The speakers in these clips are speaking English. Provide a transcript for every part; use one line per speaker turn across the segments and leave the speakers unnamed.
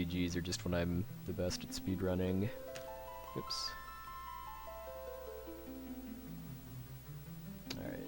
RPGs are just when I'm the best at speedrunning. Oops. Alright.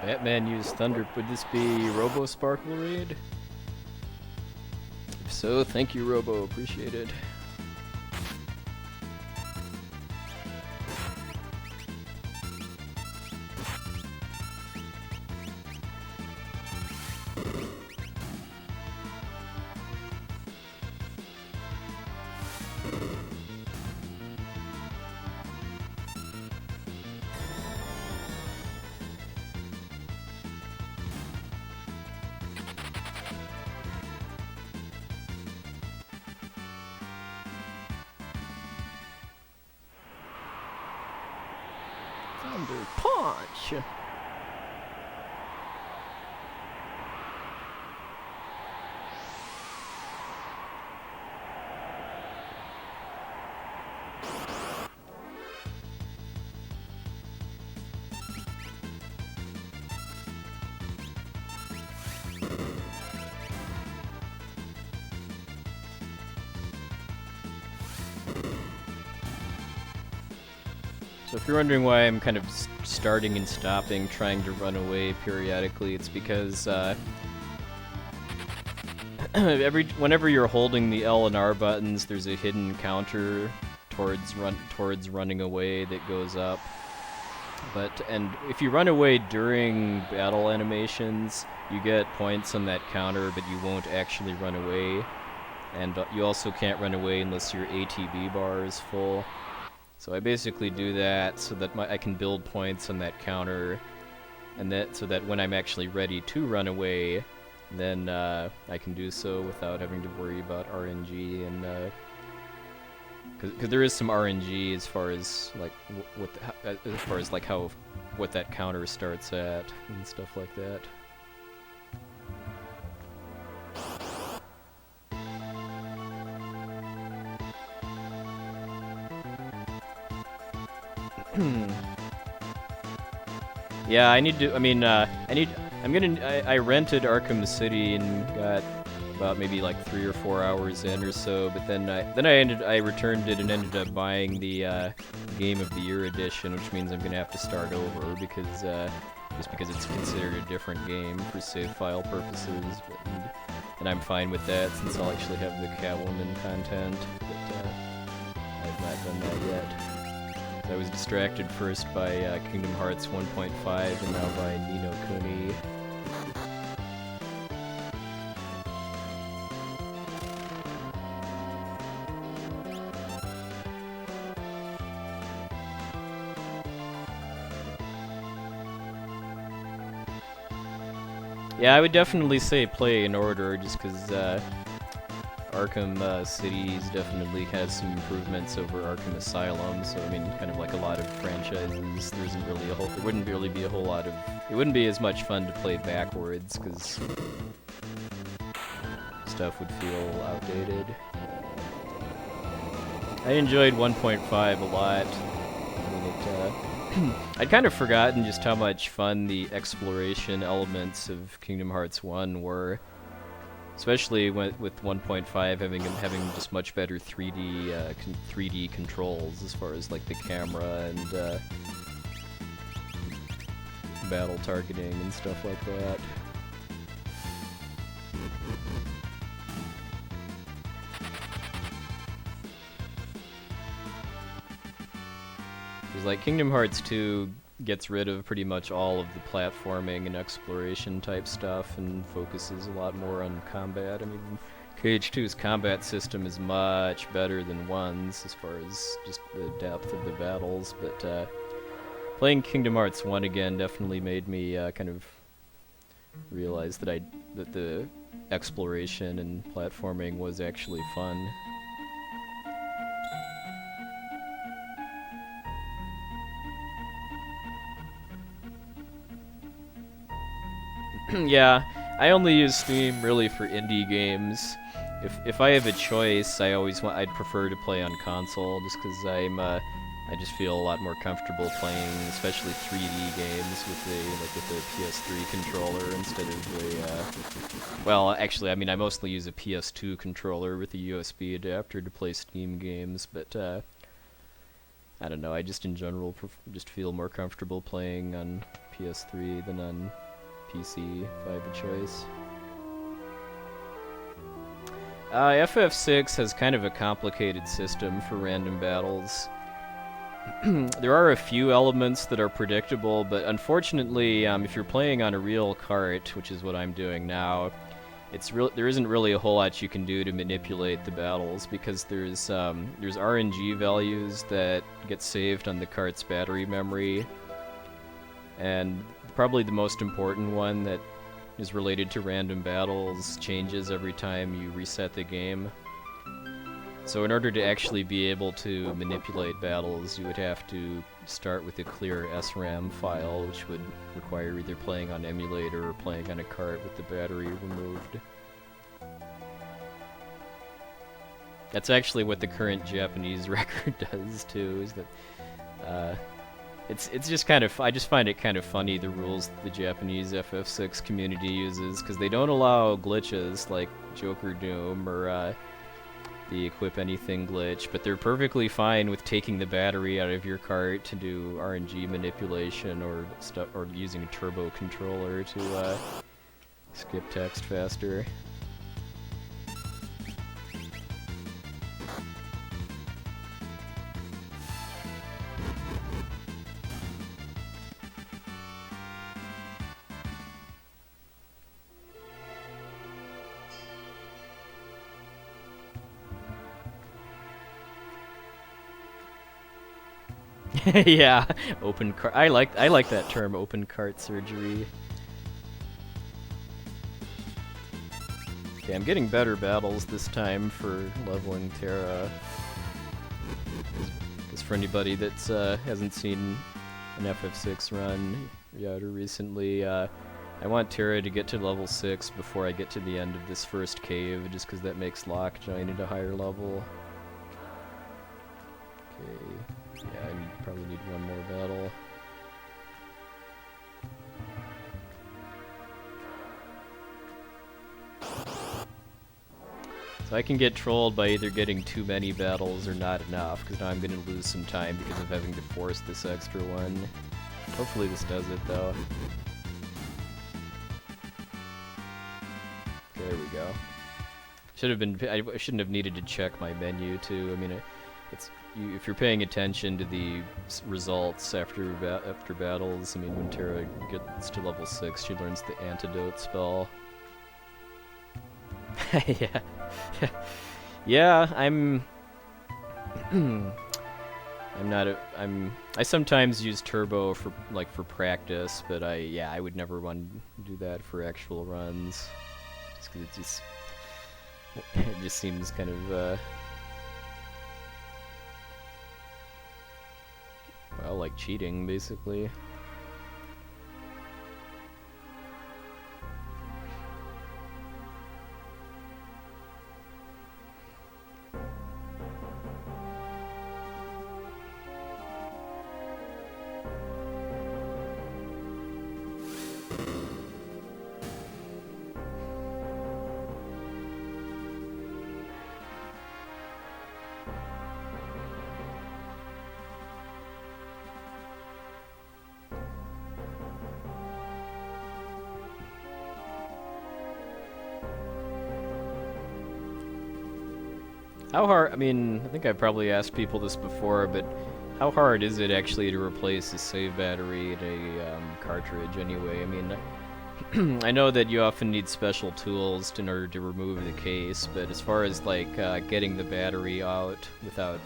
Batman used Thunder. Would this be Robo Sparkle Raid? If so, thank you, Robo. Appreciate it. Thunder Punch! So if you're wondering why I'm kind of starting and stopping, trying to run away periodically, it's because whenever you're holding the L and R buttons, there's a hidden counter towards running away that goes up. And if you run away during battle animations, you get points on that counter, but you won't actually run away. And you also can't run away unless your ATB bar is full. So I basically do that so that I can build points on that counter, and so that when I'm actually ready to run away, then I can do so without having to worry about RNG, and because there is some RNG as far as like what that counter starts at and stuff like that. Yeah, I need to. I mean, I rented Arkham City and got about maybe like 3 or 4 hours in or so. But then I returned it and ended up buying the Game of the Year edition, which means I'm gonna have to start over because just because it's considered a different game for save file purposes. And I'm fine with that since I'll actually have the Catwoman content. But I've not done that yet. I was distracted first by Kingdom Hearts 1.5 and now by Ni no Kuni. Yeah, I would definitely say play in order just because Arkham Cities definitely has some improvements over Arkham Asylum, so I mean, kind of like a lot of franchises, there wouldn't really be a whole lot of, it wouldn't be as much fun to play backwards, because stuff would feel outdated. I enjoyed 1.5 a lot. I mean, I'd kind of forgotten just how much fun the exploration elements of Kingdom Hearts 1 were. Especially with 1.5 having just much better 3D controls as far as like the camera and battle targeting and stuff like that. Because like Kingdom Hearts 2 gets rid of pretty much all of the platforming and exploration type stuff and focuses a lot more on combat. I mean, KH2's combat system is much better than 1's as far as just the depth of the battles, but playing Kingdom Hearts 1 again definitely made me kind of realize that the exploration and platforming was actually fun. Yeah, I only use Steam really for indie games. If I have a choice, I'd prefer to play on console, just because I just feel a lot more comfortable playing, especially 3D games with a PS3 controller instead of a. Well, actually, I mean, I mostly use a PS2 controller with a USB adapter to play Steam games, but I don't know. I just in general just feel more comfortable playing on PS3 than on PC if I have a choice. FF6 has kind of a complicated system for random battles. There are a few elements that are predictable, but unfortunately, if you're playing on a real cart, which is what I'm doing now, there isn't really a whole lot you can do to manipulate the battles, because there's RNG values that get saved on the cart's battery memory, and probably the most important one that is related to random battles changes every time you reset the game. So in order to actually be able to manipulate battles, you would have to start with a clear SRAM file, which would require either playing on emulator or playing on a cart with the battery removed. That's actually what the current Japanese record does too, is that it's just kind of, I just find it kind of funny, the rules the Japanese FF6 community uses, because they don't allow glitches like Joker Doom or the Equip Anything glitch, but they're perfectly fine with taking the battery out of your cart to do RNG manipulation or using a turbo controller to skip text faster. Yeah, open cart. I like that term, open cart surgery. Okay, I'm getting better battles this time for leveling Terra. Because for anybody that hasn't seen an FF6 run yet or recently, I want Terra to get to level 6 before I get to the end of this first cave, just because that makes Locke join at a higher level. Okay. Yeah, I probably need one more battle. So I can get trolled by either getting too many battles or not enough, because now I'm going to lose some time because of having to force this extra one. Hopefully this does it, though. Okay, there we go. I shouldn't have needed to check my menu, too. I mean, if you're paying attention to the results after battles, I mean, when Terra gets to level 6, she learns the antidote spell. Yeah. Yeah, I sometimes use turbo for practice, but I would never want to do that for actual runs. Just 'cause it just seems kind of well, like cheating, basically. How hard, I mean, I think I've probably asked people this before, but how hard is it actually to replace a save battery in a cartridge anyway? I mean, I know that you often need special tools in order to remove the case, but as far as like getting the battery out without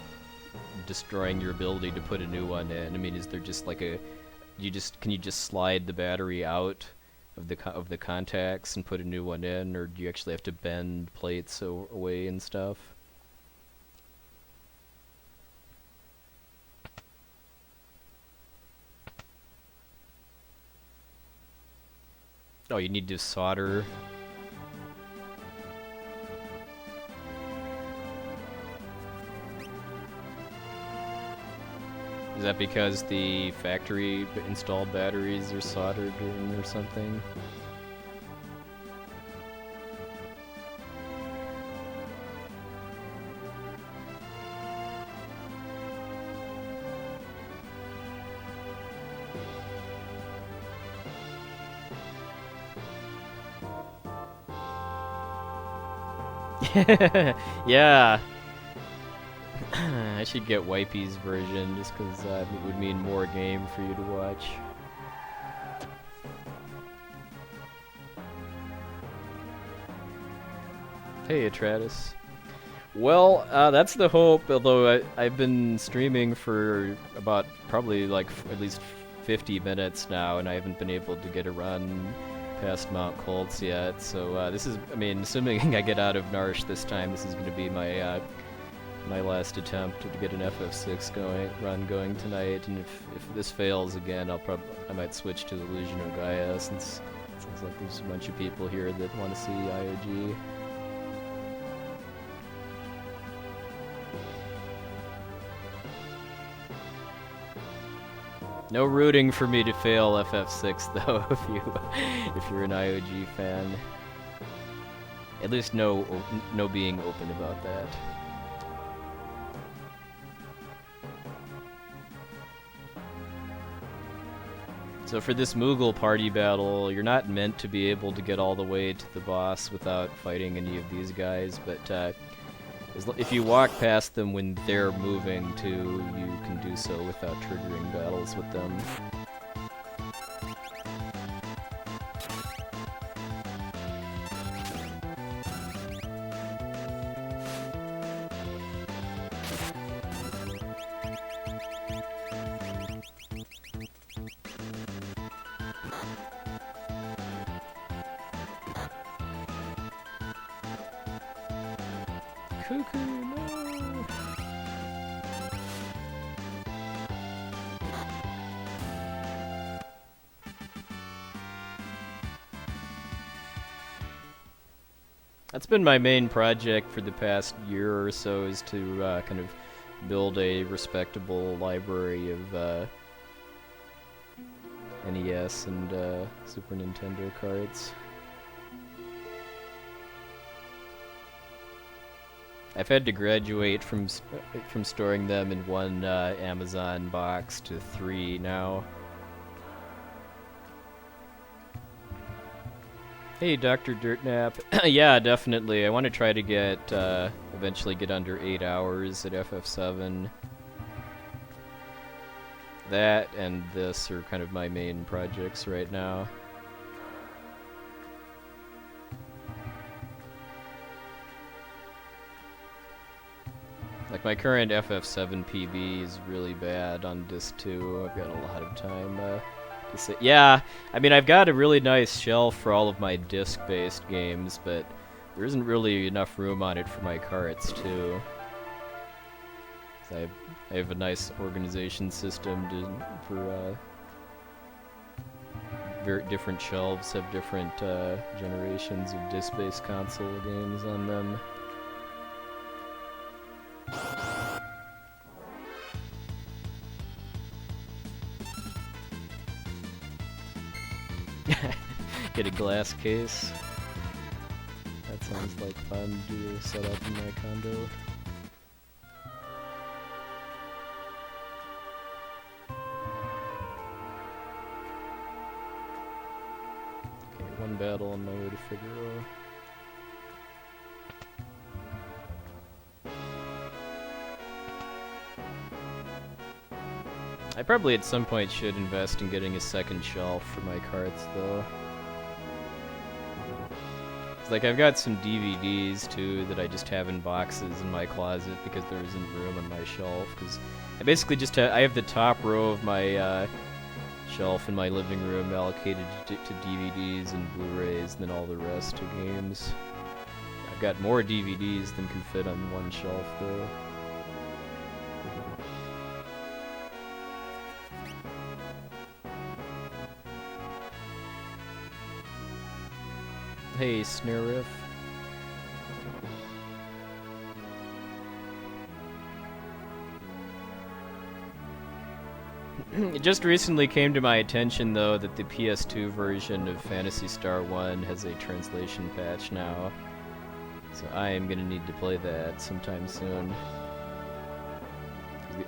destroying your ability to put a new one in, I mean, is there just like a can you just slide the battery out of the contacts and put a new one in, or do you actually have to bend plates away and stuff? Oh, you need to solder. Is that because the factory installed batteries are soldered in or something? Yeah. I should get Wipey's version just because it would mean more game for you to watch. Hey, Atratus. Well, that's the hope, although I've been streaming for about probably like at least 50 minutes now, and I haven't been able to get a run past Mount Colts yet, so this is, I mean, assuming I get out of Narsh this time, this is going to be my my last attempt to get an FF6 run going tonight, and if this fails again, I might switch to Illusion of Gaia, since it sounds like there's a bunch of people here that want to see IOG. No rooting for me to fail FF6 though, if you're an IOG fan. At least no being open about that. So for this Moogle party battle, you're not meant to be able to get all the way to the boss without fighting any of these guys, but if you walk past them when they're moving too, you can do so without triggering battles with them. Cuckoo, no! That's been my main project for the past year or so, is to kind of build a respectable library of NES and Super Nintendo cards. I've had to graduate from storing them in one Amazon box to 3 now. Hey, Dr. Dirtnap. Yeah, definitely. I want to try to get eventually get under 8 hours at FF7. That and this are kind of my main projects right now. Like, my current FF7 PB is really bad on disc 2. I've got a lot of time to sit. Yeah, I mean, I've got a really nice shelf for all of my disc-based games, but there isn't really enough room on it for my carts, too. I have a nice organization system for very different shelves, have different generations of disc-based console games on them. Get a glass case. That sounds like fun to set up in my condo. Okay, one battle on my way to Figaro. I probably at some point should invest in getting a second shelf for my carts, though. Like, I've got some DVDs, too, that I just have in boxes in my closet because there isn't room on my shelf. Because I basically just I have the top row of my shelf in my living room allocated to DVDs and Blu-rays, and then all the rest to games. I've got more DVDs than can fit on one shelf, though. Hey, snare riff. It just recently came to my attention, though, that the PS2 version of Phantasy Star 1 has a translation patch now. So I am gonna need to play that sometime soon.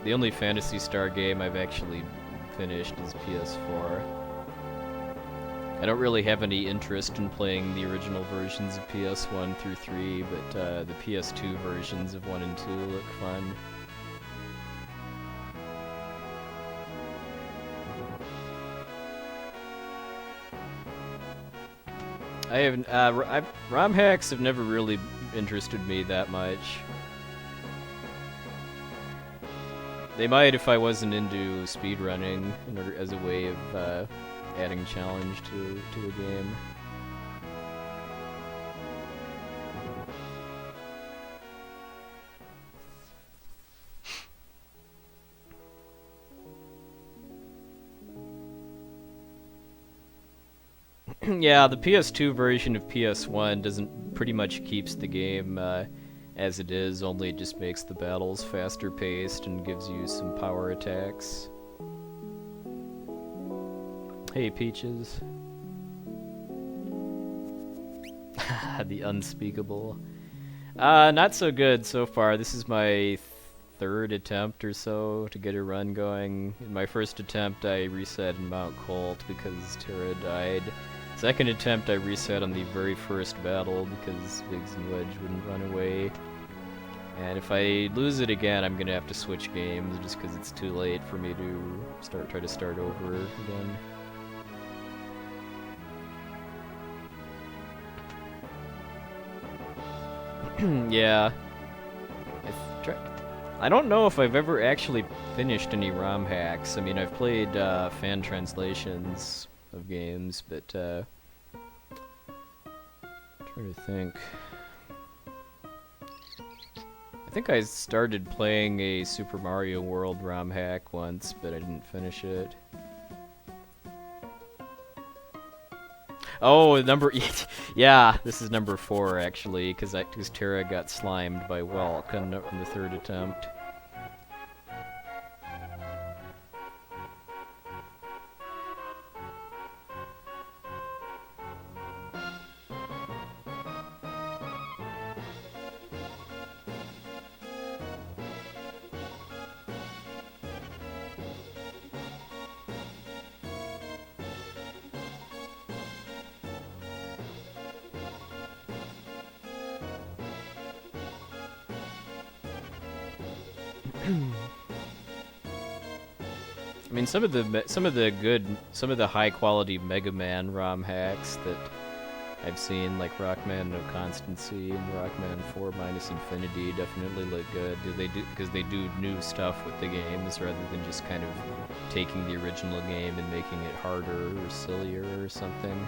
The only Phantasy Star game I've actually finished is PS4. I don't really have any interest in playing the original versions of PS1 through 3, but the PS2 versions of 1 and 2 look fun. I haven't. ROM hacks have never really interested me that much. They might if I wasn't into speedrunning in order as a way of adding challenge to a game. Yeah, the PS2 version of PS1 doesn't pretty much keeps the game as it is, only it just makes the battles faster paced and gives you some power attacks. Hey, Peaches. The unspeakable. Not so good so far. This is my third attempt or so to get a run going. In my first attempt, I reset in Mount Colt because Terra died. Second attempt, I reset on the very first battle because Biggs and Wedge wouldn't run away. And if I lose it again, I'm gonna have to switch games just because it's too late for me to try to start over again. Yeah. I don't know if I've ever actually finished any ROM hacks. I mean, I've played fan translations of games, but trying to think. I think I started playing a Super Mario World ROM hack once, but I didn't finish it. Oh, yeah, this is number 4 actually, because Terra got slimed by Welk on the third attempt. I mean, some of the high quality Mega Man ROM hacks that I've seen, like Rockman No Constancy and Rockman 4 Minus Infinity, definitely look good. Because they do new stuff with the games rather than just kind of taking the original game and making it harder or sillier or something.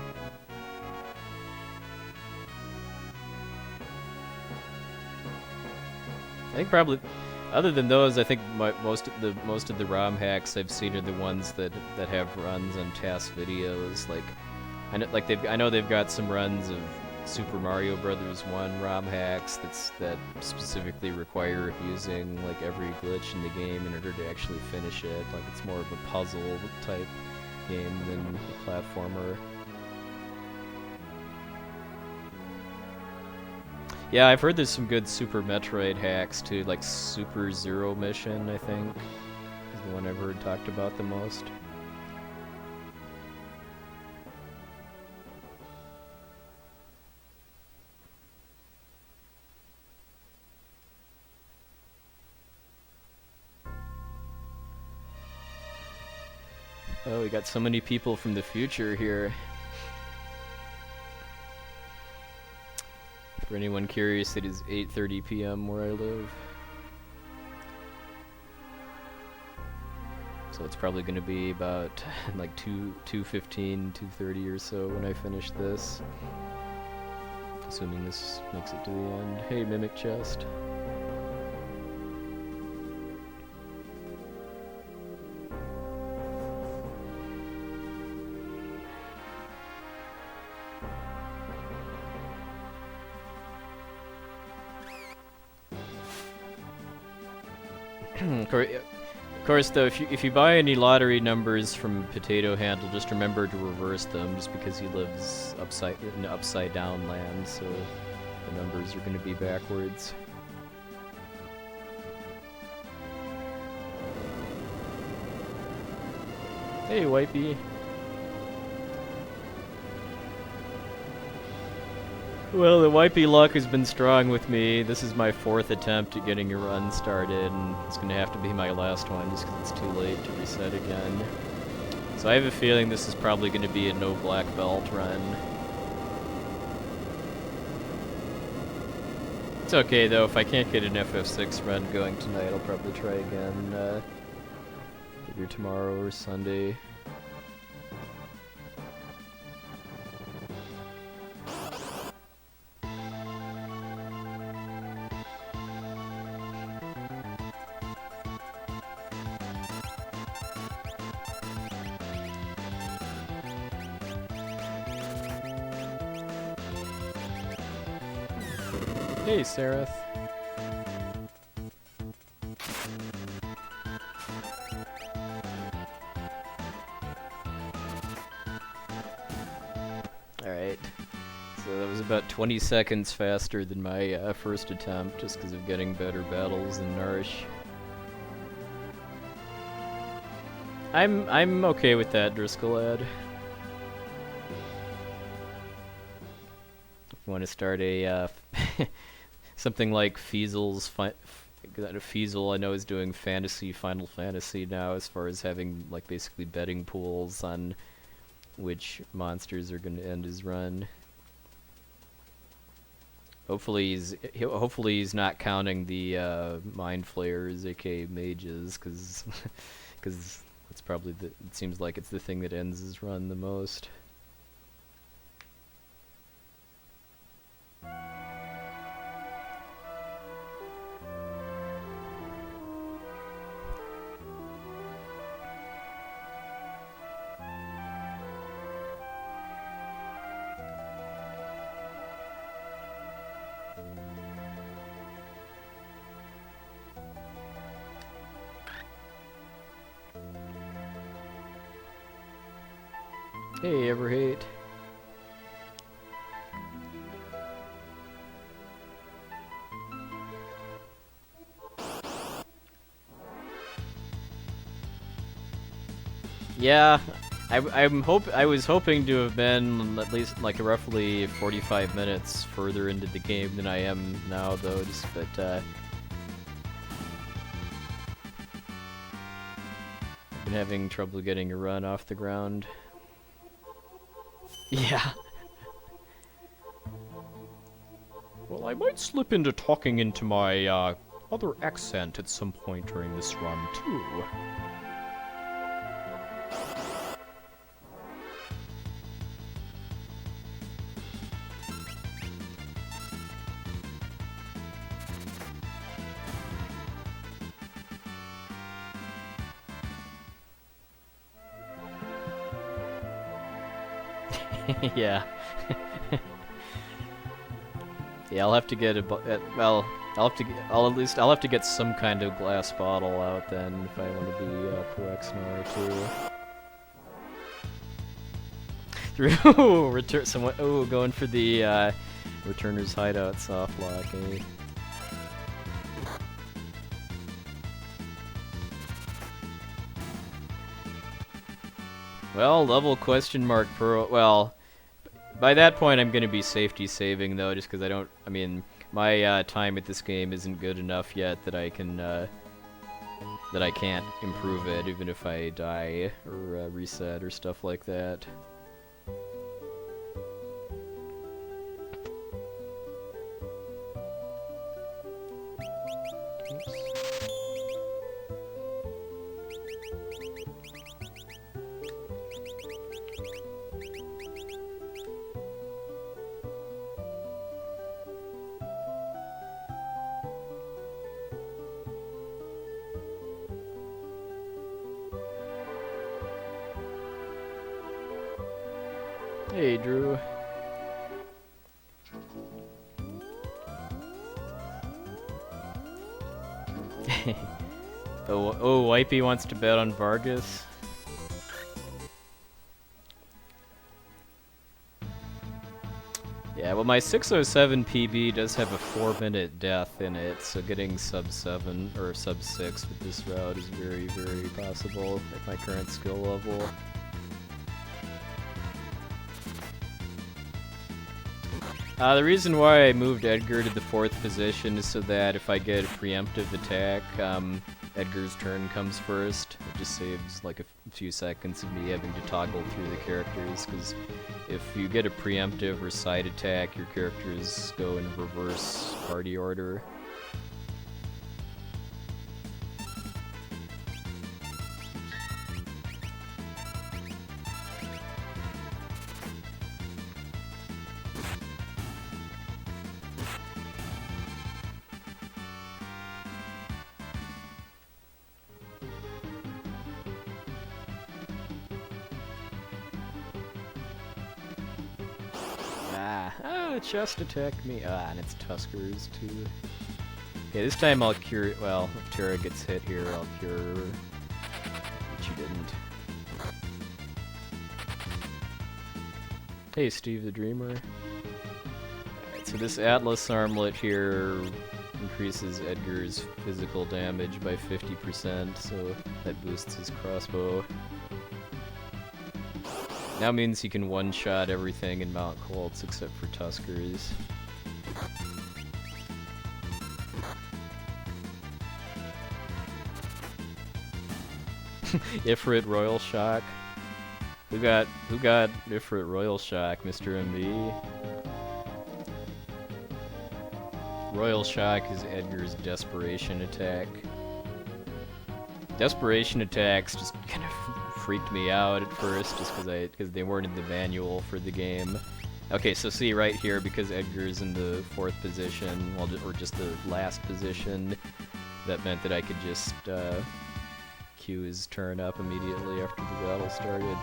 I think probably, other than those, I think most of the ROM hacks I've seen are the ones that have runs on task videos. Like, I know they've got some runs of Super Mario Brothers 1 ROM hacks that specifically require using like every glitch in the game in order to actually finish it. Like, it's more of a puzzle type game than a platformer. Yeah, I've heard there's some good Super Metroid hacks too, like Super Zero Mission, I think, is the one I've heard talked about the most. Oh, we got so many people from the future here. For anyone curious, it is 8:30 p.m. where I live. So it's probably going to be about like 2:15, 2:30 or so when I finish this. Assuming this makes it to the end. Hey, Mimic Chest. Of course, though, if you buy any lottery numbers from Potato Handle, just remember to reverse them, just because he lives in upside down land, so the numbers are going to be backwards. Hey, Wipey. Well, the Wipey luck has been strong with me. This is my 4th attempt at getting a run started, and it's going to have to be my last one just because it's too late to reset again. So I have a feeling this is probably going to be a no black belt run. It's okay though, if I can't get an FF6 run going tonight, I'll probably try again either tomorrow or Sunday. Hey, Seraph. Alright. So that was about 20 seconds faster than my first attempt, just because of getting better battles in Nourish. I'm okay with that, Driscoll lad. If you want to start a something like Feasel's Feasel, I know, is doing Final Fantasy now, as far as having like basically betting pools on which monsters are going to end his run. Hopefully he's not counting the Mind Flayers, aka mages, because it's probably it seems like it's the thing that ends his run the most. Hey, Everhate. Yeah, I was hoping to have been at least like roughly 45 minutes further into the game than I am now, though. But been having trouble getting a run off the ground. Yeah. Well, I might slip into talking into my other accent at some point during this run, too. Yeah. Yeah, I'll have to get well, I'll have to get some kind of glass bottle out then if I want to be pro Exnar too. Through return someone. Oh, going for the returner's hideout soft lock. Eh? Well, level question mark pro. Well, by that point I'm gonna be safety saving though, just because I mean, my time at this game isn't good enough yet that I can that I can't improve it even if I die or reset or stuff like that. Hey, Drew. Oh, Wipey wants to bet on Vargas. Yeah, well, my 607 PB does have a 4-minute death in it, so getting sub 7 or sub 6 with this route is very, very possible at my current skill level. The reason why I moved Edgar to the 4th position is so that if I get a preemptive attack, Edgar's turn comes first. It just saves like a few seconds of me having to toggle through the characters, because if you get a preemptive or side attack, your characters go in reverse party order. Just attacked me. And it's Tuskers too. Okay, this time I'll cure. Well, if Terra gets hit here, I'll cure her. But she didn't. Hey, Steve the Dreamer. Alright, so this Atlas armlet here increases Edgar's physical damage by 50%, so that boosts his crossbow. Now means he can one-shot everything in Mount Colts except for Tuskers. Ifrit Royal Shock. Who got Ifrit Royal Shock, Mr. MB? Royal Shock is Edgar's Desperation Attack. Desperation attacks just kind of freaked me out at first, just because they weren't in the manual for the game. Okay, so see right here, because Edgar's in the 4th position, well, or just the last position, that meant that I could just queue his turn up immediately after the battle started.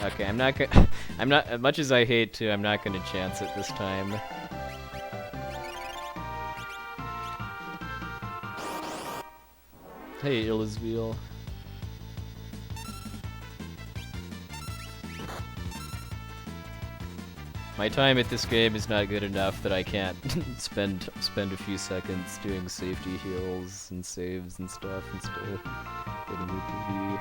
Okay, I'm not, as much as I hate to, I'm not gonna chance it this time. Hey, Illisveal. My time at this game is not good enough that I can't spend a few seconds doing safety heals and saves and stuff and still get a new PV.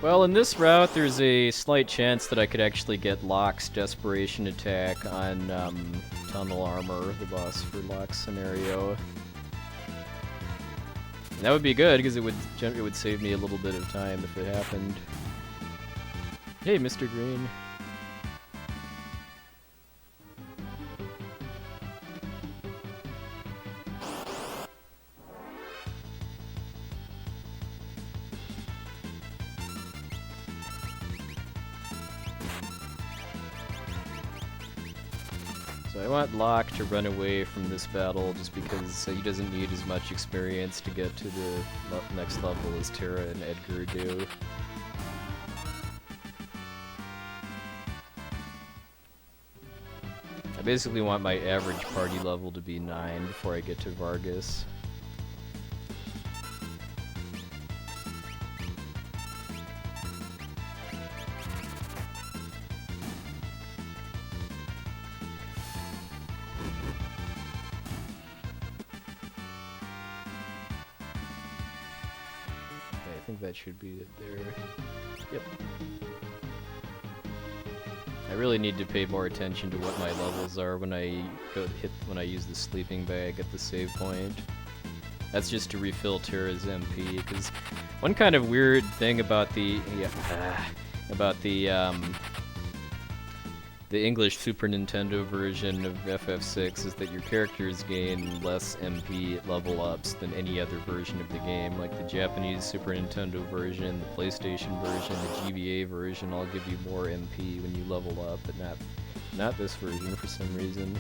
Well, in this route, there's a slight chance that I could actually get Locke's Desperation Attack on Tunnel Armor, the boss for Locke's scenario. And that would be good, because it would save me a little bit of time if it happened. Hey, Mr. Green. So I want Locke to run away from this battle just because he doesn't need as much experience to get to the next level as Terra and Edgar do. I basically want my average party level to be 9 before I get to Vargas. think that should be it there. Yep. I really need to pay more attention to what my levels are when I use the sleeping bag at the save point. That's just to refill Terra's MP, because one kind of weird thing about the English Super Nintendo version of FF6 is that your characters gain less MP at level ups than any other version of the game. Like the Japanese Super Nintendo version, the PlayStation version, the GBA version all give you more MP when you level up, but not this version for some reason.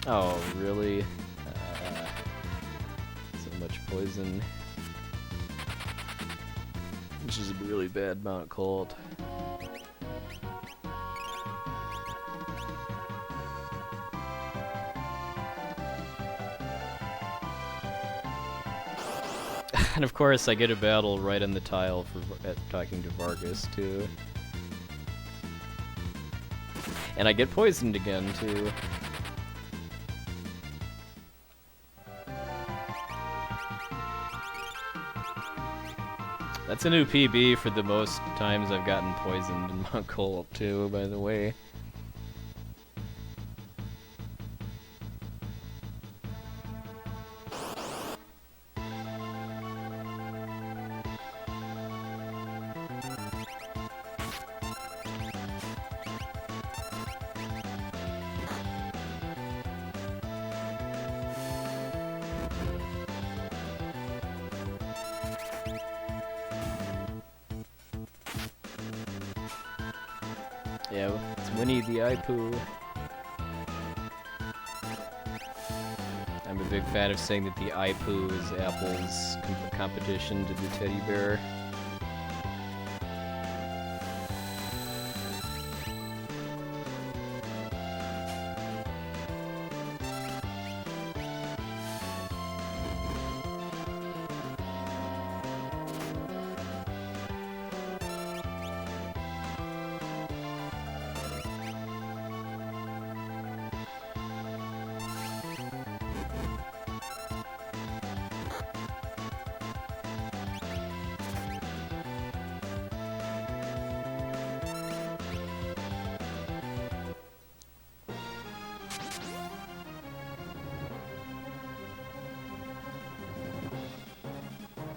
Oh, really? So much poison. Which is a really bad Mount Colt. And of course, I get a battle right on the tile for talking to Vargas, too. And I get poisoned again, too. That's a new PB for the most times I've gotten poisoned in Mount Colt too, by the way. Yeah, it's Winnie the Ipu. I'm a big fan of saying that the Ipu is Apple's competition to the teddy bear.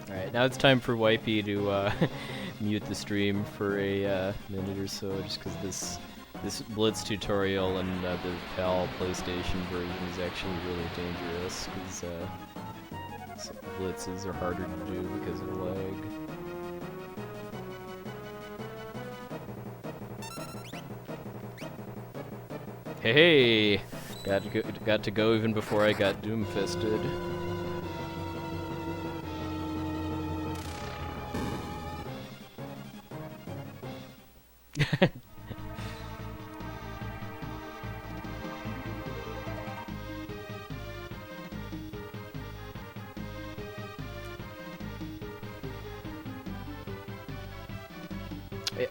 Alright, now it's time for Wipey to mute the stream for a minute or so, just because this Blitz tutorial and the PAL PlayStation version is actually really dangerous, because blitzes are harder to do because of lag. Hey! Got to go even before I got doom-fisted.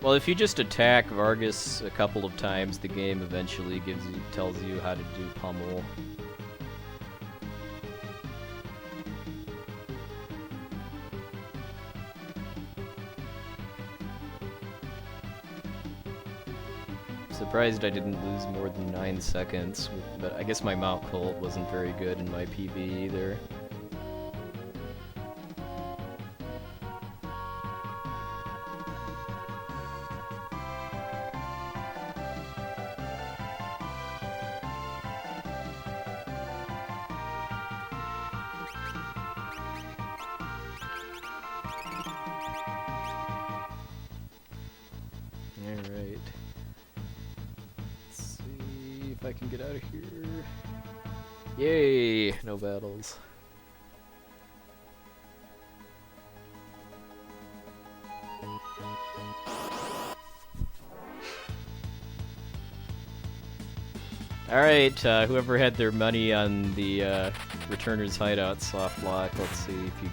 Well, if you just attack Vargas a couple of times, the game eventually tells you how to do pummel. Surprised I didn't lose more than 9 seconds, but I guess my Mount Colt wasn't very good in my PB either. Alright. Let's see if I can get out of here. Yay! No battles. Alright, whoever had their money on the Returner's Hideout soft lock, let's see if you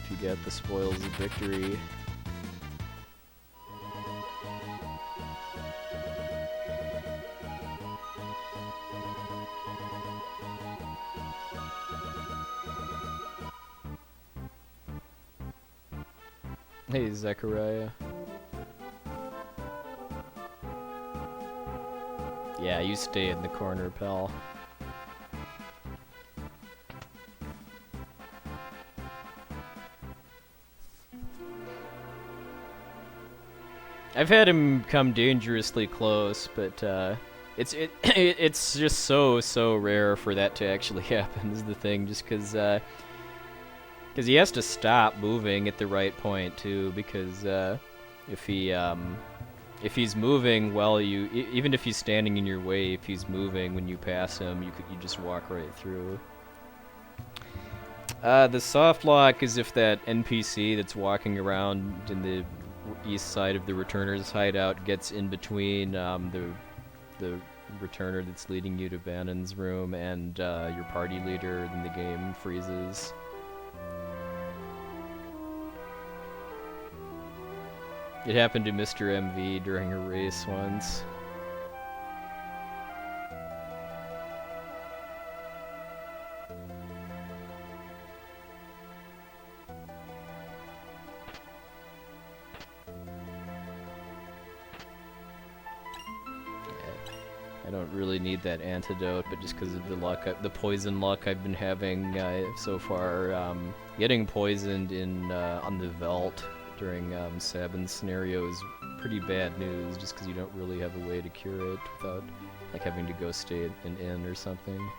if you get the spoils of victory. Hey, Zechariah. Yeah, you stay in the corner, pal. I've had him come dangerously close, but it's just so rare for that to actually happen. Is the thing, just because he has to stop moving at the right point too, because if he's moving while you, even if he's standing in your way, if he's moving when you pass him, you just walk right through. The soft lock is if that NPC that's walking around in the east side of the returner's hideout gets in between the returner that's leading you to Bannon's room and your party leader, then the game freezes. It happened to Mr. MV during a race once. I don't really need that antidote, but just because of the luck, the poison luck I've been having so far, getting poisoned in on the Velt during Sabin's scenario is pretty bad news, just because you don't really have a way to cure it without like having to go stay at an inn or something.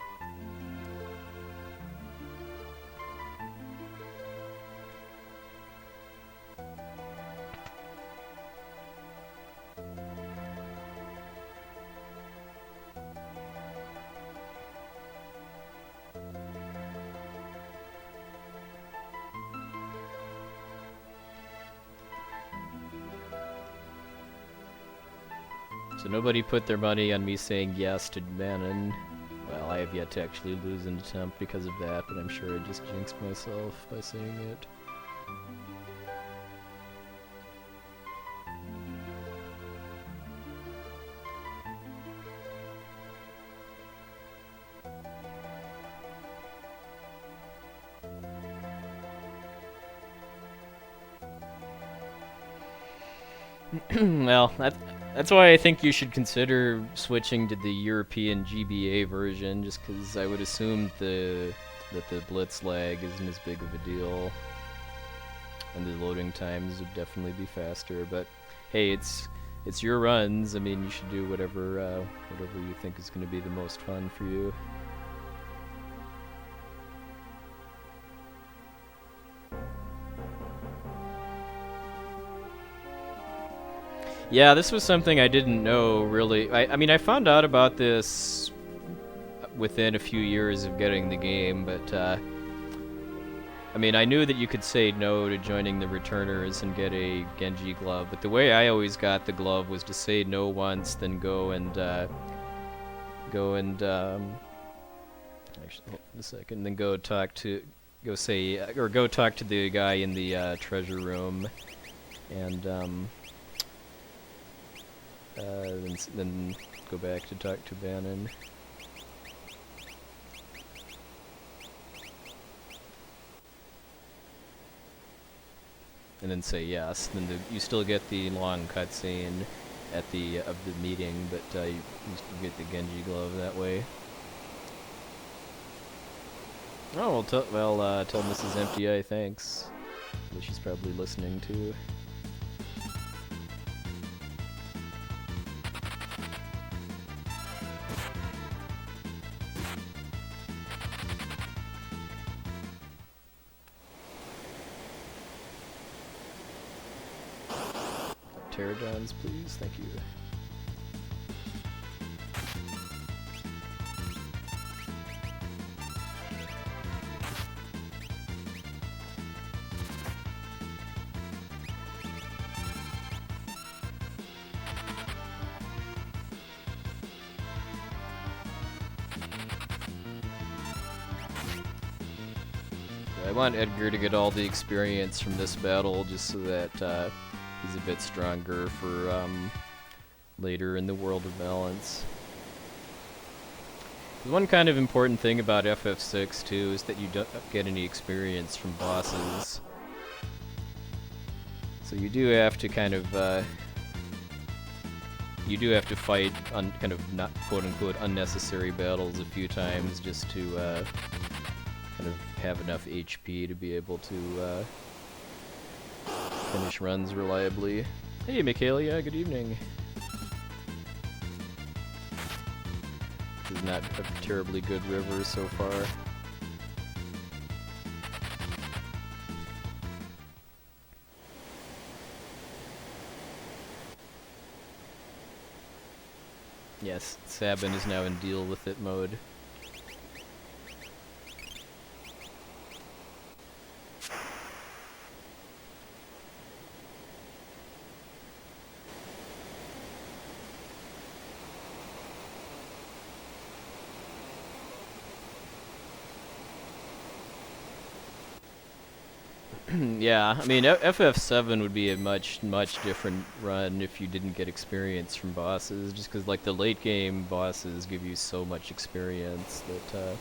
So nobody put their money on me saying yes to Bannon. Well, I have yet to actually lose an attempt because of that, but I'm sure I just jinxed myself by saying it. Well, that's why I think you should consider switching to the European GBA version, just because I would assume that the blitz lag isn't as big of a deal, and the loading times would definitely be faster. But hey, it's your runs. I mean, you should do whatever you think is going to be the most fun for you. Yeah, this was something I didn't know, really. I mean, I found out about this within a few years of getting the game, but, I mean, I knew that you could say no to joining the returners and get a Genji glove, but the way I always got the glove was to say no once, then go and actually, hold on a second, then go talk to the guy in the, treasure room, and, then go back to talk to Bannon. And then say yes. Then you still get the long cutscene at of the meeting, but you get the Genji glove that way. Oh, well, tell Mrs. MTI thanks. Which she's probably listening to. Pterodons, please. Thank you. I want Edgar to get all the experience from this battle just so that he's a bit stronger for later in the World of Balance. One kind of important thing about FF6 too is that you don't get any experience from bosses. So you do have to kind of fight on kind of not quote-unquote unnecessary battles a few times just to kind of have enough HP to be able to finish runs reliably. Hey, Michaelia, good evening. This is not a terribly good river so far. Yes, Sabin is now in deal with it mode. Yeah, I mean, FF7 would be a much different run if you didn't get experience from bosses, just because, like, the late game bosses give you so much experience that,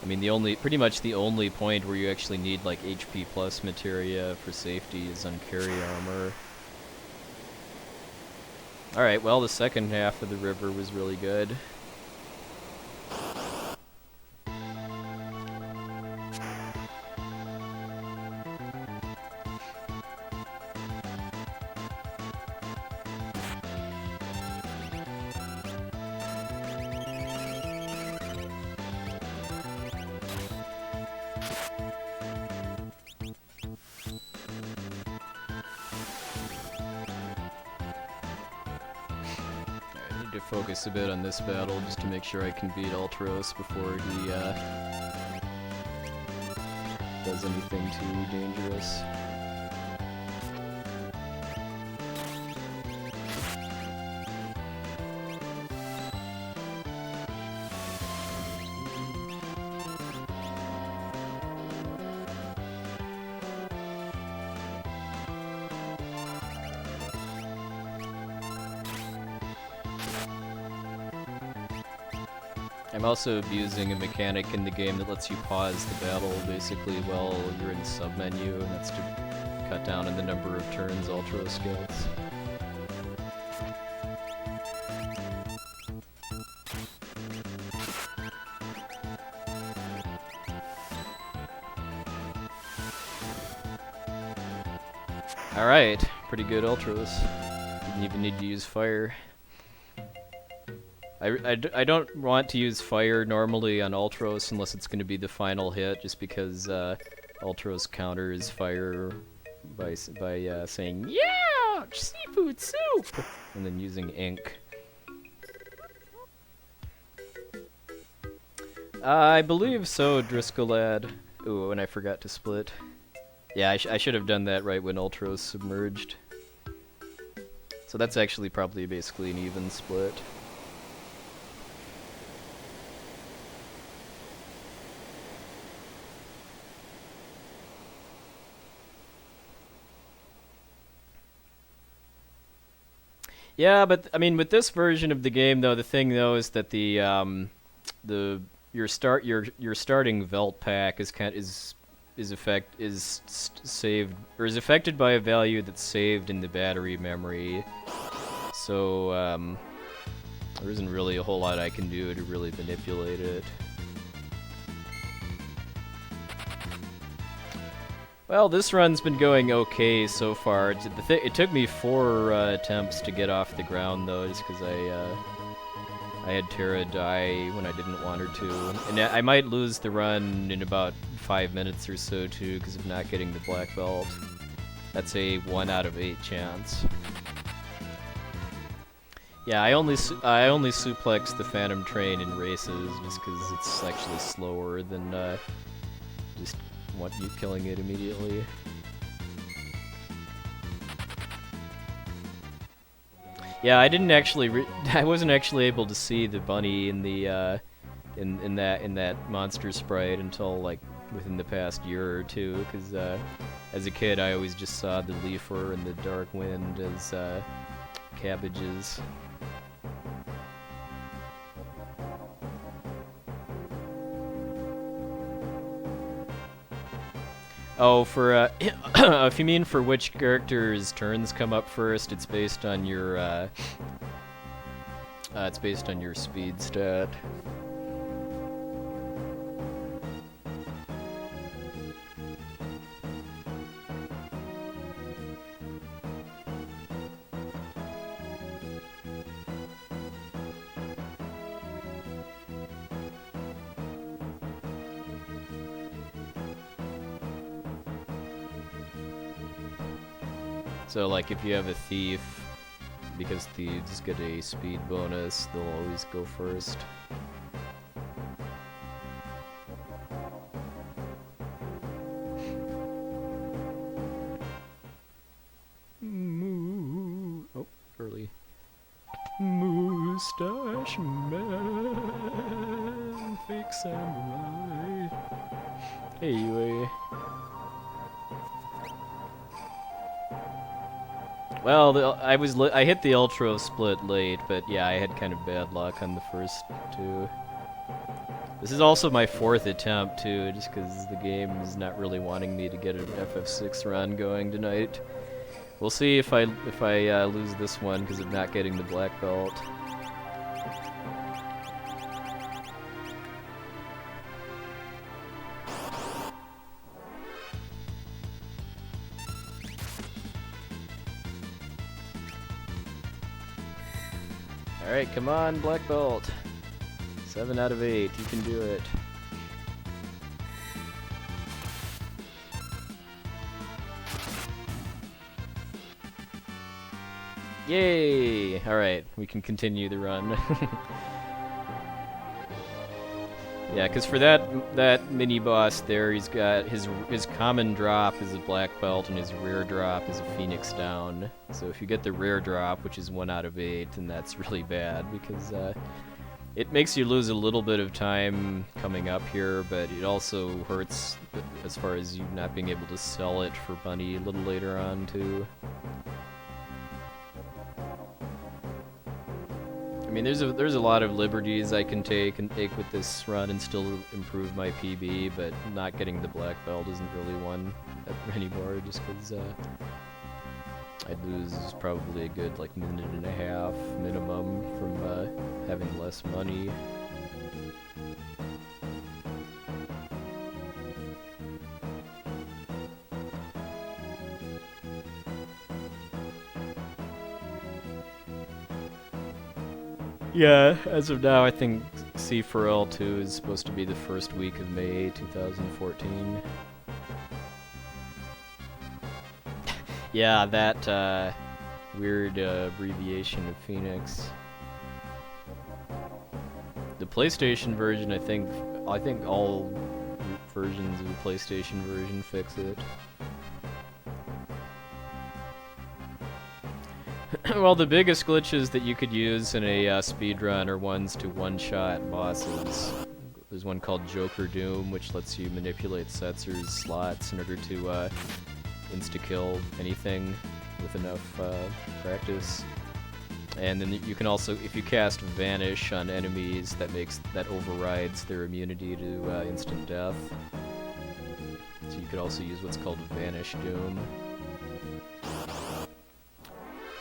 I mean, pretty much the only point where you actually need, like, HP plus materia for safety is on carry armor. Alright, well, the second half of the river was really good. Focus a bit on this battle just to make sure I can beat Ultros before he does anything too dangerous. I'm also abusing a mechanic in the game that lets you pause the battle basically while you're in the sub-menu, and that's to cut down on the number of turns Ultros gets. Alright, pretty good Ultros. Didn't even need to use fire. I don't want to use fire normally on Ultros unless it's going to be the final hit, just because Ultros counters fire by saying, "Yeah, seafood soup!" and then using ink. I believe so, Driscoll lad. Ooh, and I forgot to split. Yeah, I should have done that right when Ultros submerged. So that's actually probably basically an even split. Yeah, but I mean, with this version of the game, though, the thing though is that your starting Velt pack is saved or is affected by a value that's saved in the battery memory. So there isn't really a whole lot I can do to really manipulate it. Well, this run's been going okay so far. It took me 4 attempts to get off the ground, though, just because I had Terra die when I didn't want her to. And I might lose the run in about 5 minutes or so, too, because of not getting the black belt. That's a 1 out of 8 chance. Yeah, I only suplex the Phantom Train in races, just because it's actually slower than just want you killing it immediately. Yeah, I didn't actually I wasn't actually able to see the bunny in the in that monster sprite until like within the past year or two, because as a kid I always just saw the Leafer and the Dark Wind as cabbages. Oh, for if you mean for which character's turns come up first, it's based on your speed stat. So, like, if you have a thief, because thieves get a speed bonus, they'll always go first. Oh, early. Moustache man, fake samurai. Hey, Yui. Well, I hit the Ultros split late, but yeah, I had kind of bad luck on the first two. This is also my 4th attempt too, just because the game is not really wanting me to get an FF6 run going tonight. We'll see if I lose this one because of not getting the black belt. Alright, come on, black belt. 7 out of 8, you can do it. Yay! Alright, we can continue the run. Yeah, because for that mini boss there, he's got his common drop is a black belt and his rare drop is a phoenix down. So if you get the rare drop, which is 1 out of 8, then that's really bad because it makes you lose a little bit of time coming up here, but it also hurts as far as you not being able to sell it for money a little later on too. I mean, there's a lot of liberties I can take with this run and still improve my PB, but not getting the black belt isn't really one anymore, just because I'd lose probably a good like minute and a half minimum from having less money. Yeah, as of now, I think C4L2 is supposed to be the first week of May 2014. Yeah, that weird abbreviation of Phoenix. The PlayStation version, I think all versions of the PlayStation version fix it. Well, the biggest glitches that you could use in a speedrun are ones to one-shot bosses. There's one called Joker Doom, which lets you manipulate Setzer's slots in order to insta-kill anything with enough practice. And then you can also, if you cast Vanish on enemies, that overrides their immunity to instant death. So you could also use what's called Vanish-Doom.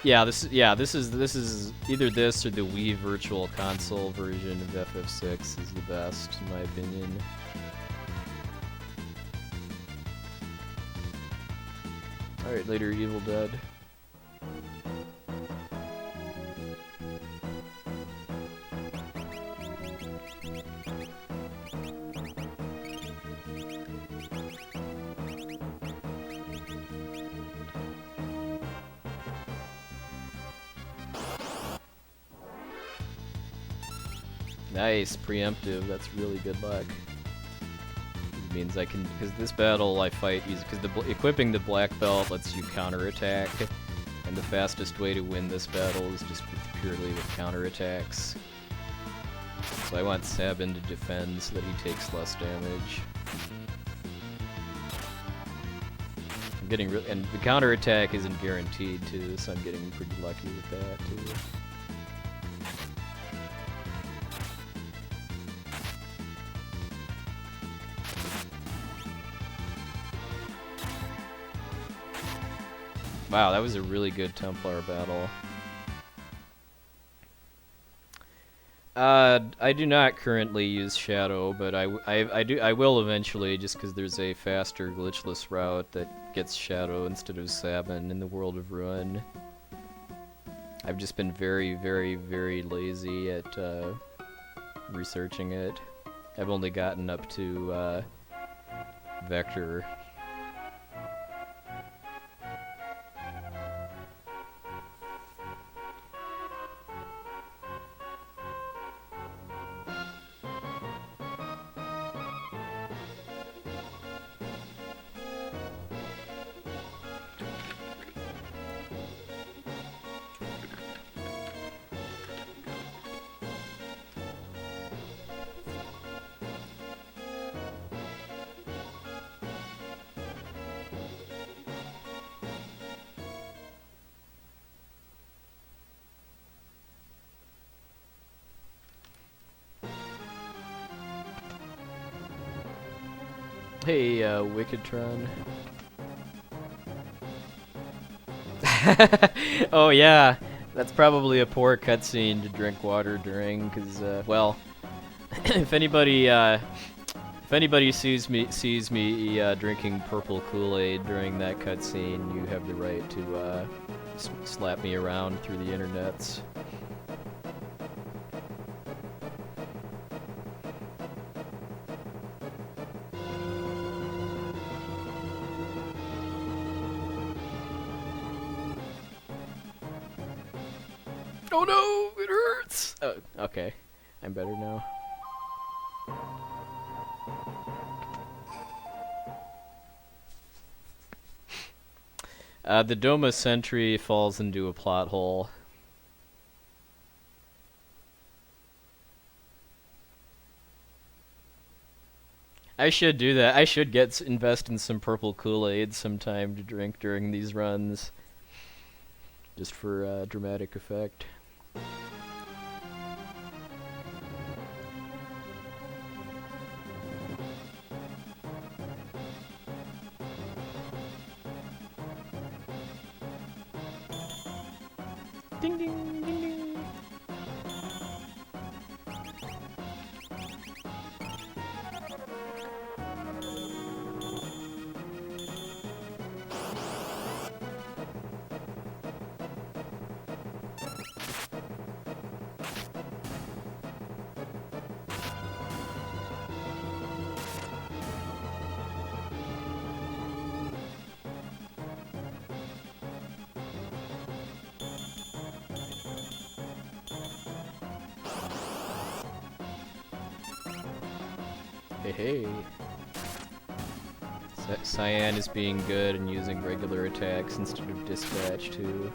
Yeah, this is either this or the Wii Virtual Console version of FF6 is the best, in my opinion. Alright, later Evil Dead. Nice, preemptive, that's really good luck. It means I can, because this battle I fight, because equipping the black belt lets you counterattack, and the fastest way to win this battle is just purely with counterattacks. So I want Sabin to defend so that he takes less damage. getting and the counterattack isn't guaranteed too, so I'm getting pretty lucky with that too. Wow, that was a really good Templar battle. I do not currently use Shadow, but I will eventually, just because there's a faster glitchless route that gets Shadow instead of Sabin in the World of Ruin. I've just been very, very, very lazy at researching it. I've only gotten up to Vector. Hey, Wickedtron. Oh yeah, that's probably a poor cutscene to drink water during, because, well, if anybody sees me drinking purple Kool-Aid during that cutscene, you have the right to slap me around through the internets. Oh no, it hurts! Oh, okay. I'm better now. The Doma sentry falls into a plot hole. I should do that. I should invest in some purple Kool-Aid sometime to drink during these runs. Just for dramatic effect. Ding ding ding ding. Hey. Cyan is being good and using regular attacks instead of dispatch too.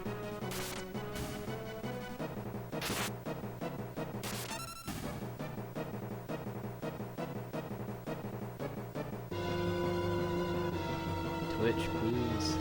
Twitch, please.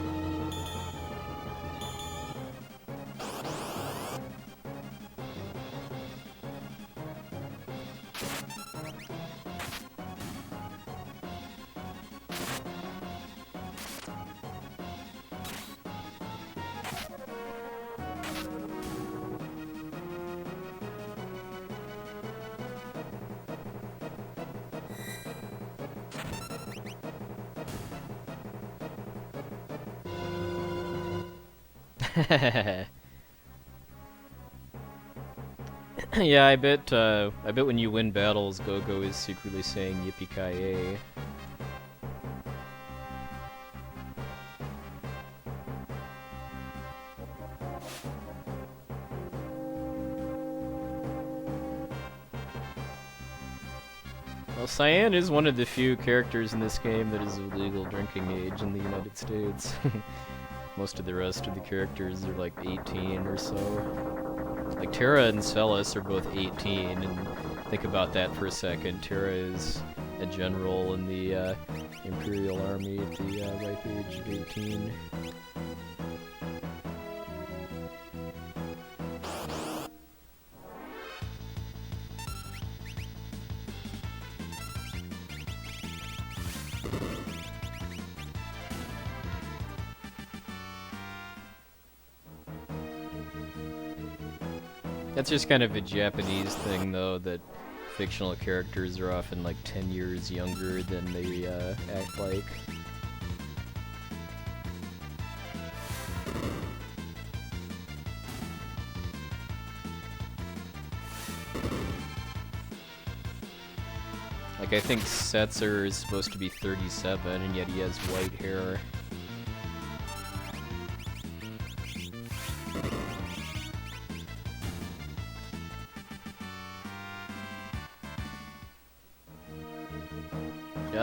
Yeah, I bet when you win battles, Go-Go is secretly saying yippee-ki-yay. Well, Cyan is one of the few characters in this game that is of legal drinking age in the United States. Most of the rest of the characters are like 18 or so. Like Terra and Celes are both 18, and Think about that for a second. Terra is a general in the Imperial Army at the ripe age of 18. That's just kind of a Japanese thing, though, that fictional characters are often like 10 years younger than they act like. Like, I think Setzer is supposed to be 37, and yet he has white hair.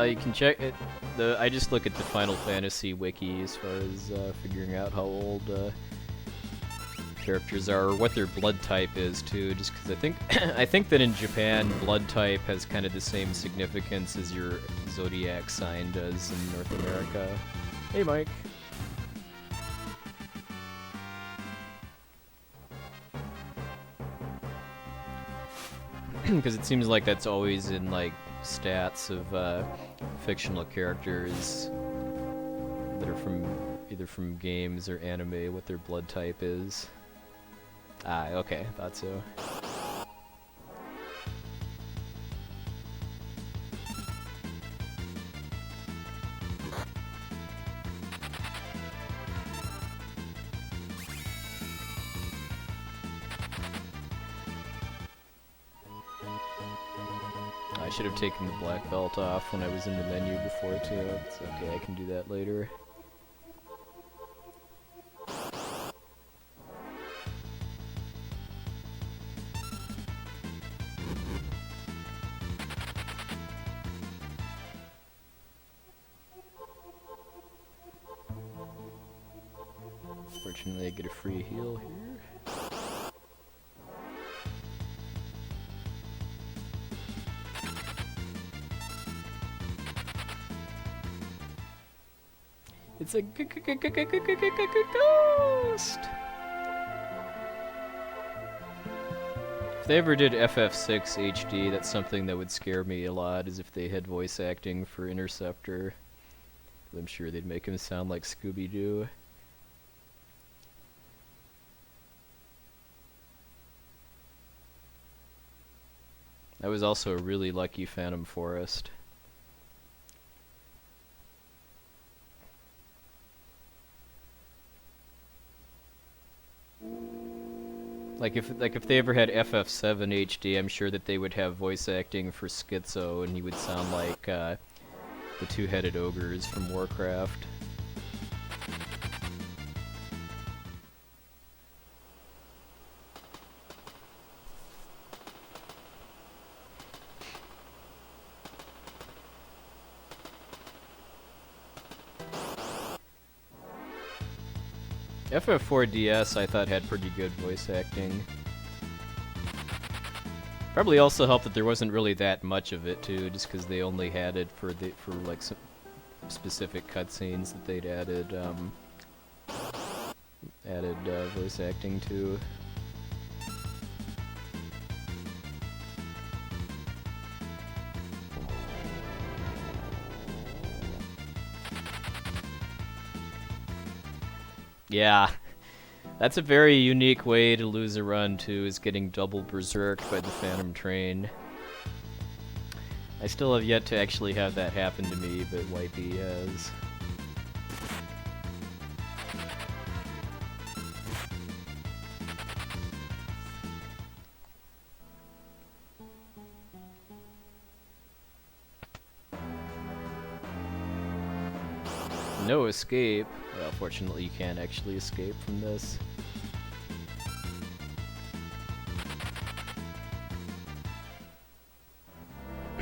You can check it. I just look at the Final Fantasy wiki as far as figuring out how old characters are, or what their blood type is too. Just because I think that in Japan, blood type has kind of the same significance as your zodiac sign does in North America. Hey, Mike. Because it seems like that's always in like stats of fictional characters that are either from games or anime, what their blood type is. Ah, okay, thought so. I should have taken the black belt off when I was in the menu before too. It's okay, I can do that later. Fortunately, I get a free heal here. It's a ghost! If they ever did FF6 HD, that's something that would scare me a lot, is if they had voice acting for Interceptor. I'm sure they'd make him sound like Scooby-Doo. That was also a really lucky Phantom Forest. Like if they ever had FF7 HD, I'm sure that they would have voice acting for Schizo, and he would sound like the two-headed ogres from Warcraft. FF4DS I thought had pretty good voice acting. Probably also helped that there wasn't really that much of it too, just because they only had it for like some specific cutscenes that they'd added voice acting to. Yeah, that's a very unique way to lose a run too, is getting double berserked by the Phantom Train. I still have yet to actually have that happen to me, but Wipey has. No escape. Well, fortunately you can't actually escape from this.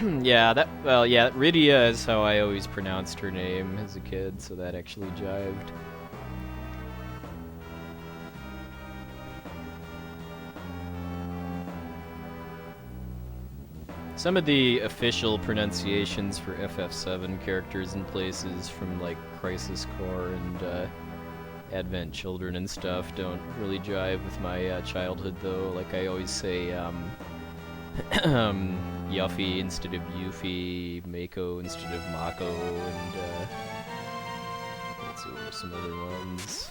Yeah, Rydia is how I always pronounced her name as a kid, so that actually jived. Some of the official pronunciations for FF7 characters and places from like Crisis Core and Advent Children and stuff don't really jive with my childhood though. Like I always say Yuffie instead of Yuffie, Mako instead of Mako, and let's see what are some other ones.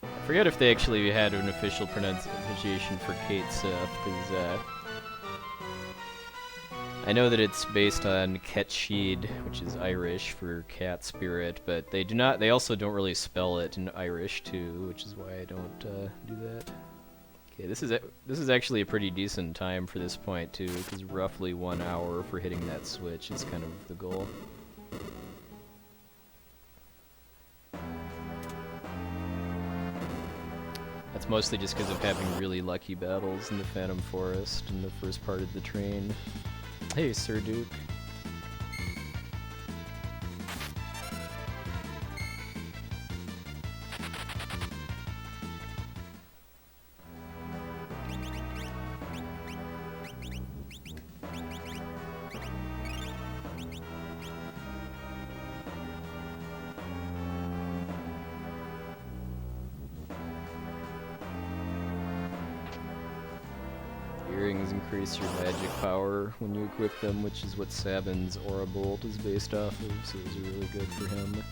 I forget if they actually had an official pronunciation for Kate Seth, because I know that it's based on Ketshid, which is Irish for cat spirit, but they do not. They also don't really spell it in Irish too, which is why I don't do that. Okay, this is actually a pretty decent time for this point too, because roughly 1 hour for hitting that switch is kind of the goal. That's mostly just because of having really lucky battles in the Phantom Forest in the first part of the train. Hey, Sir Duke. Earrings increase your magic power when you equip them, which is what Sabin's Aura Bolt is based off of, so those are really good for him.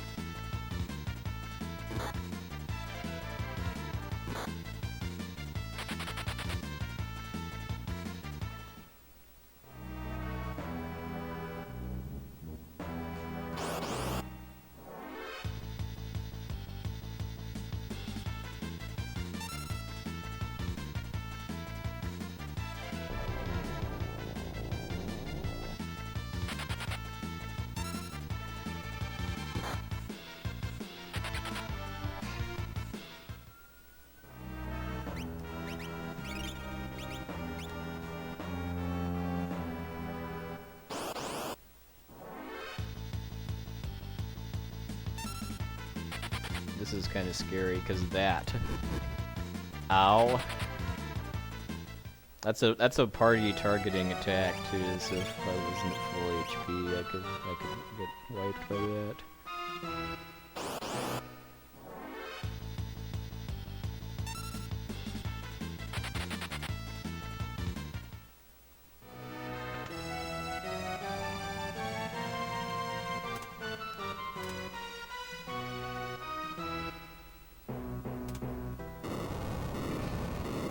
This is kind of scary because that. Ow. That's a party targeting attack too. So if I wasn't at full HP, I could get wiped by that.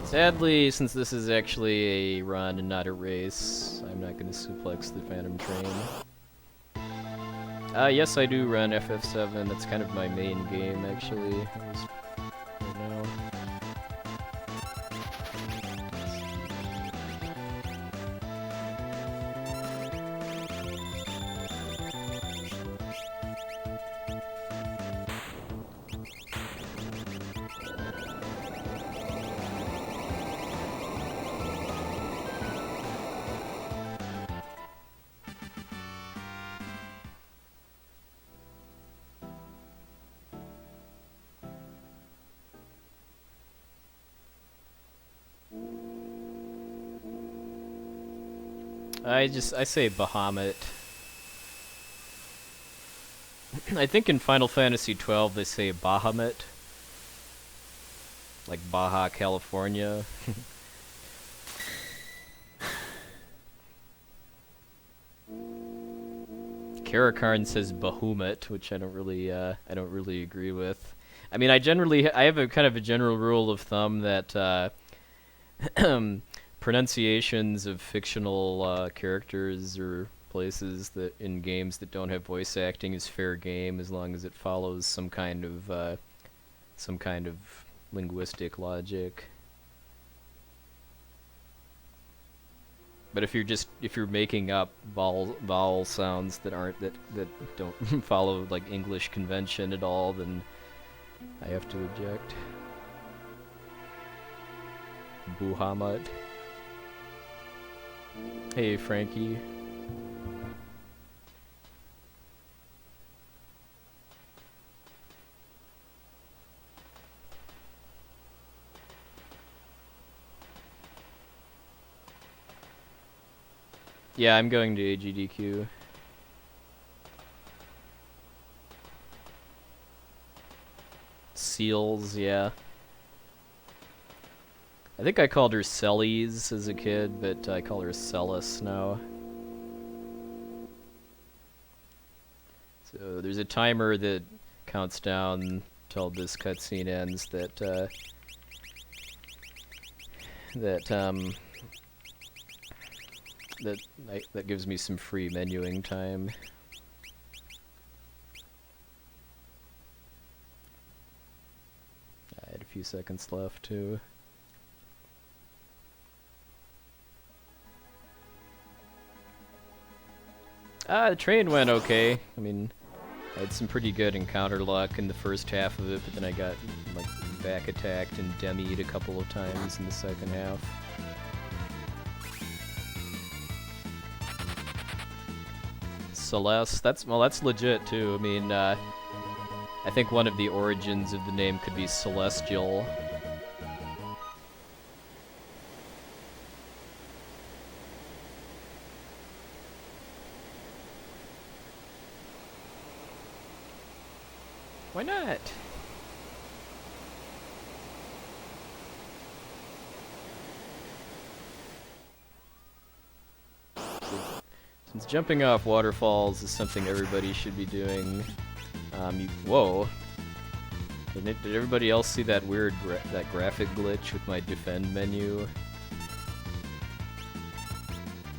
Sadly, since this is actually a run and not a race, I'm not going to suplex the Phantom Train. Yes, I do run FF7. That's kind of my main game, actually. Right now. I say Bahamut. I think in Final Fantasy XII they say Bahamut. Like Baja, California. Karakarn says Bahumut, which I don't really agree with. I mean, I have a kind of a general rule of thumb that pronunciations of fictional characters or places that in games that don't have voice acting is fair game as long as it follows some kind of linguistic logic. But if you're making up vowel sounds that don't follow like English convention at all, then I have to object. Buhamut. Hey, Frankie. Yeah, I'm going to AGDQ. Celes, yeah. I think I called her Celes as a kid, but I call her Celes now. So there's a timer that counts down till this cutscene ends that gives me some free menuing time. I had a few seconds left too. The train went okay. I mean, I had some pretty good encounter luck in the first half of it, but then I got like back attacked and demied a couple of times in the second half. Celes, that's legit too. I mean, I think one of the origins of the name could be celestial. Why not? Since jumping off waterfalls is something everybody should be doing, whoa. Did everybody else see that weird that graphic glitch with my defend menu?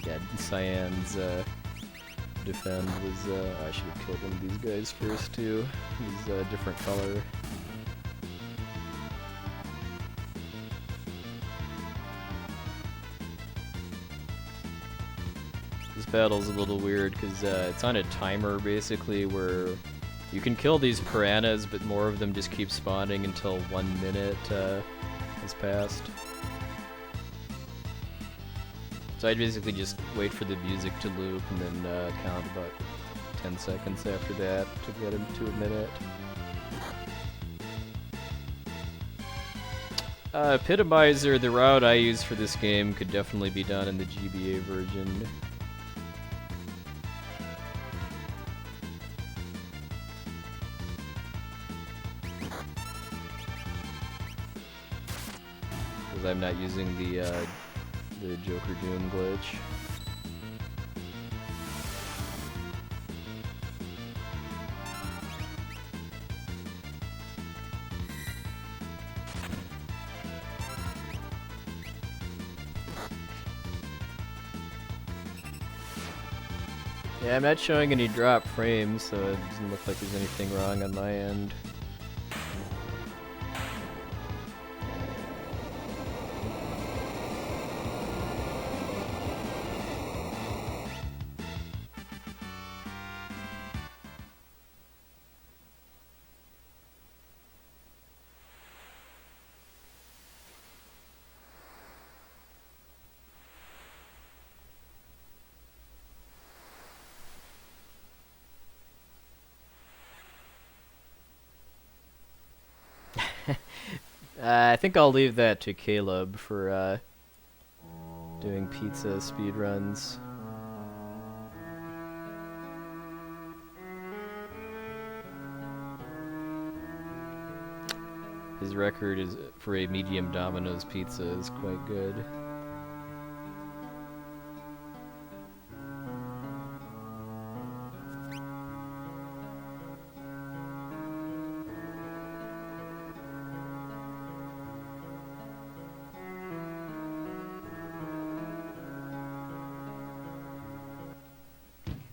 Yeah, Cyan's defend was, I should have killed one of these guys first too. He's a different color. This battle's a little weird because it's on a timer basically where you can kill these piranhas, but more of them just keep spawning until 1 minute has passed. So I'd basically just wait for the music to loop and then count about 10 seconds after that to get him to a minute. Epitomizer, the route I use for this game, could definitely be done in the GBA version. Because I'm not using the Joker Doom glitch. Yeah, I'm not showing any drop frames, so it doesn't look like there's anything wrong on my end. I think I'll leave that to Caleb for doing pizza speedruns. His record is for a medium Domino's pizza is quite good.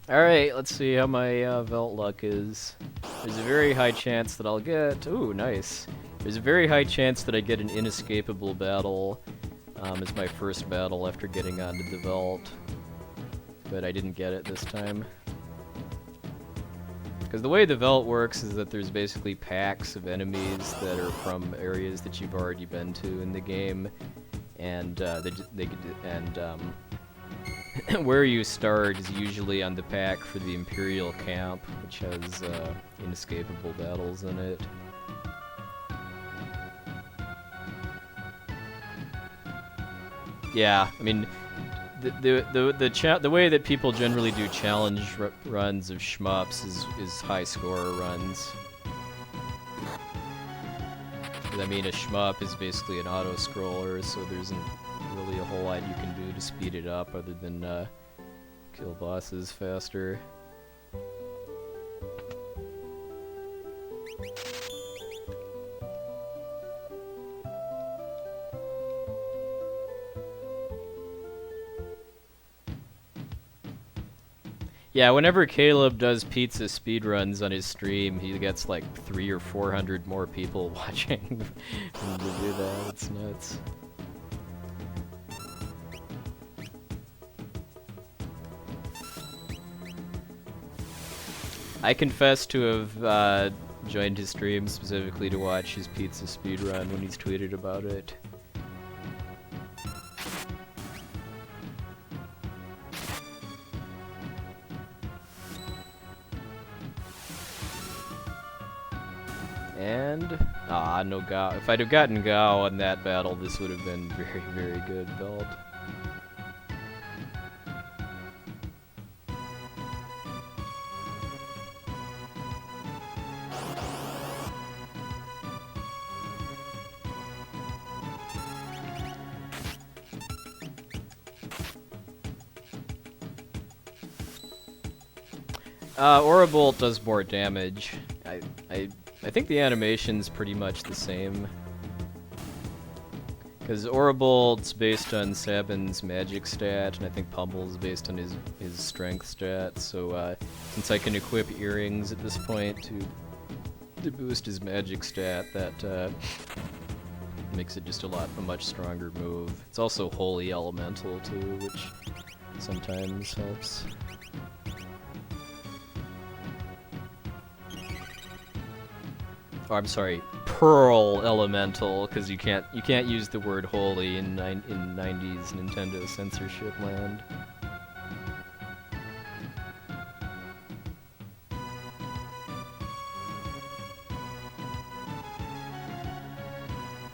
Alright, let's see how my Velt luck is. There's a very high chance that I'll get... Ooh, nice. There's a very high chance that I get an inescapable battle as my first battle after getting onto the Velt. But I didn't get it this time. Because the way the Velt works is that there's basically packs of enemies that are from areas that you've already been to in the game. And where you start is usually on the pack for the Imperial Camp, which has inescapable battles in it. Yeah, I mean, the way that people generally do challenge runs of shmups is high score runs. I mean, a shmup is basically an auto scroller, so there isn't really a whole lot you can do to speed it up other than kill bosses faster. Yeah, whenever Caleb does pizza speedruns on his stream, he gets like 300 or 400 more people watching him to do that. It's nuts. I confess to have joined his stream specifically to watch his pizza speedrun when he's tweeted about it. And no Gao. If I'd have gotten Gao on that battle, this would have been very, very good belt. Aurabolt does more damage. I think the animation's pretty much the same. Because Aurabolt's based on Sabin's magic stat, and I think Pummel's based on his strength stat, so since I can equip earrings at this point to boost his magic stat, that makes it just a much stronger move. It's also wholly elemental too, which sometimes helps. Oh, I'm sorry, Pearl Elemental, because you can't use the word holy in 90s Nintendo censorship land.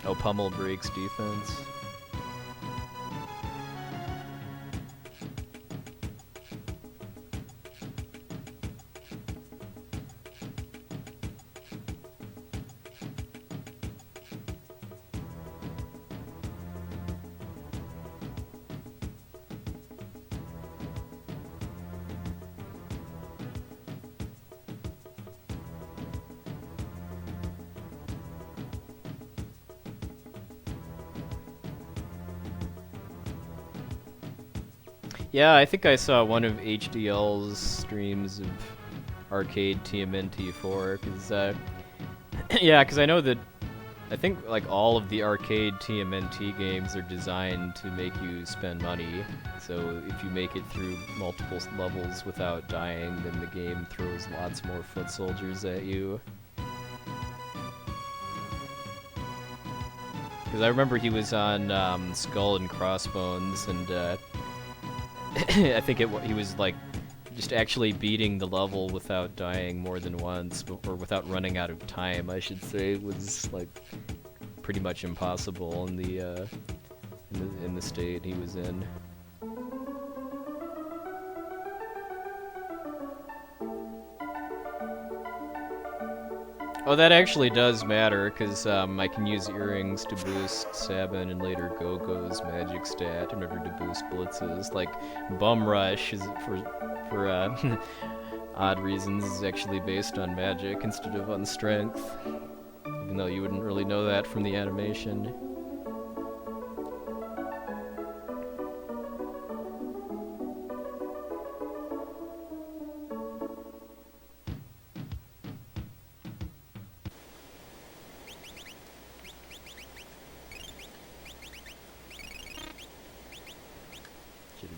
Oh, Pummel breaks defense. Yeah, I think I saw one of HDL's streams of arcade TMNT 4, because yeah, because I know that I think like all of the arcade TMNT games are designed to make you spend money. So if you make it through multiple levels without dying, then the game throws lots more foot soldiers at you. Because I remember he was on Skull and Crossbones, and I think he was like just actually beating the level without dying more than once, or without running out of time, I should say, was like pretty much impossible in the state he was in. Oh, that actually does matter, because I can use earrings to boost Sabin and later Gogo's magic stat in order to boost blitzes. Like, Bum Rush is for odd reasons is actually based on magic instead of on strength, even though you wouldn't really know that from the animation.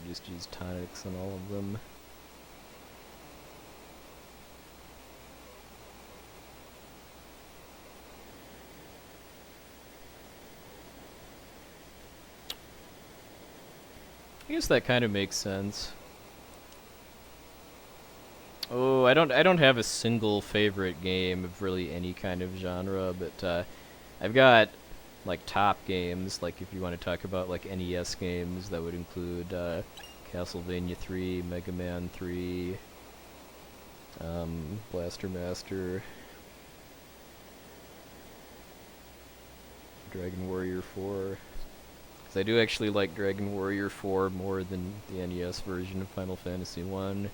Just use tonics on all of them. I guess that kind of makes sense. Oh, I don't have a single favorite game of really any kind of genre, but I've got like top games, like if you want to talk about like NES games, that would include Castlevania 3, Mega Man 3, Blaster Master, Dragon Warrior 4. Because I do actually like Dragon Warrior 4 more than the NES version of Final Fantasy 1.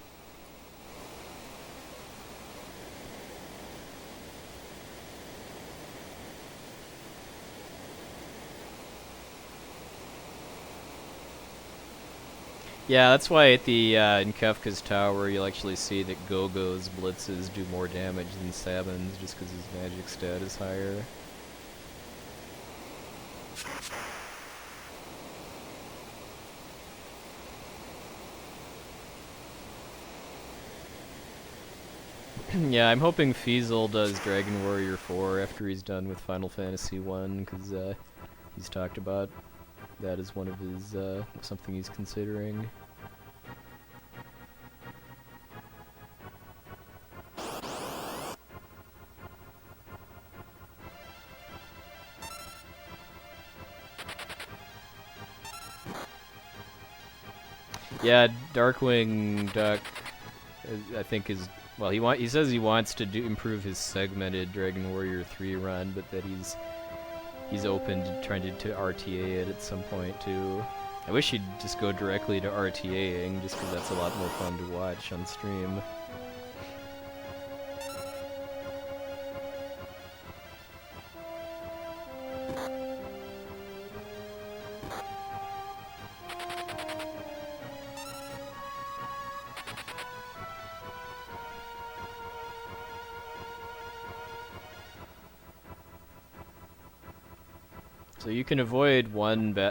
Yeah, that's why at the in Kefka's Tower you'll actually see that Gogo's blitzes do more damage than Sabin's just because his magic stat is higher. Yeah, I'm hoping Fiesel does Dragon Warrior 4 after he's done with Final Fantasy 1, because he's talked about that as one of his, something he's considering. Yeah, Darkwing Duck, I think is, well, he says he wants to improve his segmented Dragon Warrior 3 run, but that he's open to trying to RTA it at some point too. I wish he'd just go directly to RTAing, just because that's a lot more fun to watch on stream. So you can avoid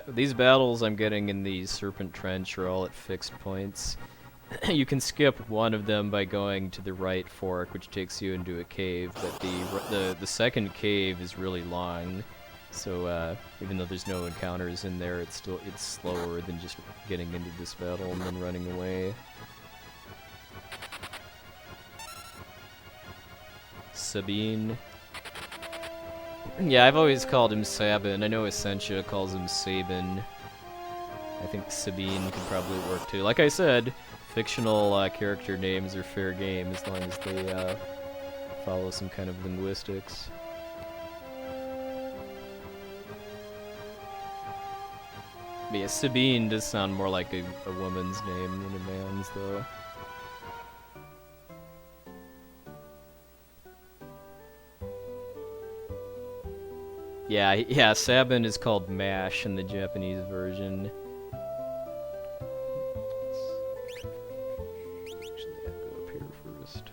these battles I'm getting in the Serpent Trench are all at fixed points. You can skip one of them by going to the right fork, which takes you into a cave, but the second cave is really long. So even though there's no encounters in there, it's slower than just getting into this battle and then running away. Sabine. Yeah, I've always called him Sabin. I know Essentia calls him Sabin. I think Sabine could probably work too. Like I said, fictional character names are fair game as long as they follow some kind of linguistics. But yeah, Sabine does sound more like a woman's name than a man's, though. Yeah, Sabin is called MASH in the Japanese version. Actually, I'll go up here first.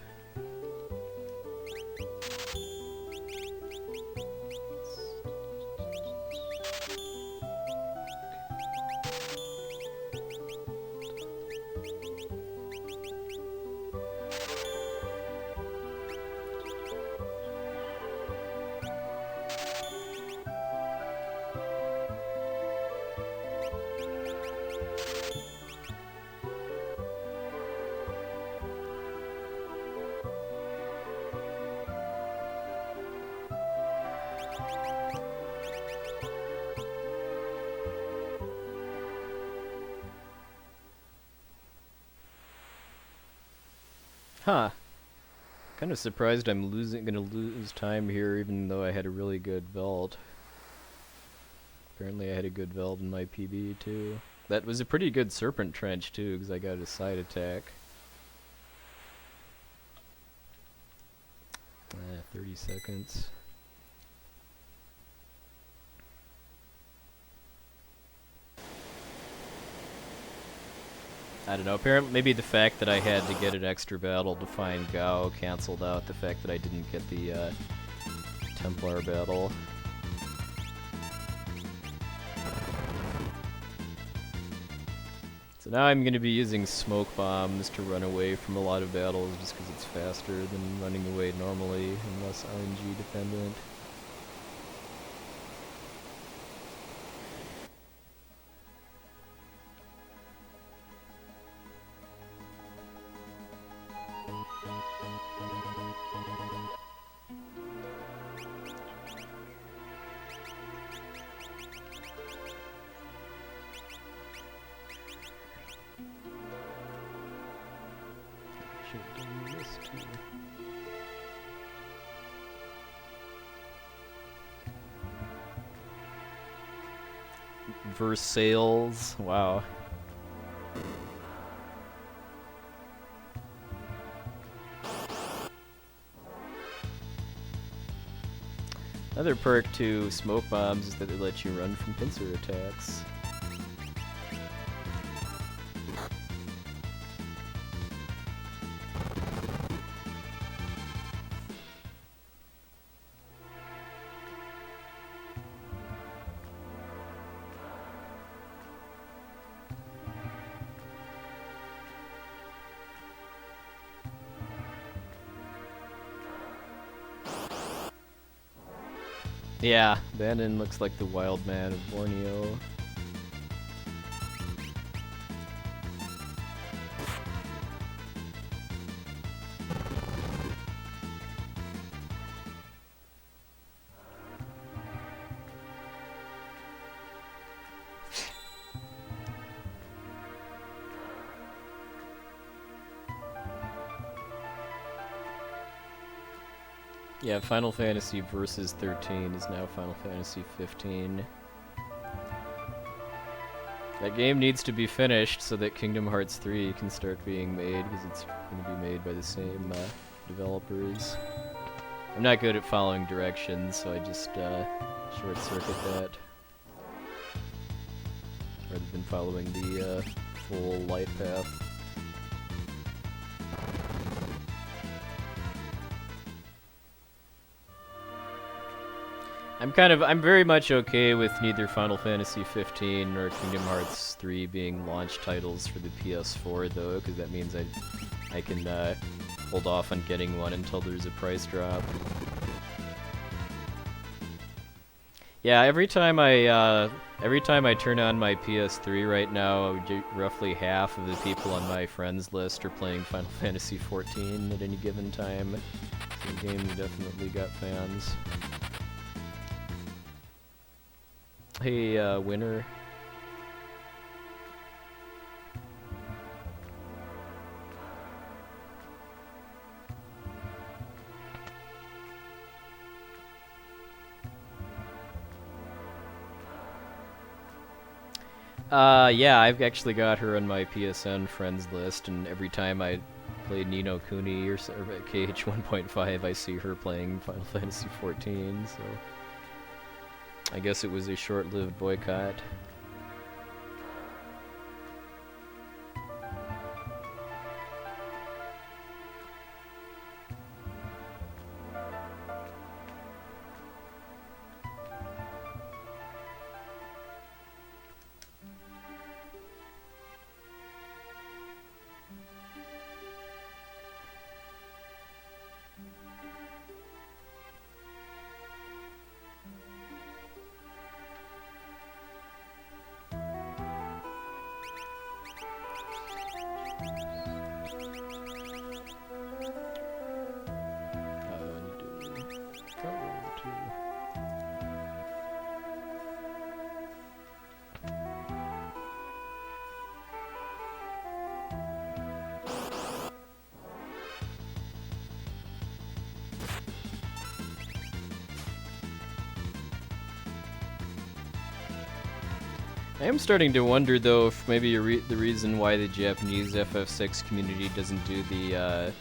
Huh. Kind of surprised I'm gonna lose time here, even though I had a really good Veld. Apparently I had a good Veld in my PB, too. That was a pretty good Serpent Trench, too, because I got a side attack. 30 seconds. I don't know, apparently maybe the fact that I had to get an extra battle to find Gao canceled out the fact that I didn't get the Templar battle. So now I'm going to be using smoke bombs to run away from a lot of battles just because it's faster than running away normally and less RNG dependent. PS2. Celes. Wow. Another perk to smoke bombs is that they let you run from pincer attacks. Yeah, Bandon looks like the wild man of Borneo. Yeah, Final Fantasy Versus 13 is now Final Fantasy 15. That game needs to be finished so that Kingdom Hearts 3 can start being made, because it's going to be made by the same developers. I'm not good at following directions, so I just short-circuit that. Rather than following the full light path. I'm very much okay with neither Final Fantasy 15 nor Kingdom Hearts 3 being launch titles for the PS4 though, because that means I can hold off on getting one until there's a price drop. Yeah, every time I turn on my PS3 right now, roughly half of the people on my friends list are playing Final Fantasy 14 at any given time. So the game's definitely got fans. Hey, winner. Yeah, I've actually got her on my PSN friends list, and every time I play Ni no Kuni or KH 1.5, I see her playing Final Fantasy 14, so I guess it was a short-lived boycott. I am starting to wonder, though, if maybe the reason why the Japanese FF6 community doesn't do the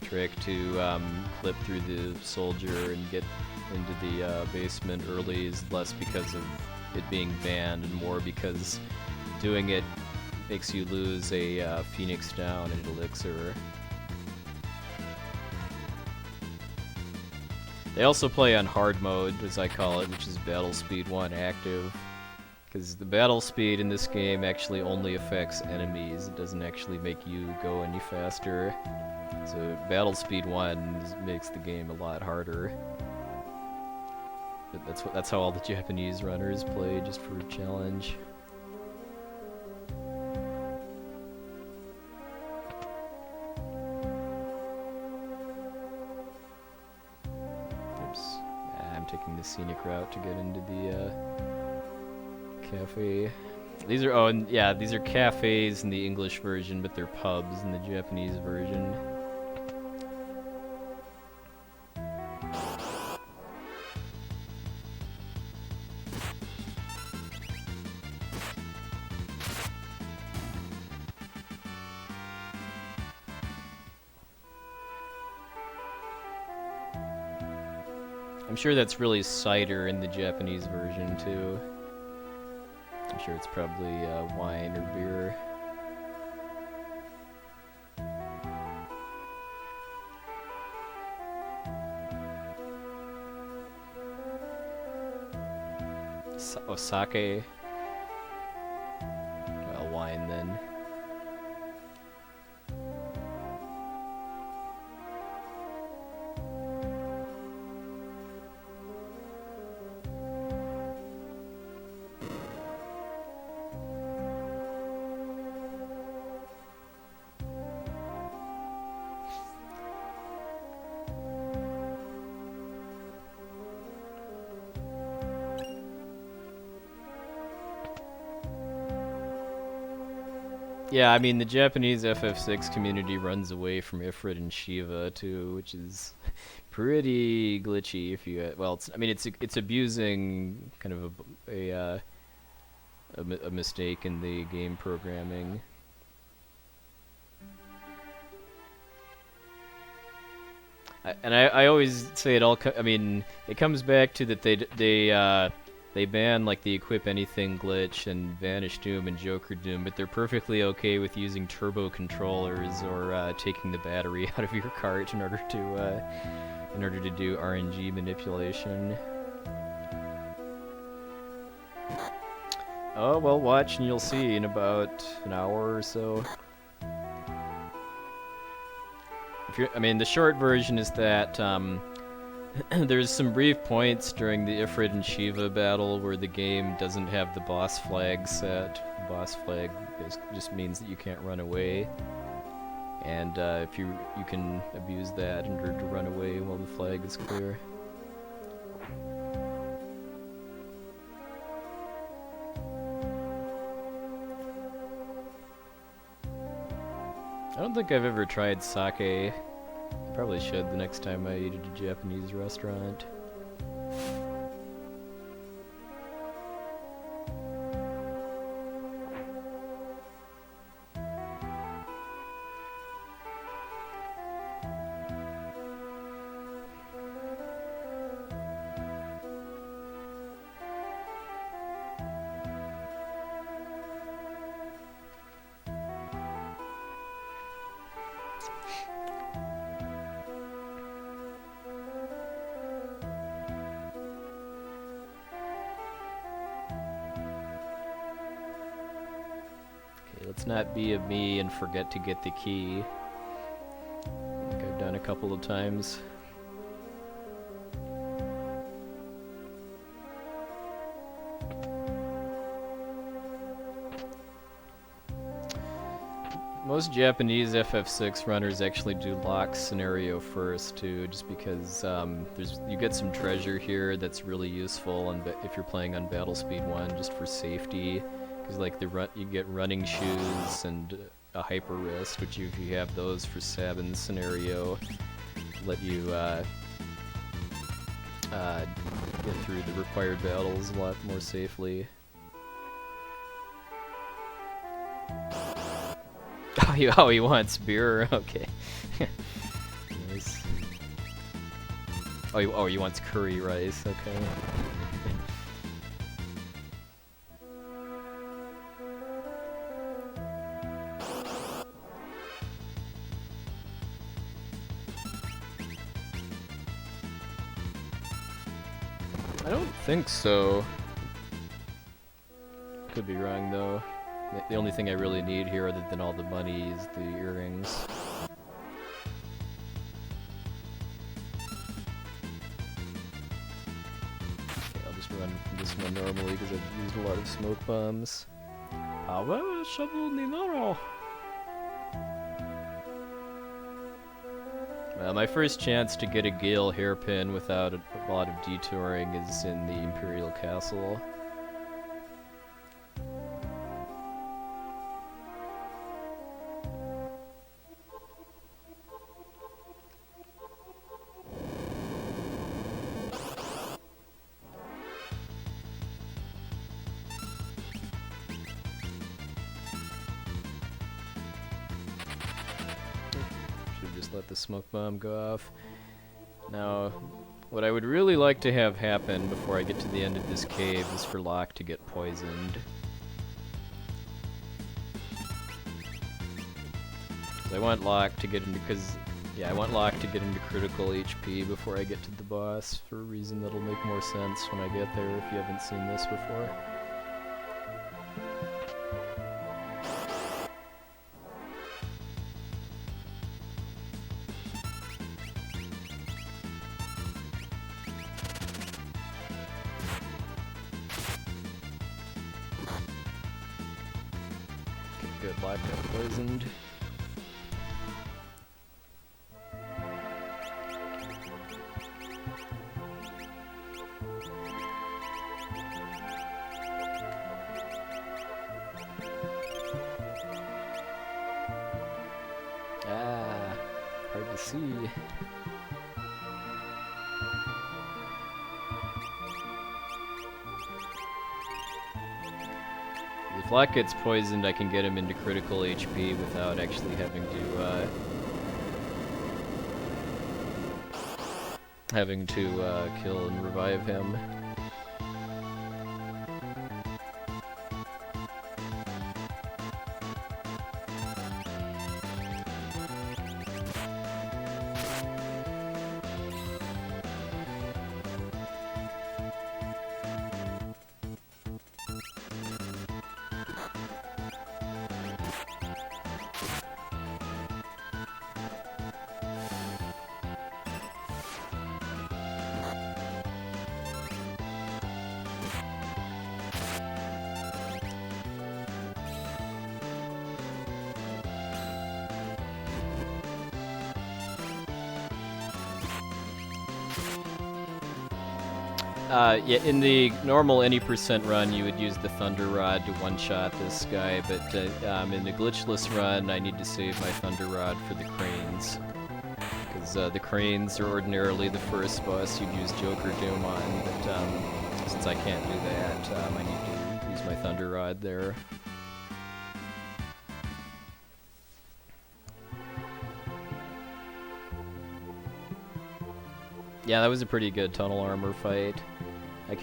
trick to clip through the soldier and get into the basement early is less because of it being banned and more because doing it makes you lose a Phoenix down and elixir. They also play on hard mode, as I call it, which is battle speed 1 active. Because the battle speed in this game actually only affects enemies. It doesn't actually make you go any faster. So battle speed 1 makes the game a lot harder. But that's how all the Japanese runners play, just for a challenge. Oops. I'm taking the scenic route to get into the cafe. These are these are cafes in the English version, but they're pubs in the Japanese version. I'm sure that's really cider in the Japanese version too. I'm sure it's probably wine or beer. Sake. Well, wine then. Yeah, I mean, the Japanese FF6 community runs away from Ifrit and Shiva too, which is pretty glitchy. If you, well, I mean, it's abusing kind of a mistake in the game programming. I always say it all. I mean, it comes back to that they ban like the equip anything glitch and Vanish-Doom and Joker Doom, but they're perfectly okay with using turbo controllers or taking the battery out of your cart in order to do RNG manipulation. Oh well, watch and you'll see in about an hour or so. I mean, the short version is that there's some brief points during the Ifrit and Shiva battle where the game doesn't have the boss flag set. The boss flag basically just means that you can't run away, and if you can abuse that in order to run away while the flag is clear. I don't think I've ever tried sake. Probably should the next time I eat at a Japanese restaurant. Let's not be a me and forget to get the key, like I've done a couple of times. Most Japanese FF6 runners actually do Locke's scenario first too, just because you get some treasure here that's really useful, and if you're playing on Battle Speed 1, just for safety. Because like you get running shoes and a hyper wrist, which if you have those for Sabin's scenario, let you get through the required battles a lot more safely. Oh, he wants beer. Okay. Nice. Oh, he wants curry rice. Okay. I don't think so. Could be wrong though. The only thing I really need here, other than all the money, is the earrings. Okay, I'll just run from this one normally because I've used a lot of smoke bombs. Power shovel Ninoro. My first chance to get a Gale hairpin without a lot of detouring is in the Imperial Castle. Let the smoke bomb go off. Now, What I would really like to have happen before I get to the end of this cave is for Locke to get poisoned. I want Locke to get into, I want Locke to get into critical HP before I get to the boss, for a reason that'll make more sense when I get there if you haven't seen this before. Good, Locke got poisoned. Hard to see. If Locke gets poisoned, I can get him into critical HP without actually having to kill and revive him. Yeah, in the normal any % run, you would use the Thunder Rod to one-shot this guy, but in the glitchless run, I need to save my Thunder Rod for the cranes. Because the cranes are ordinarily the first boss you'd use Joker Doom on, but since I can't do that, I need to use my Thunder Rod there. Yeah, that was a pretty good tunnel armor fight. I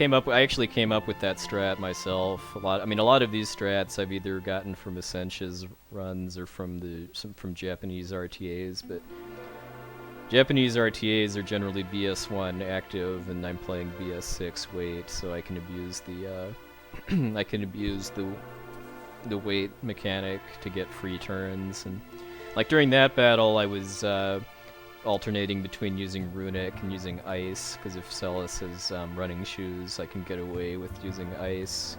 actually came up with that strat myself. A lot of these strats I've either gotten from Essentia's runs or from Japanese RTAs, but Japanese RTAs are generally BS1 active, and I'm playing BS6 wait, so I can abuse the I can abuse the wait mechanic to get free turns. And like during that battle, I was alternating between using Runic and using Ice, because if Celes has running shoes, I can get away with using Ice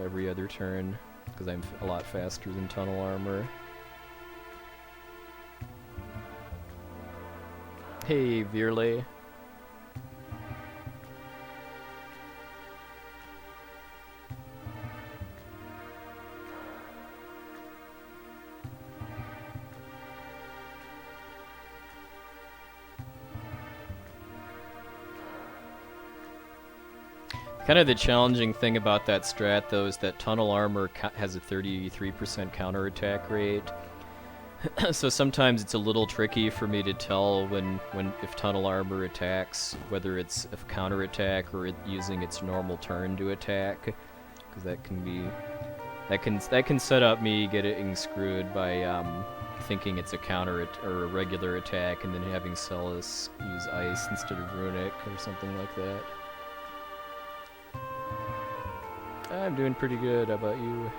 every other turn, because I'm a lot faster than Tunnel Armor. Hey, Virle. Kind of the challenging thing about that strat, though, is that Tunnel Armor has a 33% counterattack rate. So sometimes it's a little tricky for me to tell if Tunnel Armor attacks, whether it's a counterattack or using its normal turn to attack, because that can set up me getting screwed by thinking it's a counter or a regular attack, and then having Celes use Ice instead of Runic or something like that. I'm doing pretty good. How about you?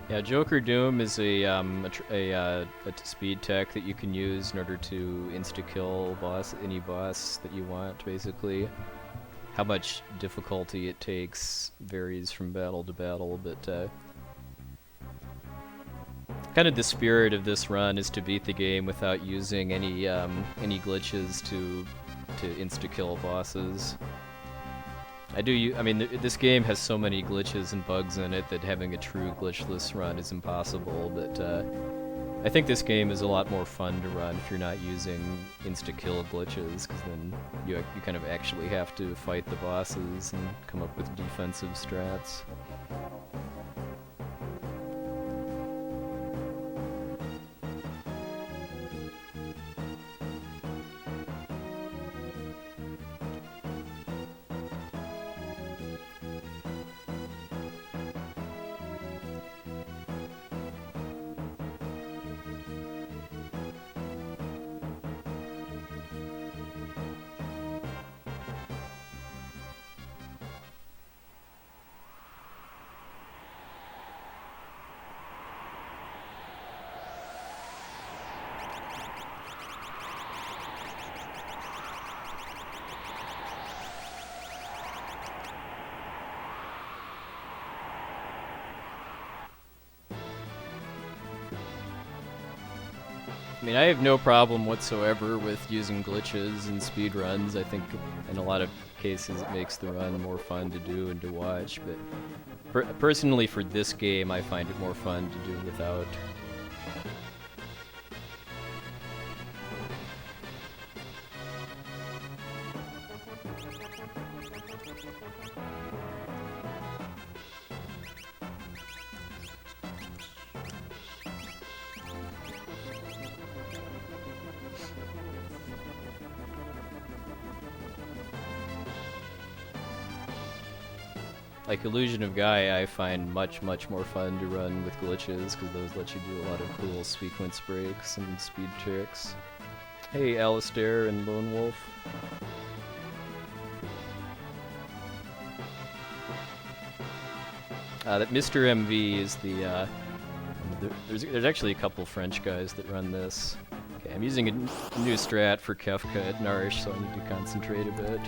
Yeah, Joker Doom is a speed tech that you can use in order to insta-kill any boss that you want, basically. How much difficulty it takes varies from battle to battle, but kind of the spirit of this run is to beat the game without using any glitches to insta-kill bosses. This game has so many glitches and bugs in it that having a true glitchless run is impossible, but I think this game is a lot more fun to run if you're not using insta-kill glitches, because then you kind of actually have to fight the bosses and come up with defensive strats. I mean, I have no problem whatsoever with using glitches and speedruns. I think in a lot of cases it makes the run more fun to do and to watch, but personally for this game I find it more fun to do without. Like Illusion of Gaia, I find much more fun to run with glitches, because those let you do a lot of cool sequence breaks and speed tricks. Hey, Alistair and Lone Wolf. That Mr. MV is the, there's actually a couple French guys that run this. Okay, I'm using a new strat for Kefka at Nourish, so I need to concentrate a bit.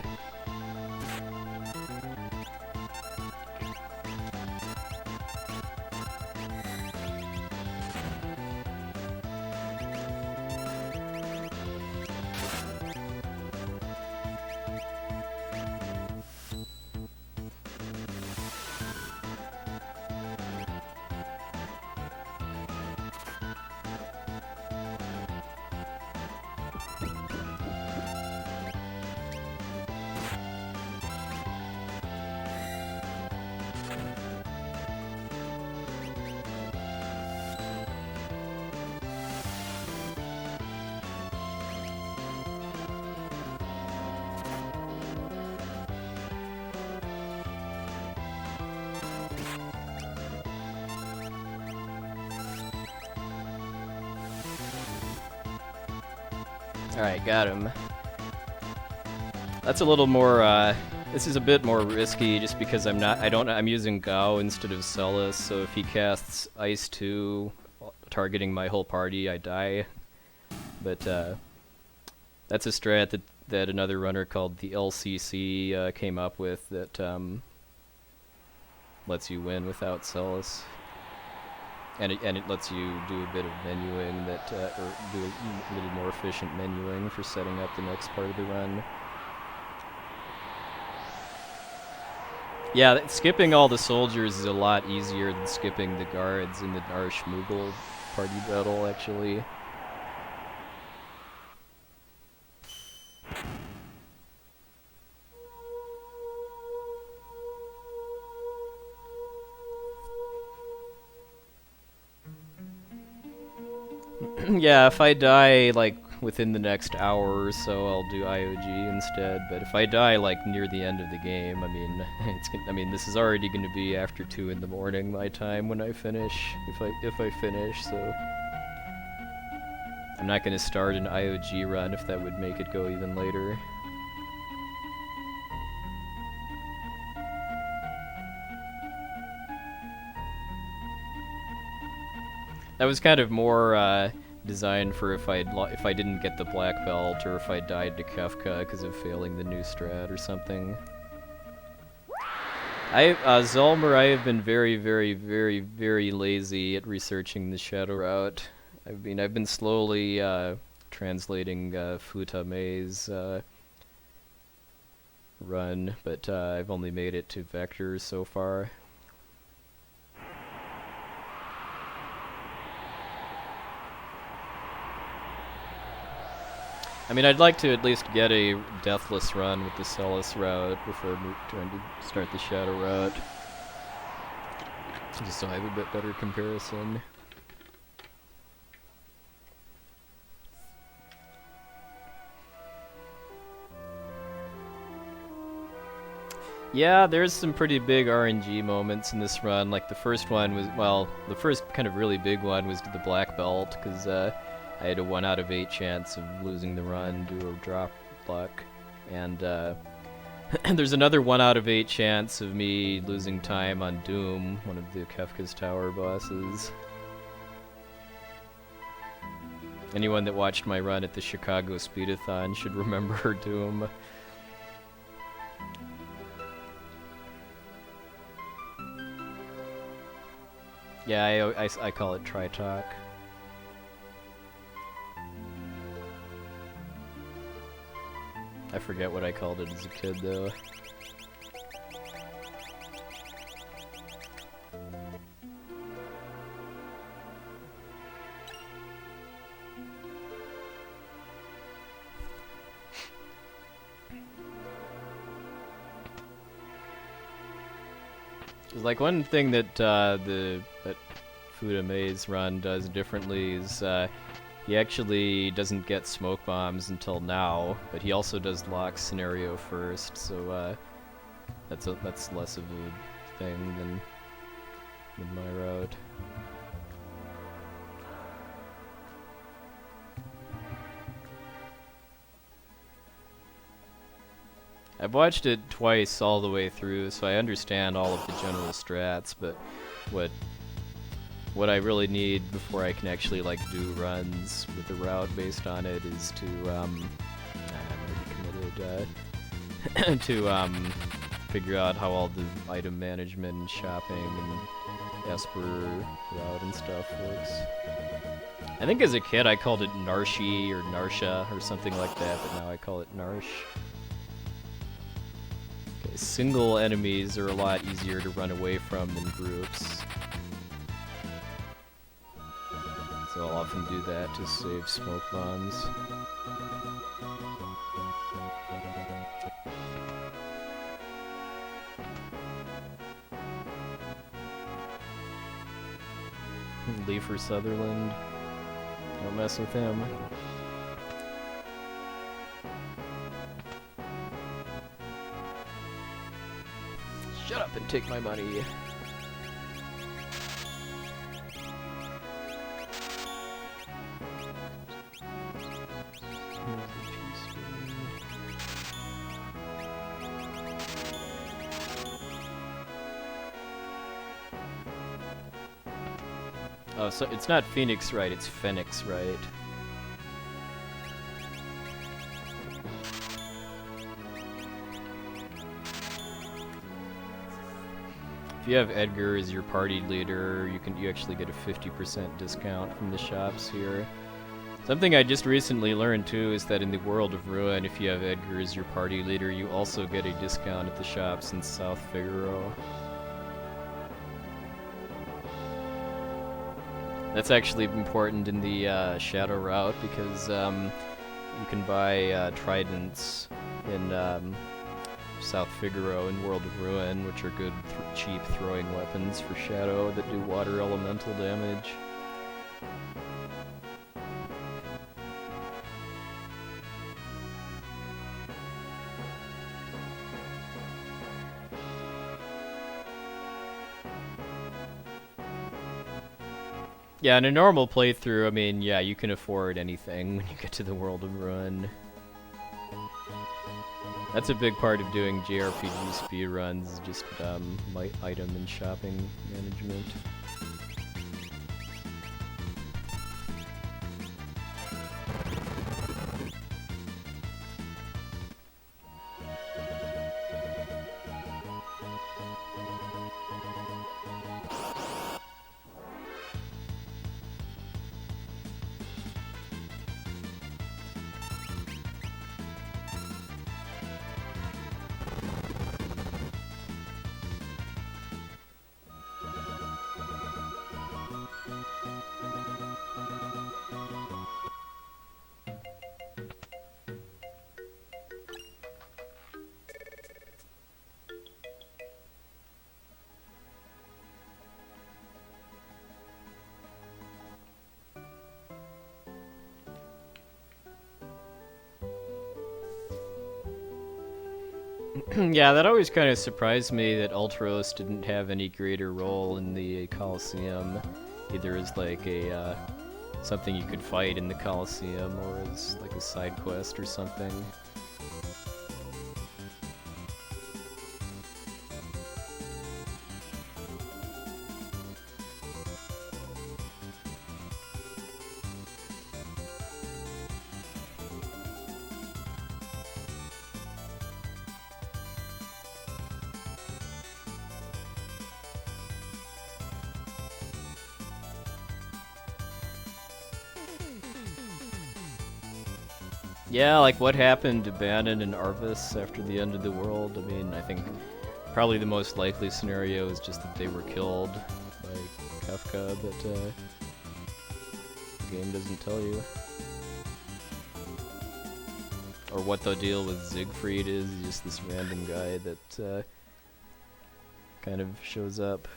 Alright, got him. That's a little more, this is a bit more risky just because I'm using Gao instead of Celes, so if he casts Ice 2, targeting my whole party, I die. But, that's a strat that another runner called the LCC, came up with that, lets you win without Celes. And it lets you do a bit of menuing that, or do a little more efficient menuing for setting up the next part of the run. Yeah, skipping all the soldiers is a lot easier than skipping the guards in the Narsh Mughal party battle, actually. Yeah, if I die, like, within the next hour or so, I'll do IOG instead. But if I die, like, near the end of the game, I mean, this is already going to be after 2 in the morning my time when I finish, if I finish, so I'm not going to start an IOG run if that would make it go even later. That was kind of more designed for if I didn't get the black belt or if I died to Kefka because of failing the new strat or something. Zolmer, I have been very lazy at researching the shadow route. I've been slowly translating Futame's run, but I've only made it to vectors so far. I mean, I'd like to at least get a deathless run with the Celes route before trying to start the Shadow route. Just so I have a bit better comparison. Yeah, there's some pretty big RNG moments in this run. Like the first one was, well, the first kind of really big one was the black belt, because I had a 1 out of 8 chance of losing the run due to a drop luck. And there's another 1 out of 8 chance of me losing time on Doom, one of the Kefka's tower bosses. Anyone that watched my run at the Chicago Speedathon should remember Doom. Yeah, I call it Tri-Talk. I forget what I called it as a kid, though. Like one thing that that Fudame's run does differently is he actually doesn't get smoke bombs until now, but he also does Locke's scenario first, so that's less of a thing than my route. I've watched it twice all the way through, so I understand all of the general strats, but what I really need before I can actually like do runs with the route based on it is to I'm already committed to figure out how all the item management and shopping and Esper route and stuff works. I think as a kid I called it Narshi or Narsha or something like that, but now I call it Narsh. Okay, single enemies are a lot easier to run away from than groups. So I'll often do that to save smoke bombs. Leifer Sutherland. Don't mess with him. Shut up and take my money. Oh, so it's not Phoenix Wright, it's Phoenix Wright. If you have Edgar as your party leader, you actually get a 50% discount from the shops here. Something I just recently learned too is that in the World of Ruin, if you have Edgar as your party leader, you also get a discount at the shops in South Figaro. That's actually important in the Shadow route because you can buy tridents in South Figaro and World of Ruin, which are good, cheap throwing weapons for Shadow that do water elemental damage. Yeah, in a normal playthrough, I mean, yeah, you can afford anything when you get to the World of Ruin. That's a big part of doing JRPG speedruns, just item and shopping management. Yeah, that always kind of surprised me that Ultros didn't have any greater role in the Colosseum, either as like a something you could fight in the Colosseum or as like a side quest or something. Yeah, like what happened to Bannon and Arvis after the end of the world? I mean, I think probably the most likely scenario is just that they were killed by Kefka, but the game doesn't tell you. Or what the deal with Siegfried is, he's just this random guy that kind of shows up.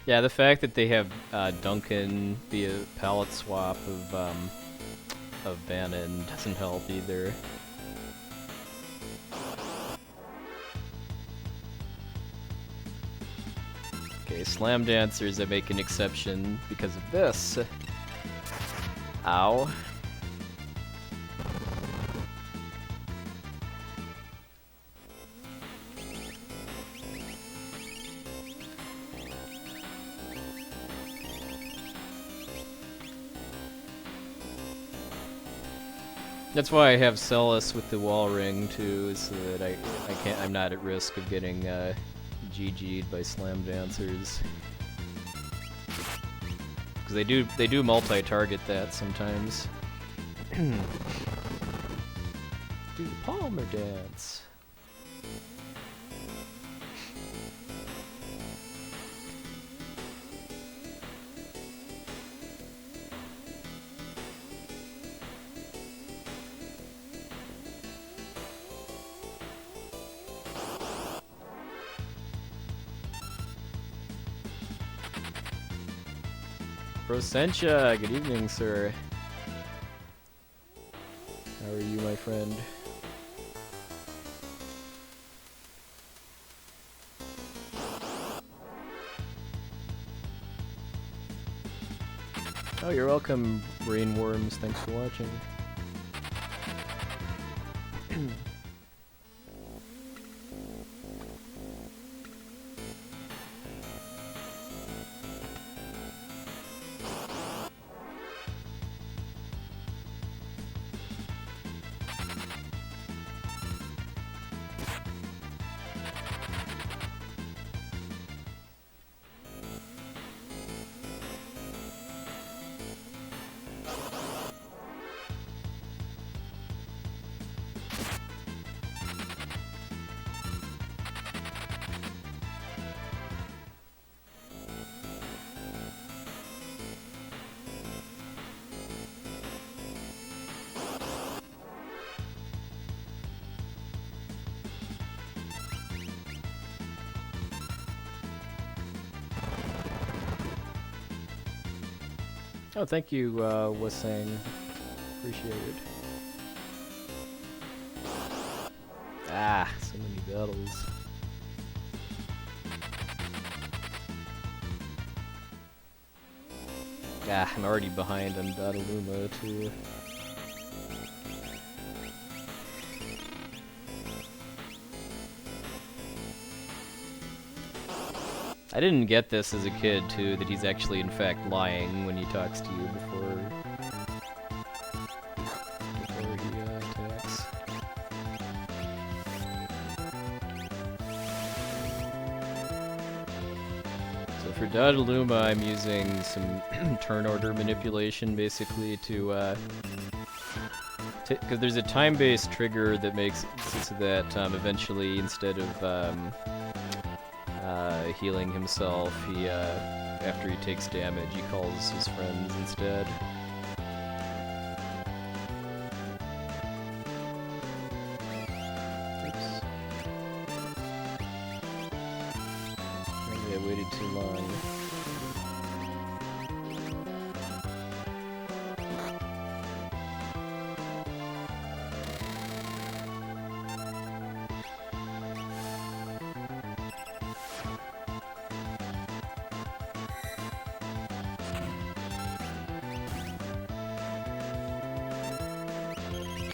Yeah, the fact that they have Duncan be a palette swap of Bannon doesn't help either. Okay, Slam Dancers, I make an exception because of this. Ow. That's why I have Celes with the wall ring too, so that I'm not at risk of getting GG'd by Slam Dancers. Because they do multi-target that sometimes. Do the Palmer dance. Prosentia, good evening, sir. How are you, my friend? Oh, you're welcome, Rainworms. Thanks for watching. Oh, thank you, Wasang. Appreciate it. Ah, so many battles. Ah, I'm already behind on Battleuma, too. I didn't get this as a kid, too, that he's actually, in fact, lying when he talks to you before he attacks. So for Dadaluma, I'm using some turn order manipulation, basically, to because there's a time-based trigger that makes it so that eventually, instead of healing himself, he after he takes damage, he calls his friends instead. Oops. Maybe I waited too long.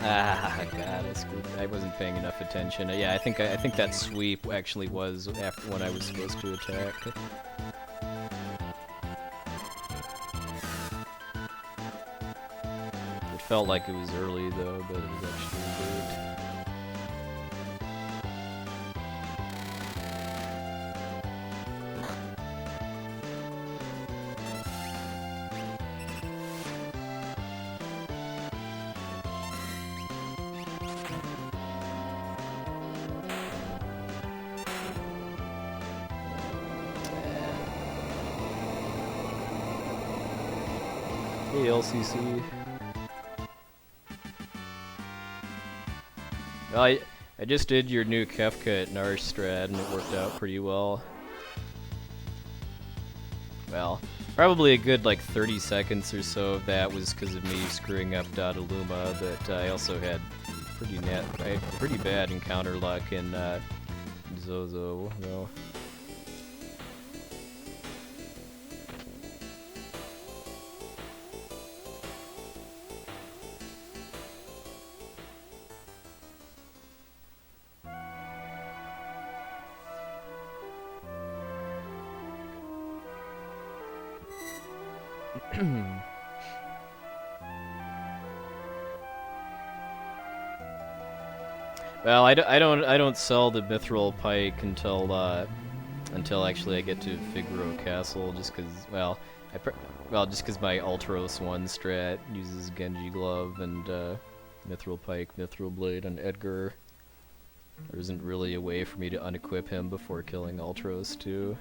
Ah, God, I wasn't paying enough attention. Yeah, I think that sweep actually was after when I was supposed to attack. It felt like it was early though, but it was actually late. Hey, LCC. Well, I just did your new Kefka at Narstrad, and it worked out pretty well. Well, probably a good like 30 seconds or so of that was because of me screwing up Dodaluma, but I also had pretty bad encounter luck in Zozo, though. Well, I don't sell the Mithril Pike until actually I get to Figaro Castle, just because, well, just because my Ultros 1 strat uses Genji Glove and Mithril Pike, Mithril Blade, and Edgar. There isn't really a way for me to unequip him before killing Ultros 2.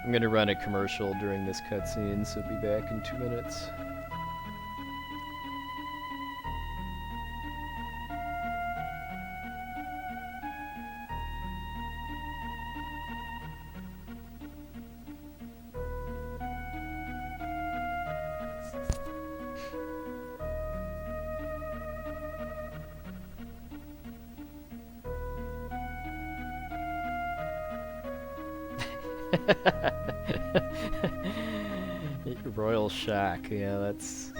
I'm gonna run a commercial during this cutscene, so be back in 2 minutes. Royal Shock, yeah, that's...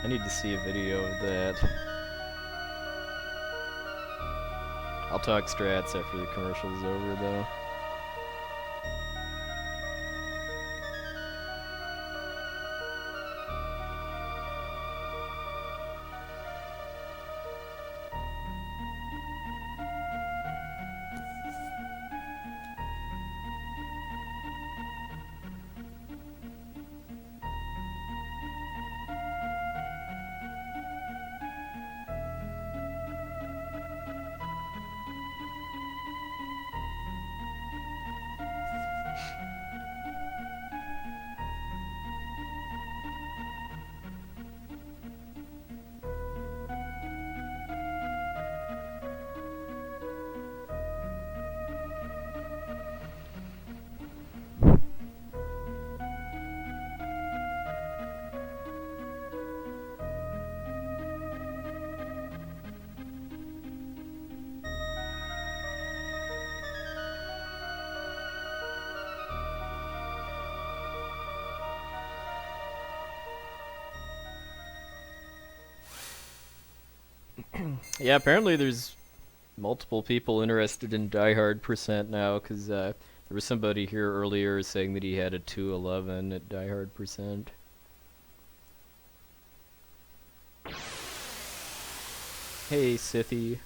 I need to see a video of that. I'll talk strats after the commercial's over, though. Yeah, apparently there's multiple people interested in Die Hard percent now, because there was somebody here earlier saying that he had a 211 at Die Hard percent. Hey, Sithy.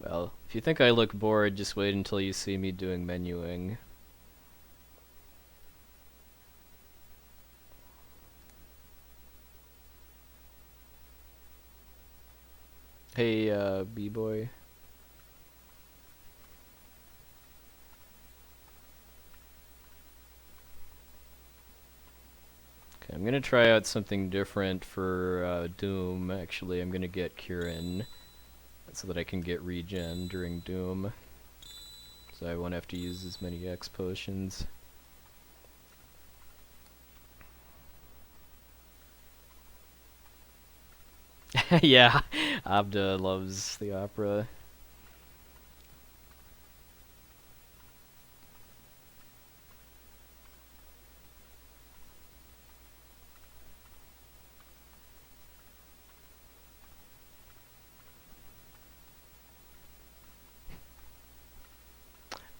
Well, if you think I look bored, just wait until you see me doing menuing. Hey, B-boy. Okay, I'm gonna try out something different for Doom. Actually, I'm gonna get Kieran so that I can get regen during Doom. So I won't have to use as many X potions. Yeah, Abda loves the opera.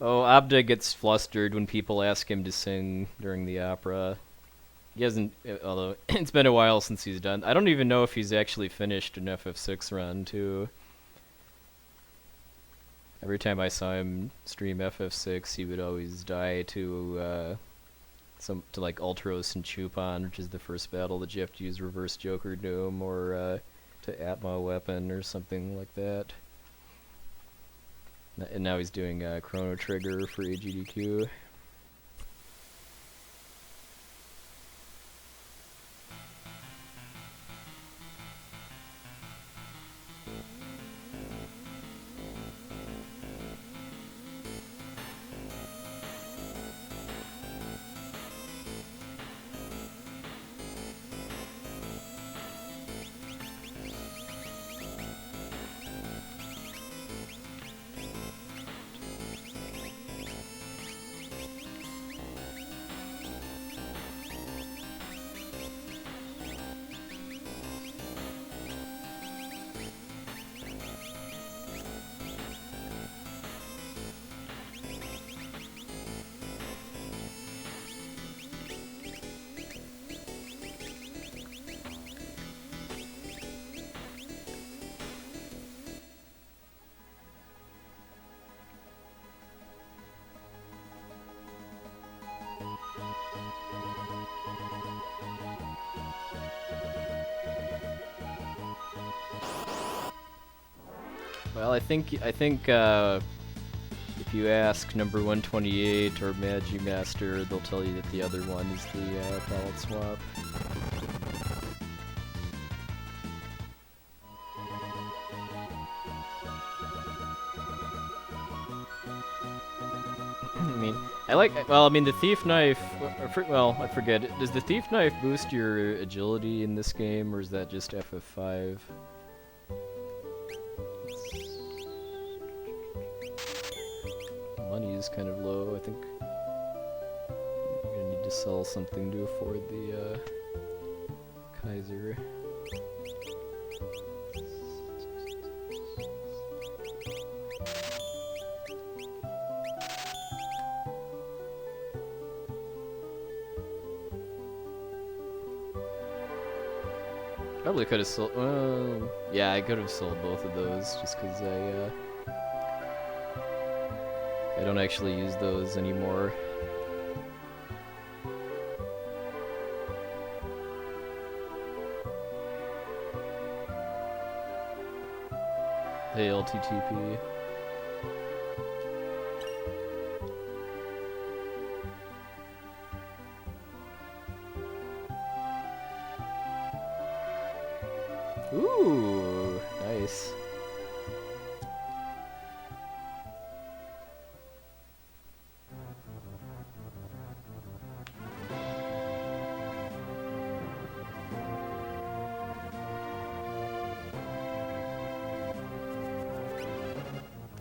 Oh, Abda gets flustered when people ask him to sing during the opera. He hasn't, although it's been a while since he's done. I don't even know if he's actually finished an FF6 run, too. Every time I saw him stream FF6, he would always die to like Ultros and Chupon, which is the first battle that you have to use reverse Joker Doom, or to Atma weapon or something like that. And now he's doing Chrono Trigger for AGDQ. Well, I think if you ask number 128 or Magi Master, they'll tell you that the other one is the palette swap. I mean, the Thief Knife, well, I forget, does the Thief Knife boost your agility in this game, or is that just FF5? Money is kind of low, I think I'm gonna need to sell something to afford the Kaiser. Probably could have sold. Yeah, I could have sold both of those just because I don't actually use those anymore. Hey, LTTP. Ooh, nice.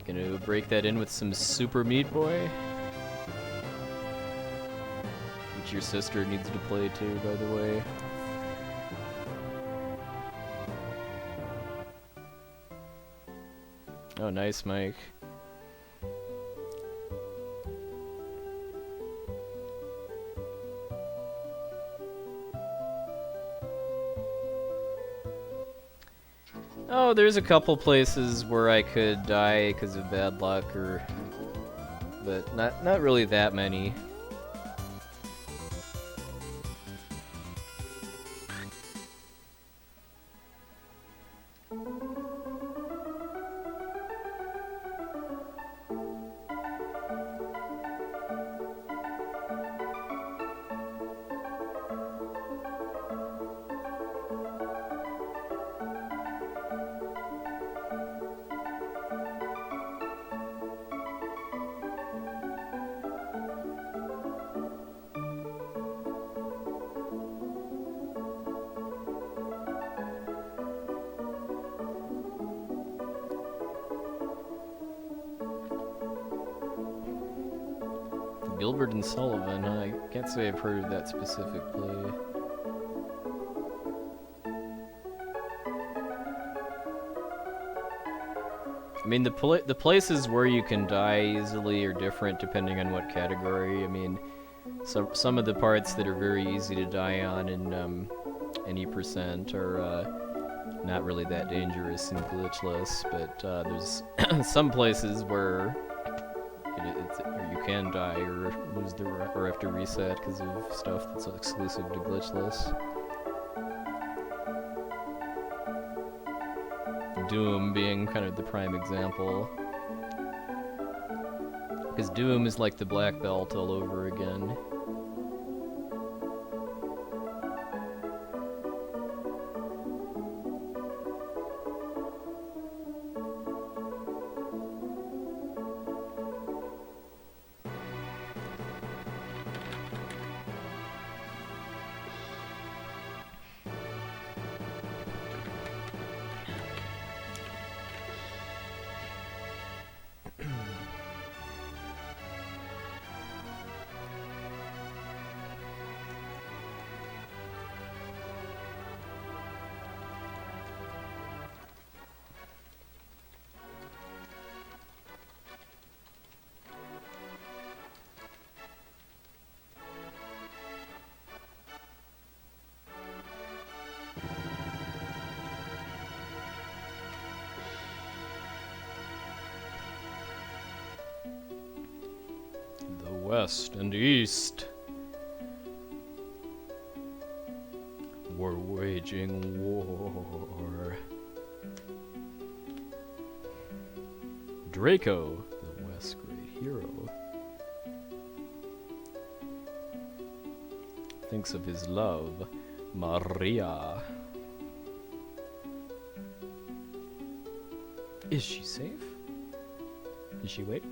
Gonna break that in with some Super Meat Boy, which your sister needs to play too, by the way. Oh, nice, Mike. Oh, there's a couple places where I could die because of bad luck, but not really that many. Gilbert and Sullivan, huh? I can't say I've heard of that specific play. I mean, the places where you can die easily are different depending on what category. I mean, some of the parts that are very easy to die on in any percent are not really that dangerous and glitchless, but there's some places where you can die or lose or have to reset because of stuff that's exclusive to glitchless. Doom being kind of the prime example, because Doom is like the black belt all over again. West and East were waging war. Draco, the West's great hero, thinks of his love, Maria. Is she safe? Is she wait?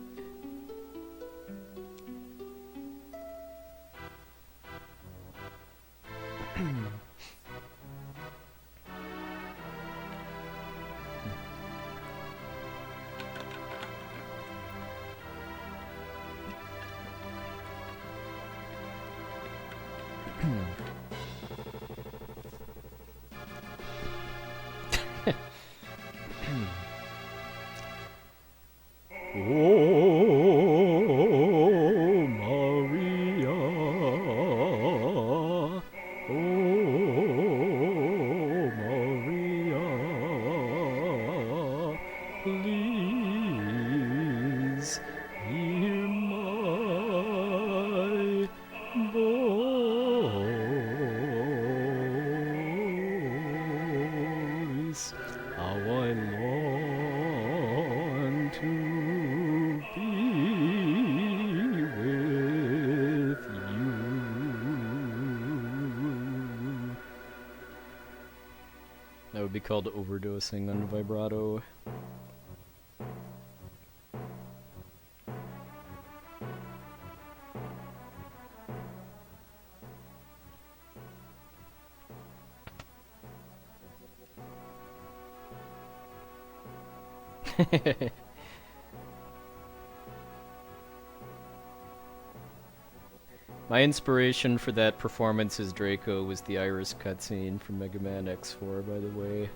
That would be called overdosing on vibrato. My inspiration for that performance as Draco was the Iris cutscene from Mega Man X4, by the way.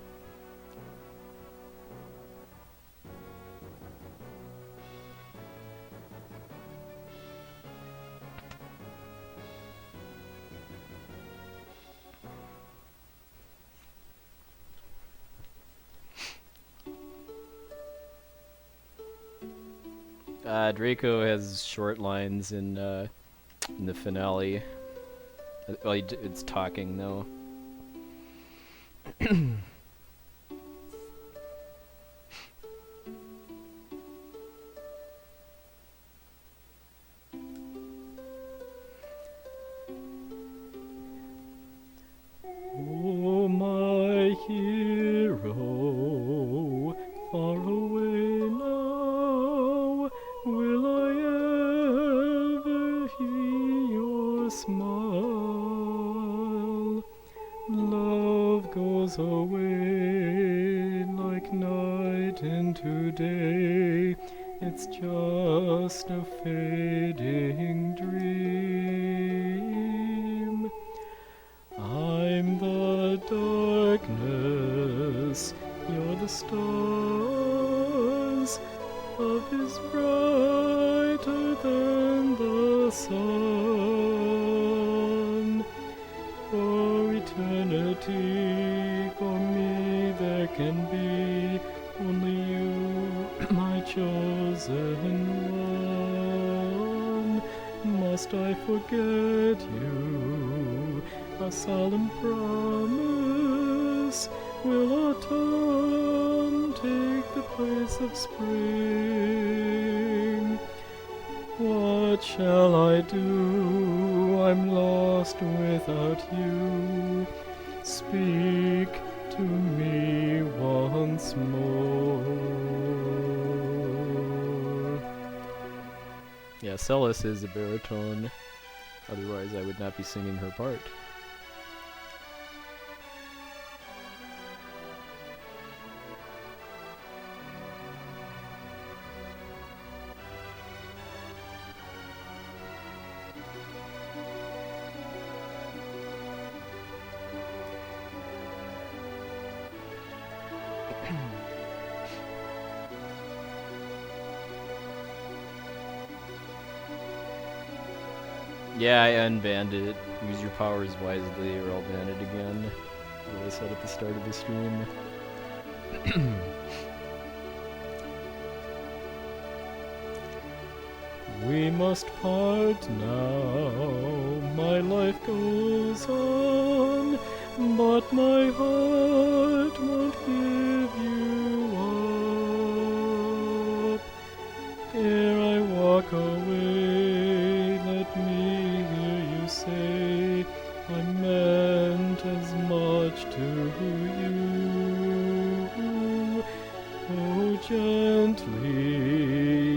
Draco has short lines in the finale. Well, it's talking though. Oh, my hero, far away now, will I ever hear your smile? Love goes away like night into day, It's just a fading dream. I'm the darkness, you're the stars. Love is brighter than the sun. For eternity, for me there can be only you, my chosen one. Must I forget you? A solemn promise. Will autumn take the place of spring? What shall I do? I'm lost without you. Speak to me once more. Yeah, Celes is a baritone. Otherwise, I would not be singing her part. Yeah, I unbanned it. Use your powers wisely or I'll ban it again. As I said at the start of the stream. We must part now. My life goes on, but my heart won't give you up. Ere I walk away, let me hear you say I meant as much to you. Oh, gently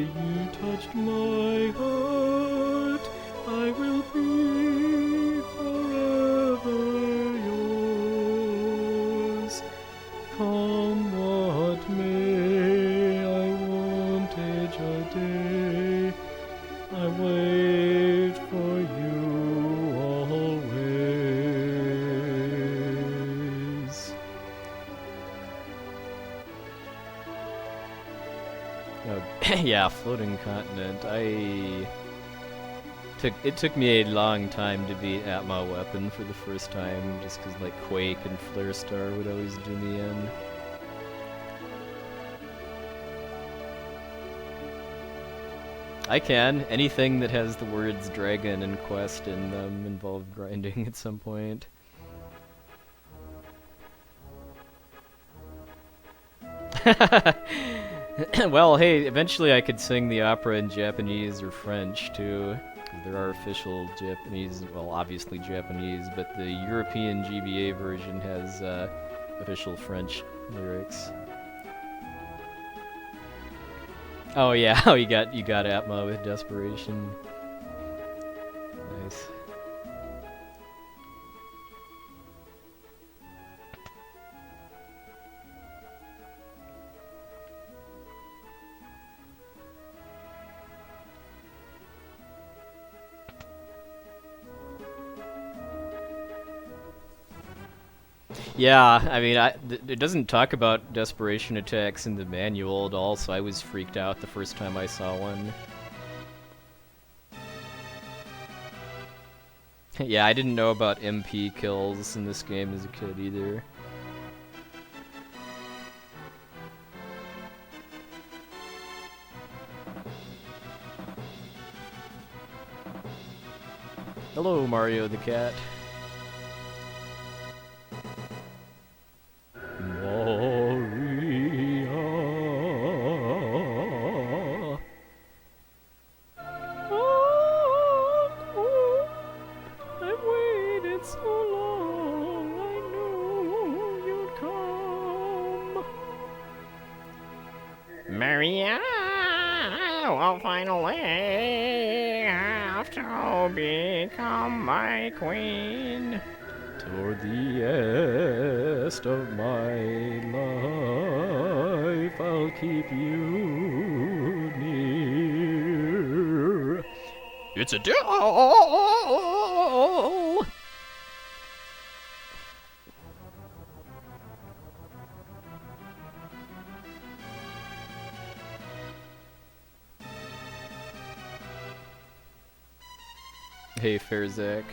you touched my heart. I will be forever yours. Come what may, I won't age a day. I wait for you always. Yeah, floating continent. It took me a long time to beat Atma Weapon for the first time, just because like Quake and Flare Star would always do me in. I can. Anything that has the words dragon and quest in them involve grinding at some point. Well, hey, eventually I could sing the opera in Japanese or French too. There are official Japanese, well, obviously Japanese, but the European GBA version has official French lyrics. Oh yeah, oh you got Atma with Desperation. Nice. Yeah, I mean, it doesn't talk about desperation attacks in the manual at all, so I was freaked out the first time I saw one. Yeah, I didn't know about MP kills in this game as a kid either. Hello, Mario the Cat.
Maria will finally have to become my queen.
Toward the end of my life, I'll keep you near. It's a duel! Hey, Farzak.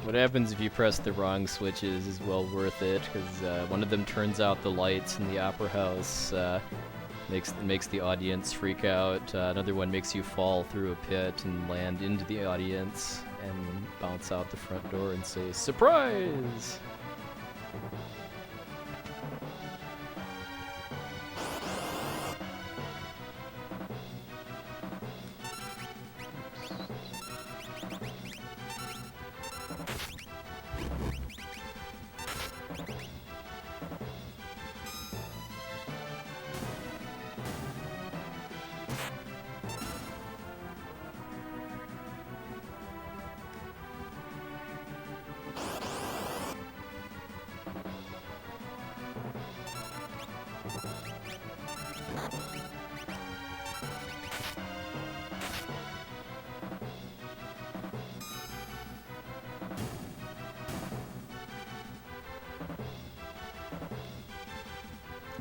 What happens if you press the wrong switches is well worth it, because one of them turns out the lights in the opera house, makes the audience freak out. Another one makes you fall through a pit and land into the audience and bounce out the front door and say, "Surprise!"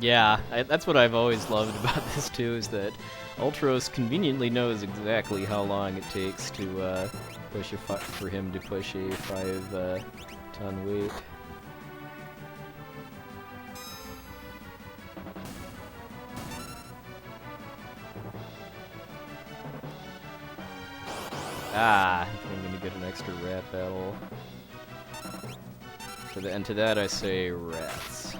Yeah, that's what I've always loved about this too, is that Ultros conveniently knows exactly how long it takes to push for him to push a 5-ton weight. Ah, I'm gonna get an extra rat battle. And to that I say rats.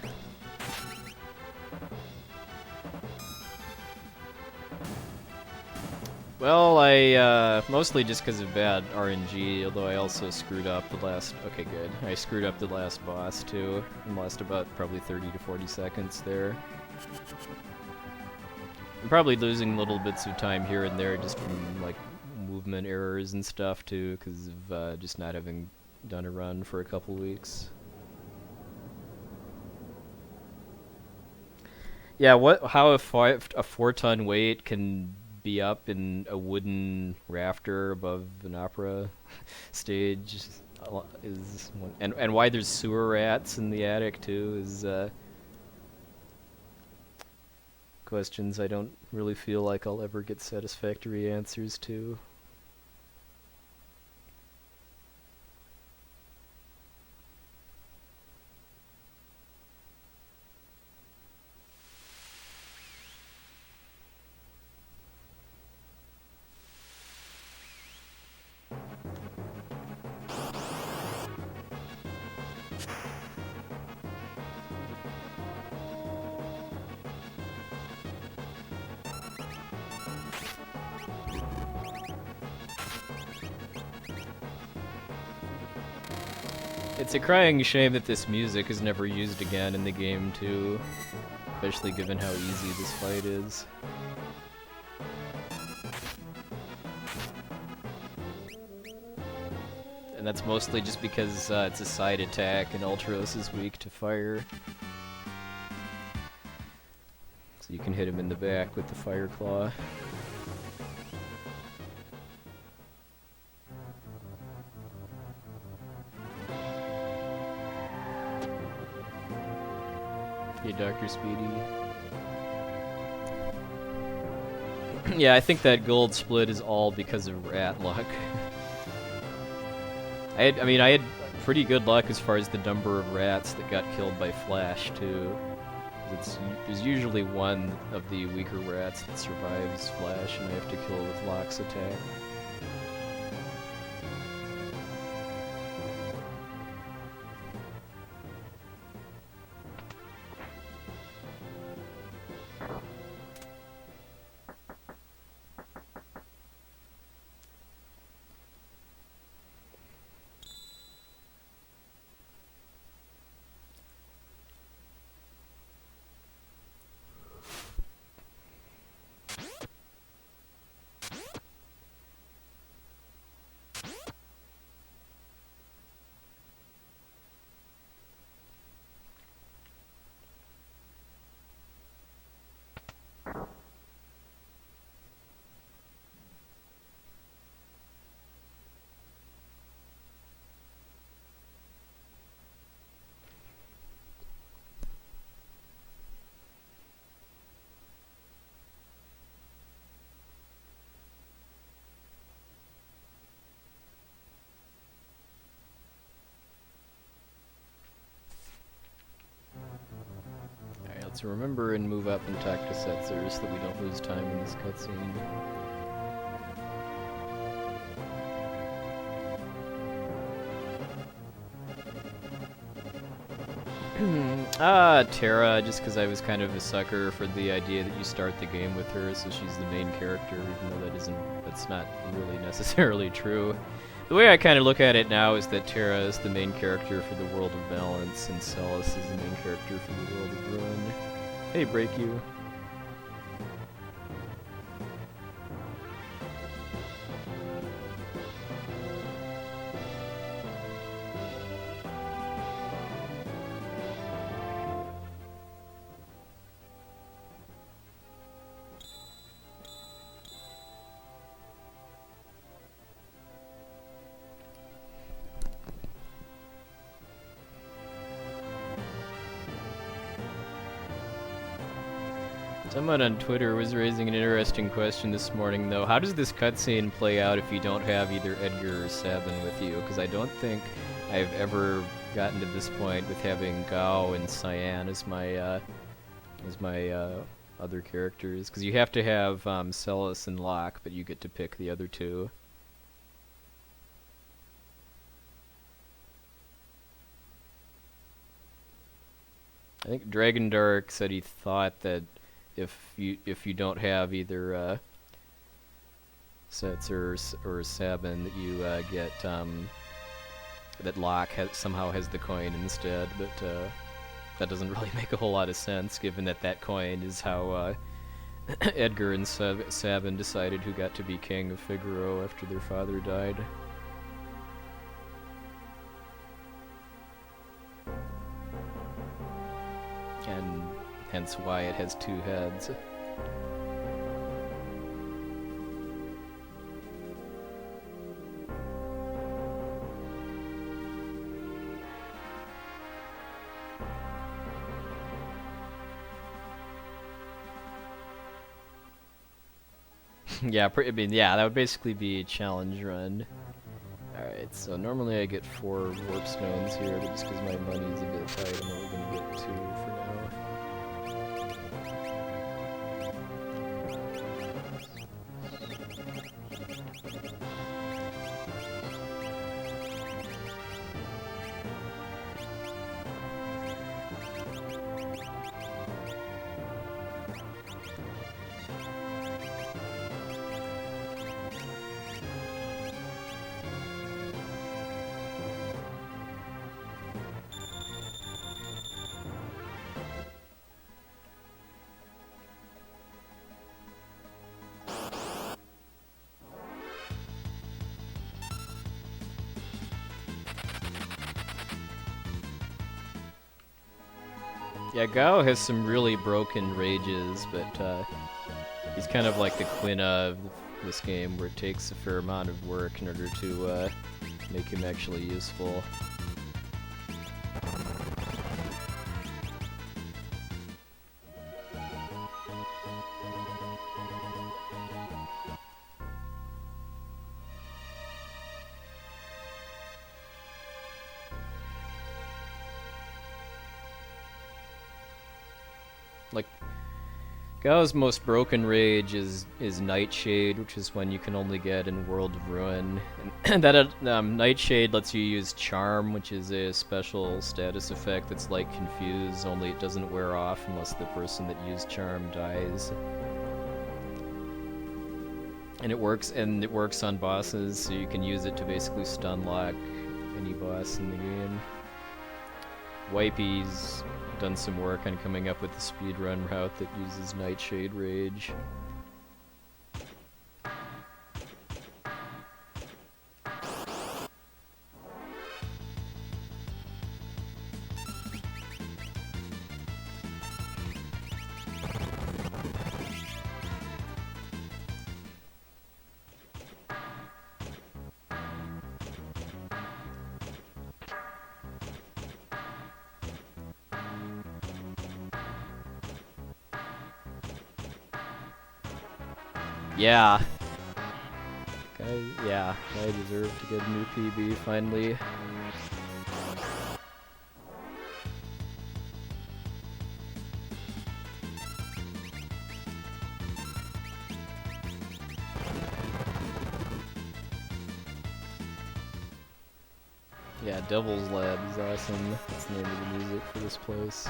Well, I, mostly just because of bad RNG, although I also screwed up the last... Okay, good. I screwed up the last boss, too, and lost about probably 30 to 40 seconds there. I'm probably losing little bits of time here and there just from, like, movement errors and stuff, too, because of just not having done a run for a couple weeks. Yeah, how a 4-ton weight can be up in a wooden rafter above an opera stage is one, and why there's sewer rats in the attic too is questions I don't really feel like I'll ever get satisfactory answers to. It's a crying shame that this music is never used again in the game, too. Especially given how easy this fight is. And that's mostly just because it's a side attack and Ultros is weak to fire. So you can hit him in the back with the fire claw. Yeah, Dr. Speedy. Yeah, I think that gold split is all because of rat luck. I had pretty good luck as far as the number of rats that got killed by Flash, too. There's usually one of the weaker rats that survives Flash, and I have to kill with Locke's attack. So remember and move up and talk to Setzer so that we don't lose time in this cutscene. Terra, just because I was kind of a sucker for the idea that you start the game with her, so she's the main character, even though that's not really necessarily true. The way I kind of look at it now is that Terra is the main character for the World of Balance, and Celes is the main character for the World of Ruin. Hey, Break You. Someone on Twitter was raising an interesting question this morning, though. How does this cutscene play out if you don't have either Edgar or Sabin with you? Because I don't think I've ever gotten to this point with having Gao and Cyan as my other characters. Because you have to have Celes and Locke, but you get to pick the other two. I think Dragon Dark said he thought that if you don't have either Setzer or Sabin, that you get that Locke somehow has the coin instead, but that doesn't really make a whole lot of sense, given that coin is how Edgar and Sabin decided who got to be king of Figaro after their father died. And hence why it has two heads. Yeah, I mean, yeah, that would basically be a challenge run. Alright, so normally I get 4 warp stones here, but just because my money's a bit tight, I'm only gonna get 2 for now. Yeah, Gao has some really broken rages, but he's kind of like the Quina of this game, where it takes a fair amount of work in order to make him actually useful. Like, Gao's most broken rage is Nightshade, which is one you can only get in World of Ruin. And that Nightshade lets you use Charm, which is a special status effect that's like Confuse, only it doesn't wear off unless the person that used Charm dies. And it works on bosses, so you can use it to basically stun lock any boss in the game. Wipey's done some work on coming up with the speedrun route that uses Nightshade Rage. Yeah. I deserve to get a new PB finally. Yeah, Devil's Lab is awesome. That's the name of the music for this place.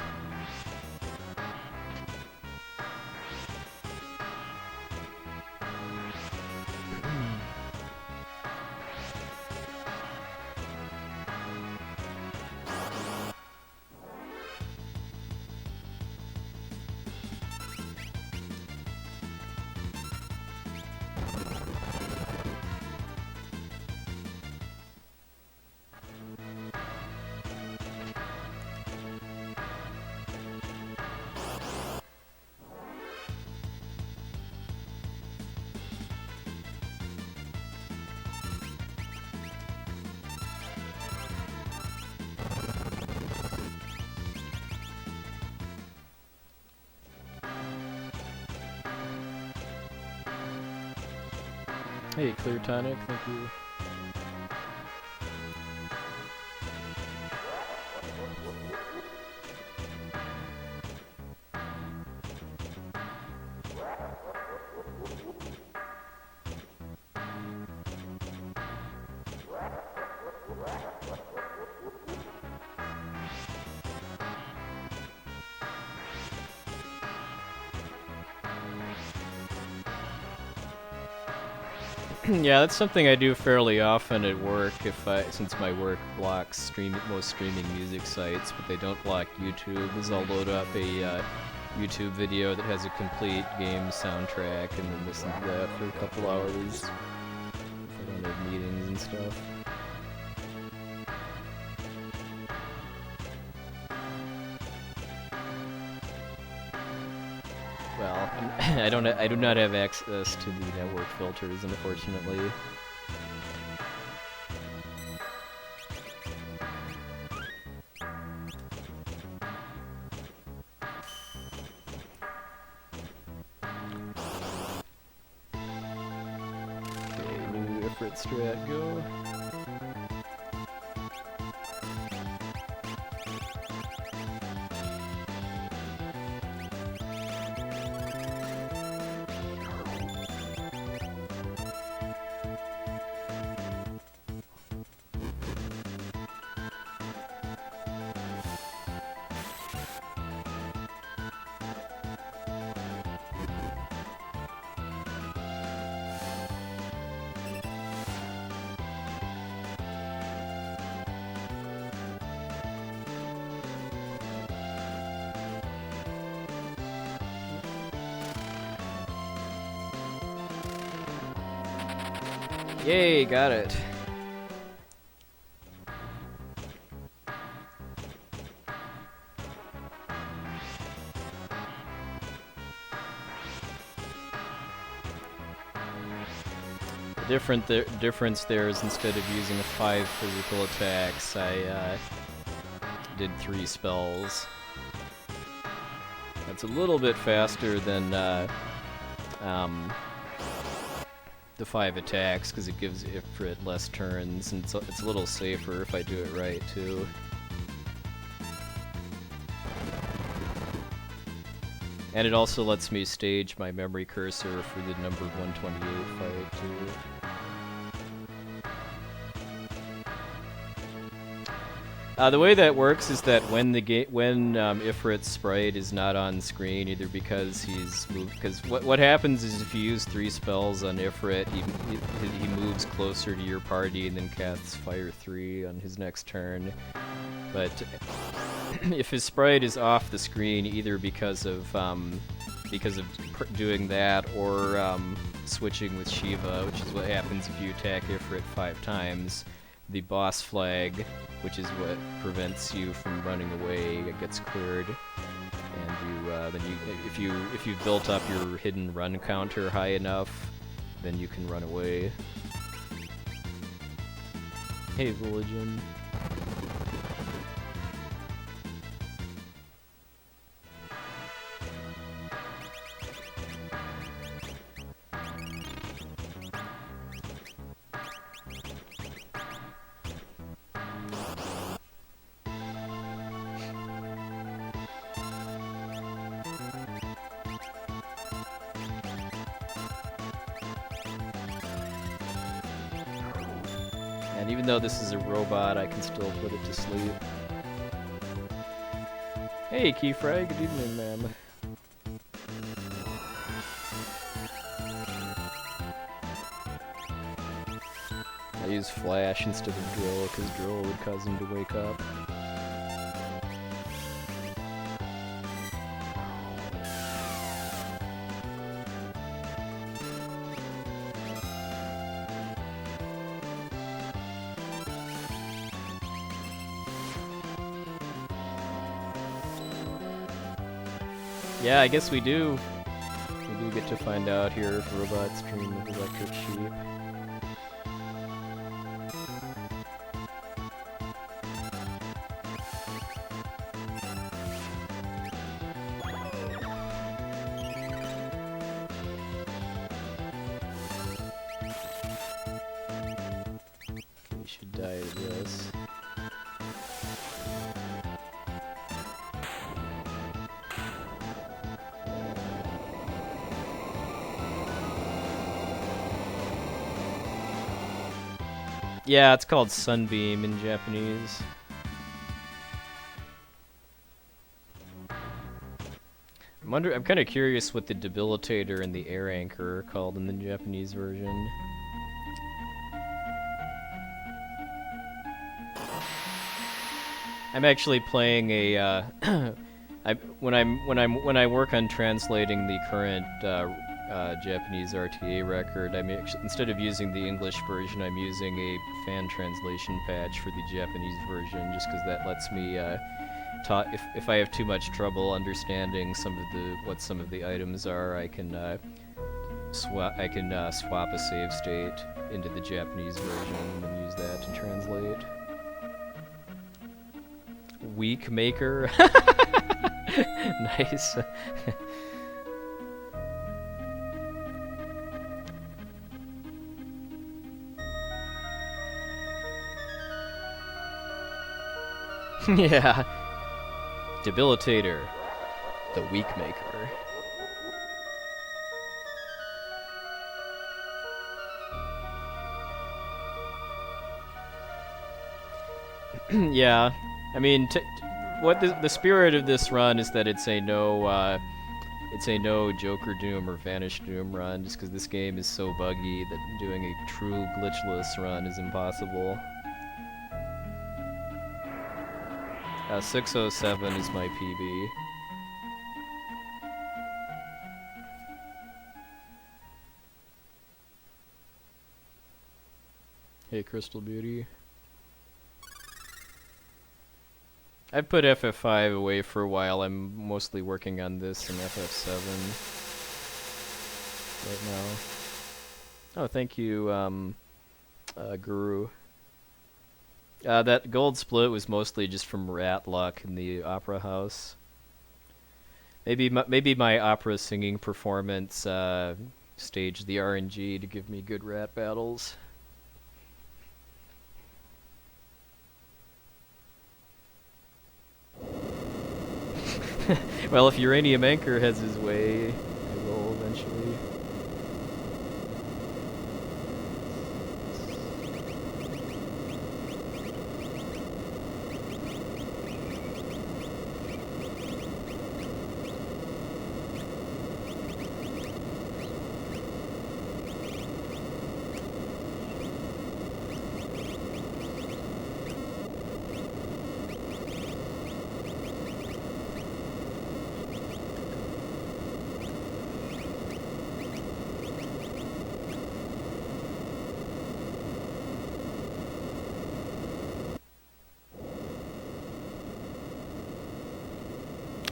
Hey, Clear Tonic, thank you. Yeah, that's something I do fairly often at work. Since my work blocks most streaming music sites, but they don't block YouTube, is I'll load up a YouTube video that has a complete game soundtrack and then listen to that for a couple hours if I don't have meetings and stuff. Well, I do not have access to the network filters, unfortunately. Okay, new Ifrit strat, go. Yay, got it. The difference there is instead of using 5 physical attacks, I did 3 spells. That's a little bit faster than the 5 attacks, because it gives Ifrit less turns, and it's a little safer if I do it right, too. And it also lets me stage my memory cursor for the number 128 fight, too. The way that works is that when Ifrit's sprite is not on screen, either because he's moved, because what happens is if you use 3 spells on Ifrit, he moves closer to your party and then casts Fire 3 on his next turn. But if his sprite is off the screen, either because of doing that or switching with Shiva, which is what happens if you attack Ifrit 5 times, the boss flag, which is what prevents you from running away, it gets cleared, and if you've built up your hidden run counter high enough, then you can run away. Hey, Voligen. And even though this is a robot, I can still put it to sleep. Hey, Keyfry, good evening, ma'am. I use Flash instead of Drill, because Drill would cause him to wake up. Yeah, I guess we do. We do get to find out here if robots dream of electric sheep. We should die to this. Yeah, it's called Sunbeam in Japanese. I'm kind of curious what the debilitator and the air anchor are called in the Japanese version. I'm actually playing a when I work on translating the current Japanese RTA record, instead of using the English version, I'm using a fan translation patch for the Japanese version, just because that lets me talk. If I have too much trouble understanding what some of the items are, I can swap a save state into the Japanese version and use that to translate. Weak maker. Nice. Yeah. Debilitator. The weak maker. Yeah. I mean, what the spirit of this run is that it's a no Joker Doom or Vanish-Doom run, just because this game is so buggy that doing a true glitchless run is impossible. 607 is my PB. Hey, Crystal Beauty. I've put FF5 away for a while. I'm mostly working on this in FF7 right now. Oh, thank you, Guru. That gold split was mostly just from rat luck in the opera house. Maybe my opera singing performance staged the RNG to give me good rat battles. Well, if Uranium Anchor has his way, I will eventually.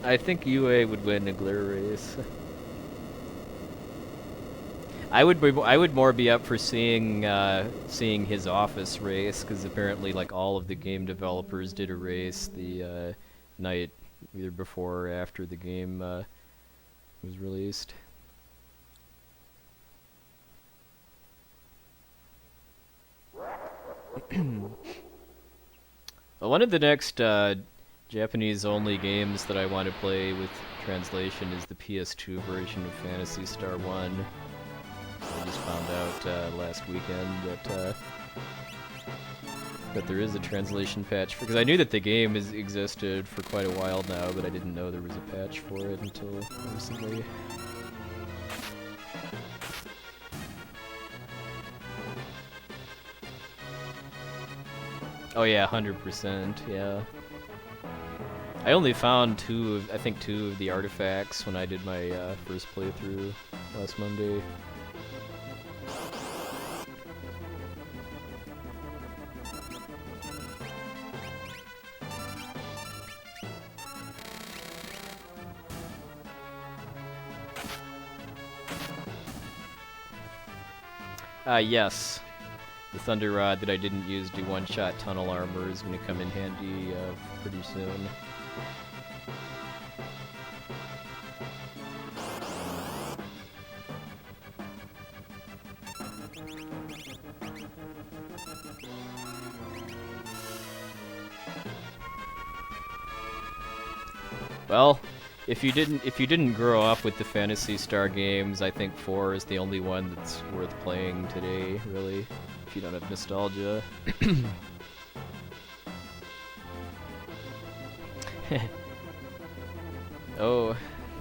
I think UA would win a glare race. I would more be up for seeing his office race, because apparently like all of the game developers did a race the night either before or after the game was released. Well, one of the next Japanese-only games that I want to play with translation is the PS2 version of Phantasy Star 1. I just found out last weekend that that there is a translation patch, because I knew that the game existed for quite a while now, but I didn't know there was a patch for it until recently. Oh yeah, 100%, yeah. I only found I think two of the artifacts when I did my first playthrough last Monday. Yes. The Thunder Rod that I didn't use to one-shot tunnel armor is going to come in handy pretty soon. Well, if you didn't grow up with the Phantasy Star games, I think 4 is the only one that's worth playing today, really, if you don't have nostalgia. Oh,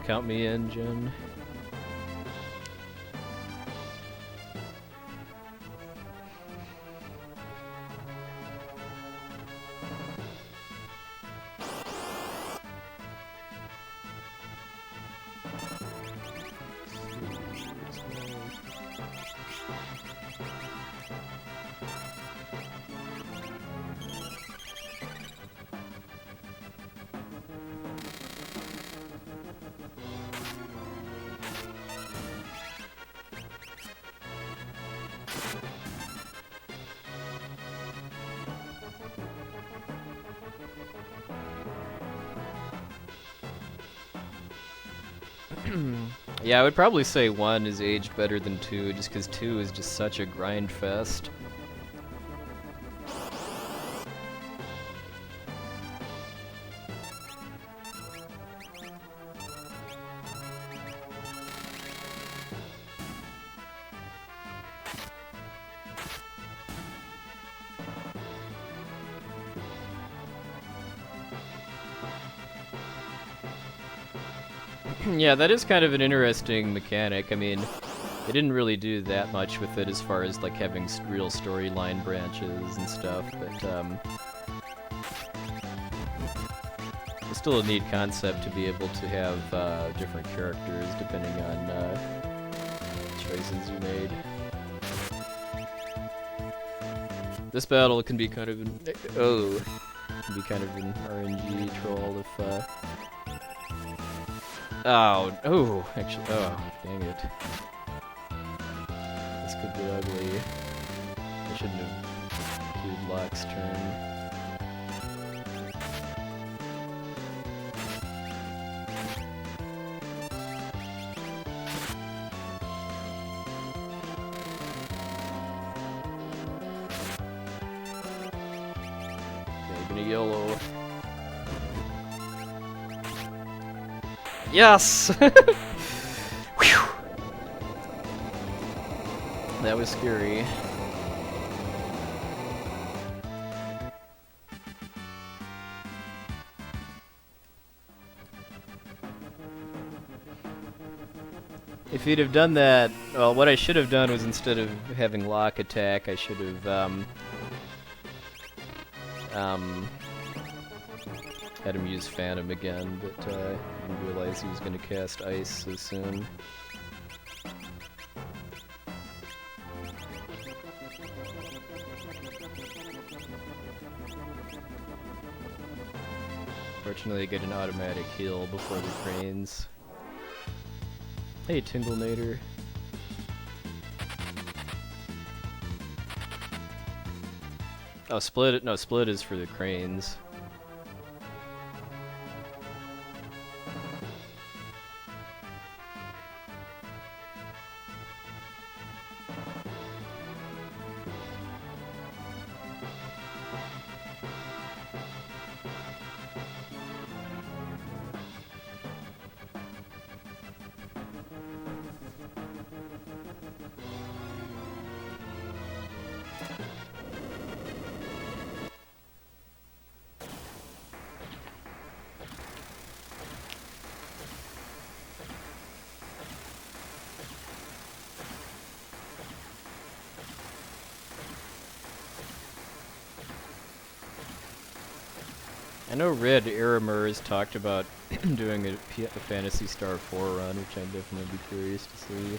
count me in, Jen. Yeah, I would probably say 1 is aged better than 2, just because 2 is just such a grind fest. Yeah, that is kind of an interesting mechanic. I mean, they didn't really do that much with it as far as like having real storyline branches and stuff, but it's still a neat concept to be able to have different characters depending on choices you made. This battle can be kind of an RNG troll if actually, dang it. This could get ugly. I shouldn't have queued Locke's turn. Maybe a yellow. Yes! Whew. That was scary. If you'd have done that, well, what I should have done was instead of having Locke attack, I should have had him use Phantom again, but I didn't realize he was going to cast Ice so soon. Fortunately, I get an automatic heal before the cranes. Hey, Tinglenator. Oh, Split! No, Split is for the cranes. I know Red Aramur has talked about doing a Phantasy Star 4 run, which I'd definitely be curious to see.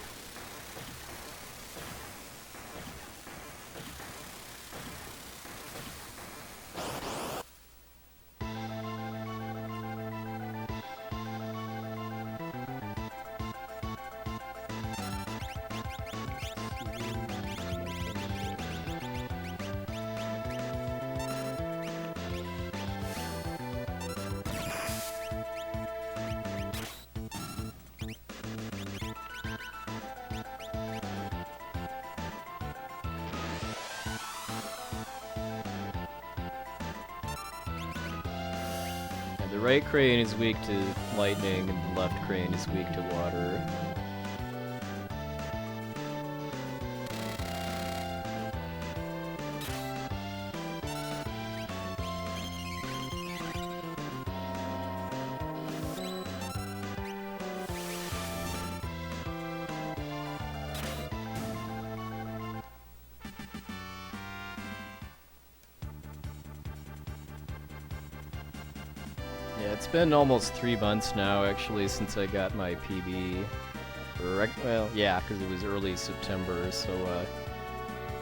The right crane is weak to lightning, and the left crane is weak to water. Yeah, it's been almost 3 months now, actually, since I got my PB. Well, yeah, because it was early September, so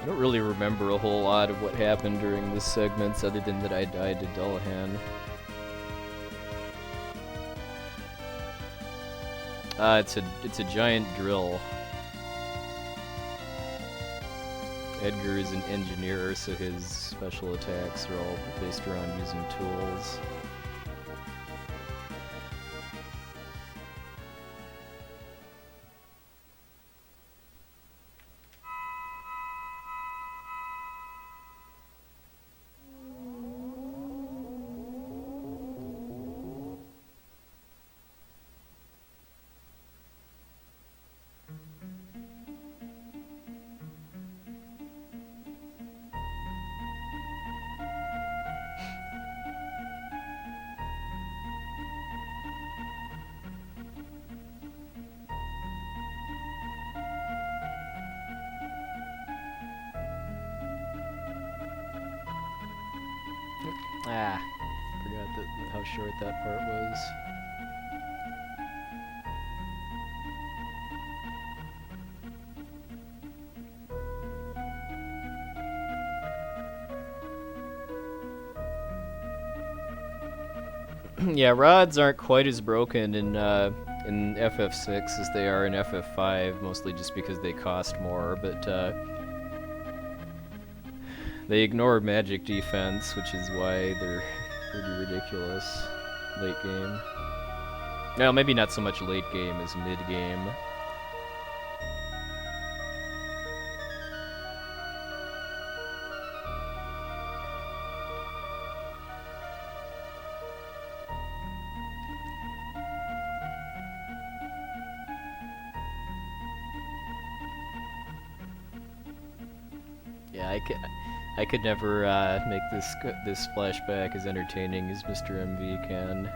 I don't really remember a whole lot of what happened during this segments, other than that I died to Dullahan. It's a giant drill. Edgar is an engineer, so his special attacks are all based around using tools. Ah, forgot how short that part was. Yeah, rods aren't quite as broken in FF6 as they are in FF5, mostly just because they cost more, but they ignore magic defense, which is why they're pretty ridiculous late game. Well, maybe not so much late game as mid game. Yeah, I could never make this flashback as entertaining as Mr. MV can.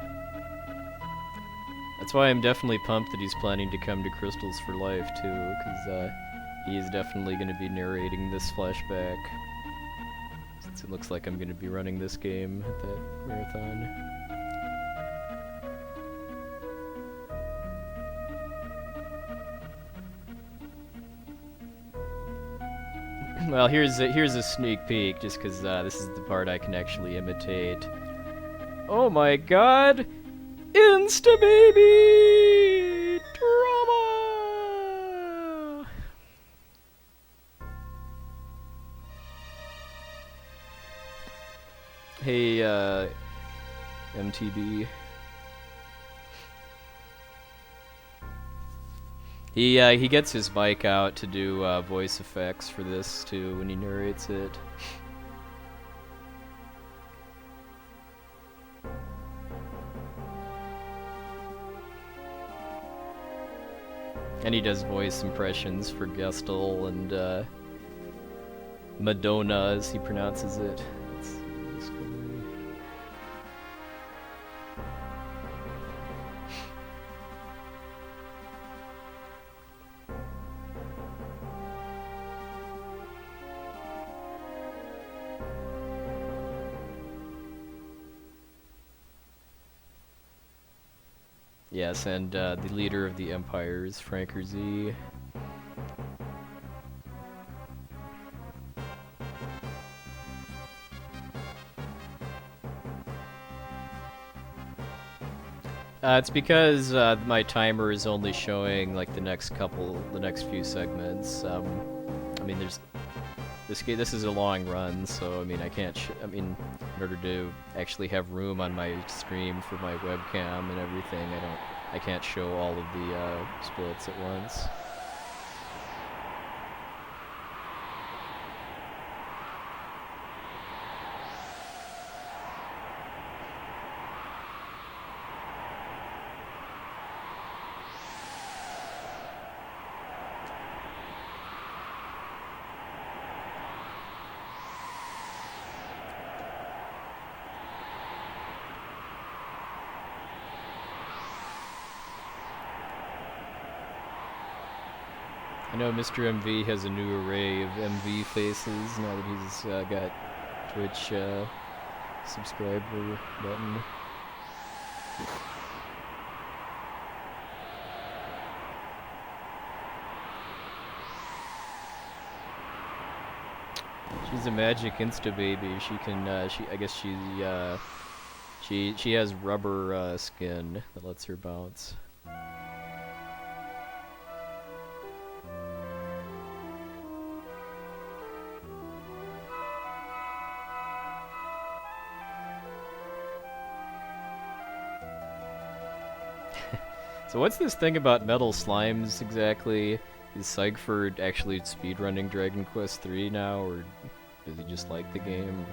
That's why I'm definitely pumped that he's planning to come to Crystals for Life too, because he is definitely going to be narrating this flashback. Since it looks like I'm going to be running this game at that marathon. Well, here's a sneak peek, just because this is the part I can actually imitate. Oh my god! Insta-baby! Drama! Hey, MTB. He gets his mic out to do voice effects for this too when he narrates it. And he does voice impressions for Gestel and Madonna, as he pronounces it. It's cool. Yes, and the leader of the Empires, Franker Z. It's because my timer is only showing like the next few segments. I mean, this is a long run, so I mean, I can't. In order to actually have room on my stream for my webcam and everything, I can't show all of the splits at once. I know Mr. MV has a new array of MV faces now that he's got Twitch subscriber button. She's a magic insta baby. She can. I guess she has rubber skin that lets her bounce. So what's this thing about metal slimes exactly? Is Sigford actually speedrunning Dragon Quest III now, or does he just like the game?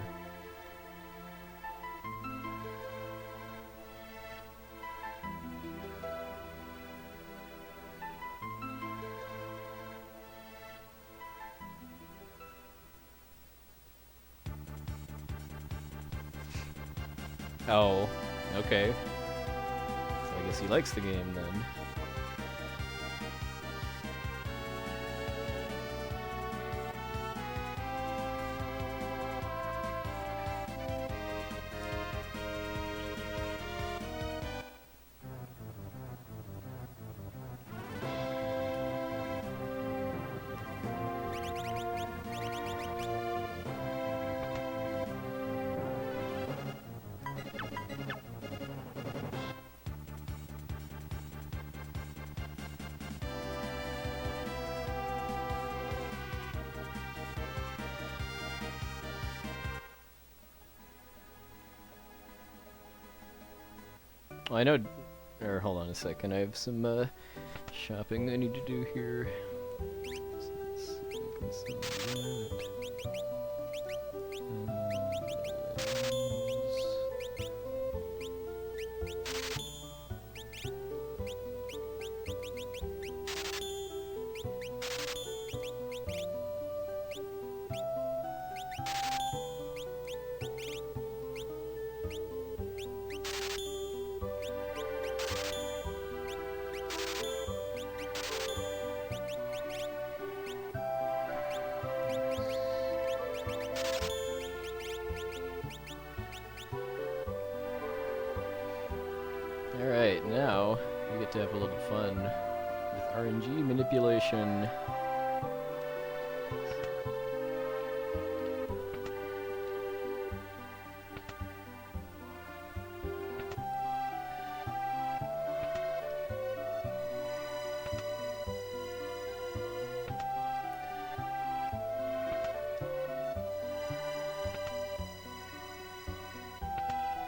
Oh, okay. So I guess he likes the game then. I know, or hold on a second, I have some shopping I need to do here. So let's see if I can sell that. Alright, now we get to have a little fun with RNG manipulation.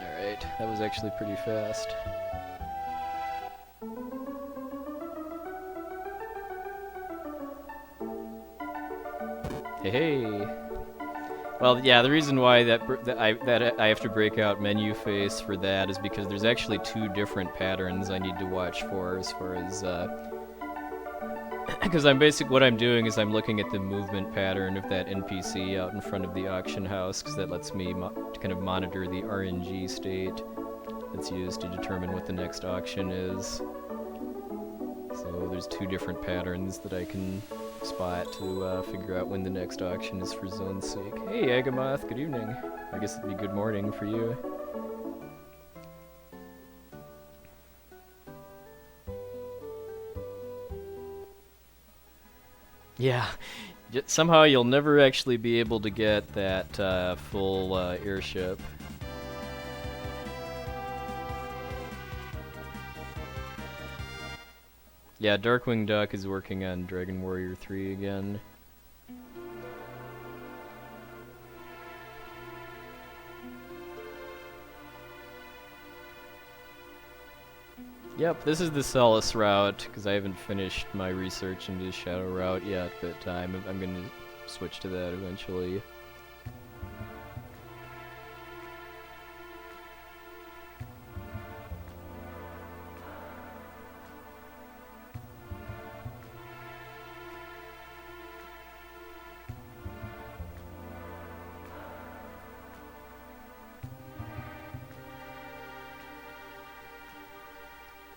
Alright, that was actually pretty fast. Hey. Well, yeah, the reason why that I have to break out menu face for that is because there's actually two different patterns I need to watch for as far as because what I'm doing is I'm looking at the movement pattern of that NPC out in front of the auction house, because that lets me kind of monitor the RNG state that's used to determine what the next auction is. So there's two different patterns that I can spot to figure out when the next auction is for Zone's sake. Hey, Agamoth, good evening. I guess it'd be good morning for you. Yeah. Somehow you'll never actually be able to get that full airship. Yeah, Darkwing Duck is working on Dragon Warrior 3 again. Yep, this is the Celes route, because I haven't finished my research into the Shadow route yet, but I'm going to switch to that eventually.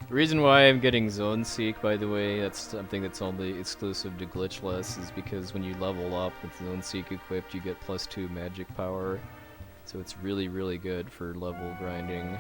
The reason why I'm getting Zone Seek, by the way, that's something that's only exclusive to Glitchless, is because when you level up with Zone Seek equipped, you get +2 magic power. So it's really, really good for level grinding.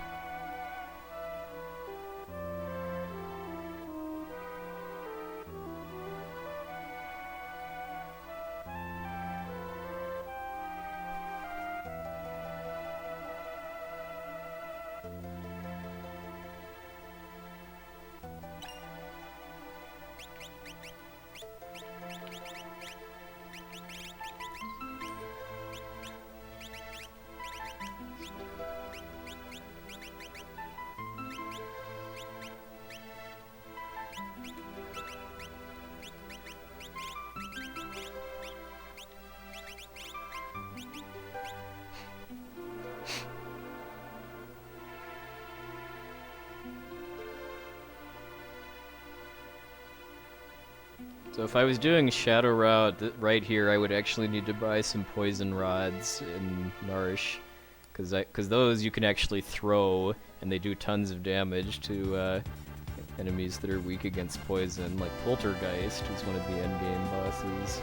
So if I was doing Shadow Route right here, I would actually need to buy some poison rods in Nourish, because those you can actually throw, and they do tons of damage to enemies that are weak against poison, like Poltergeist, who's one of the endgame bosses.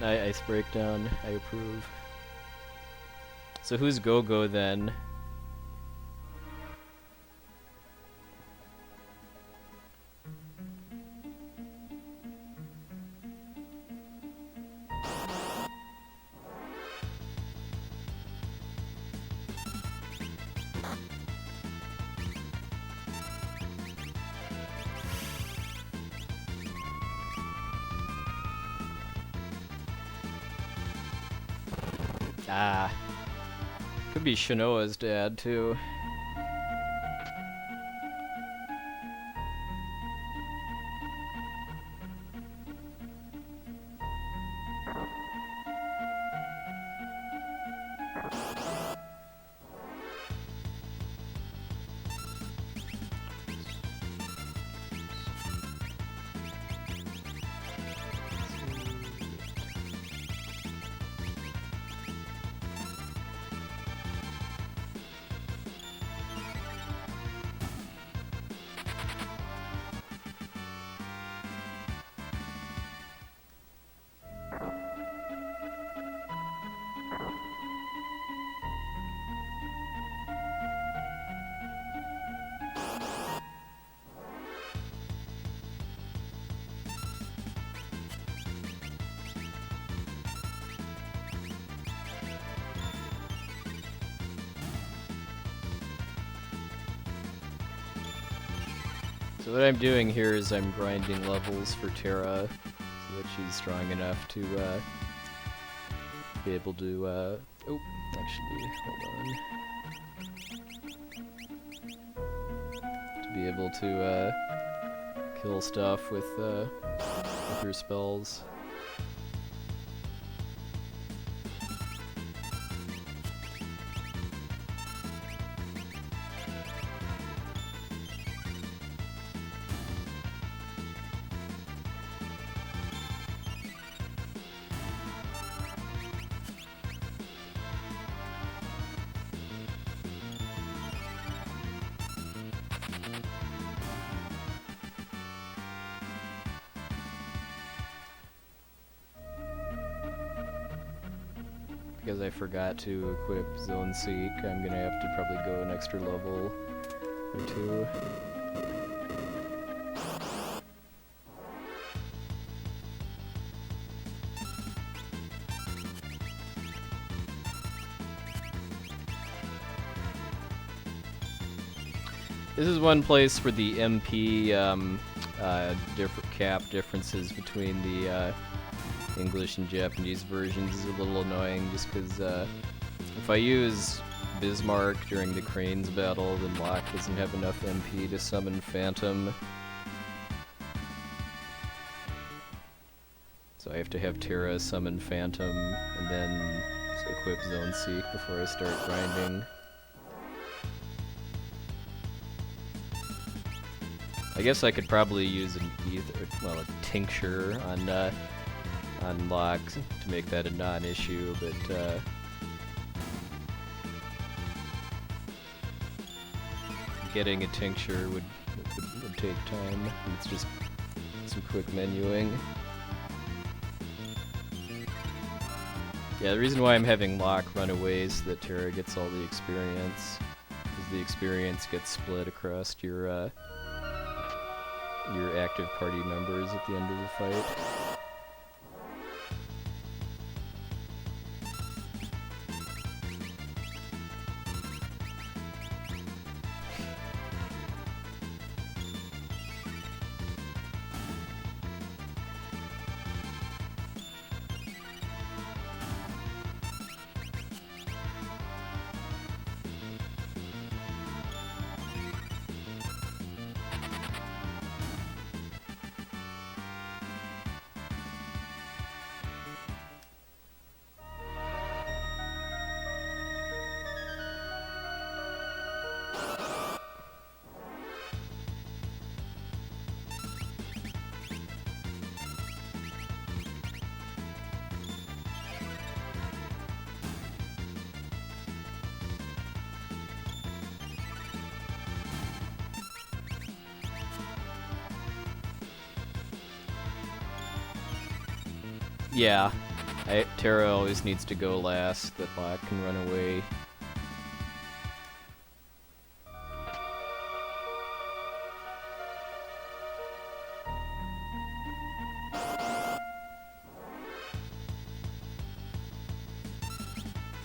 Ice Breakdown, I approve. So who's Go-Go then? Ah. Could be Shanoa's dad, too. So what I'm doing here is I'm grinding levels for Terra, so that she's strong enough to be able to, oh, actually, hold on. To be able to, kill stuff with her spells. because I forgot to equip Zone Seek, I'm gonna have to probably go an extra level or two. This is one place where the MP cap differences between the English and Japanese versions is a little annoying, just because if I use Bismarck during the Cranes battle, then Locke doesn't have enough MP to summon Phantom. So I have to have Terra summon Phantom, and then equip Zone Seek before I start grinding. I guess I could probably use an a tincture on Locke to make that a non-issue, but getting a tincture would take time. It's just some quick menuing. Yeah, the reason why I'm having Locke run away is so that Terra gets all the experience, because the experience gets split across your active party members at the end of the fight. Yeah, Terra always needs to go last, that Locke can run away.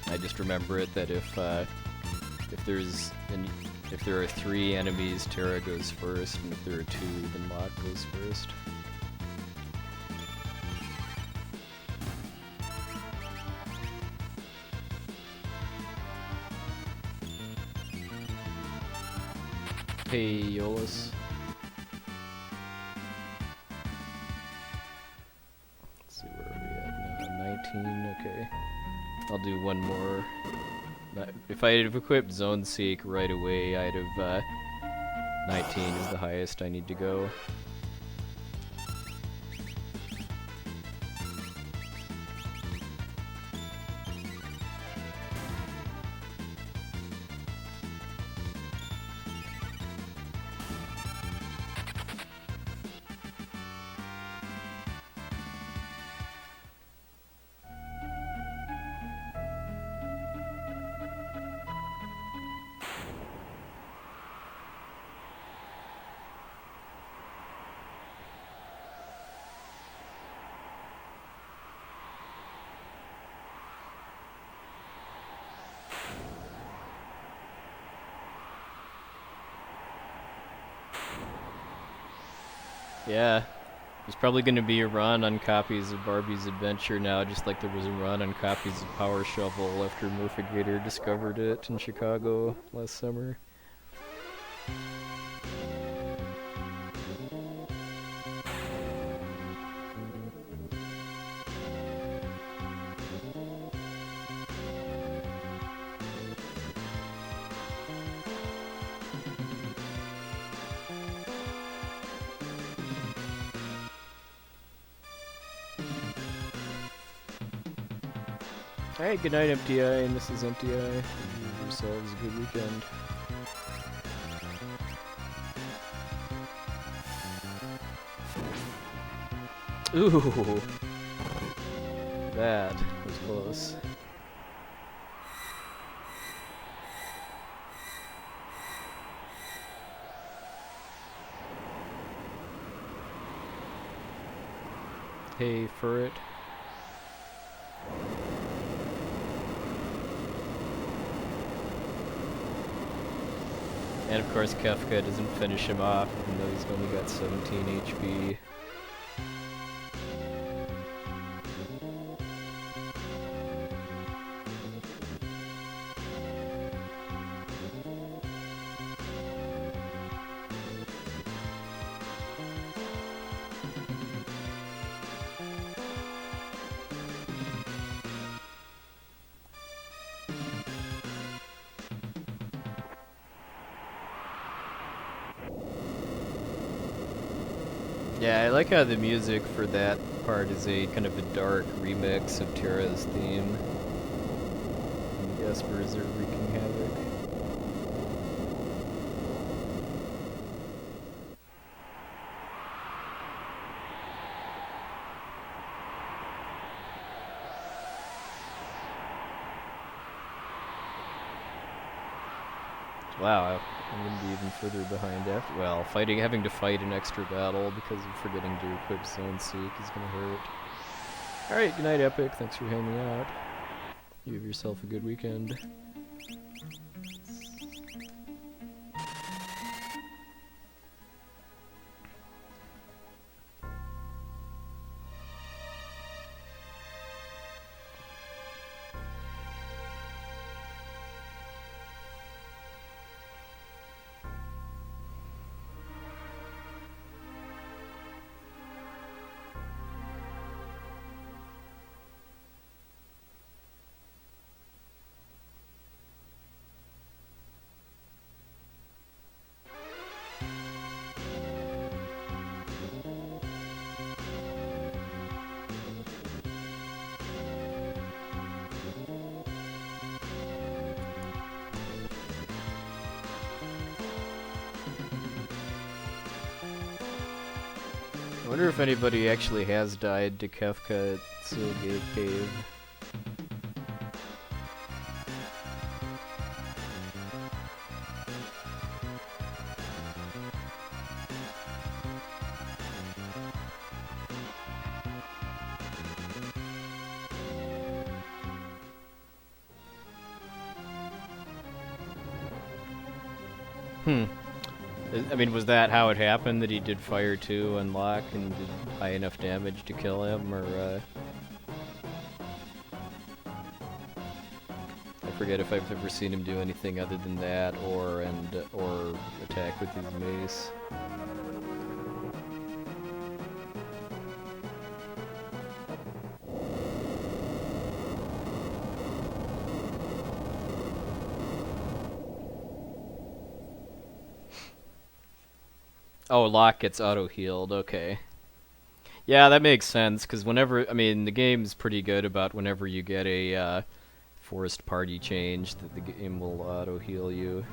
I just remember it that if there are 3 enemies, Terra goes first, and if there are 2, then Locke goes first. Hey, Yolis. Let's see, where are we at now? 19, okay. I'll do one more. If I had equipped Zone Seek right away, I'd have 19 is the highest I need to go. Yeah, there's probably going to be a run on copies of Barbie's Adventure now, just like there was a run on copies of Power Shovel after Murphigator discovered it in Chicago last summer. Alright, good night, MTI, and this is MTI. Have yourselves a good weekend. Ooh! That was close. pay for it. And of course Kefka doesn't finish him off, even though he's only got 17 HP. Yeah, I like how the music for that part is a kind of a dark remix of Terra's theme. And the Espers are wreaking havoc. Wow, I'm gonna be even further behind after. Well, having to fight an extra battle because of forgetting to equip Zone Seek is gonna hurt. Alright, good night, Epic. Thanks for hanging out. You have yourself a good weekend. I wonder if anybody actually has died to Kefka at Silgate Cave. I mean, was that how it happened, that he did fire 2 on Locke and did high enough damage to kill him, or, I forget if I've ever seen him do anything other than that, or attack with his mace. Oh, Locke gets auto-healed, okay. Yeah, that makes sense, because whenever, I mean, the game's pretty good about whenever you get a, forced party change, that the game will auto-heal you.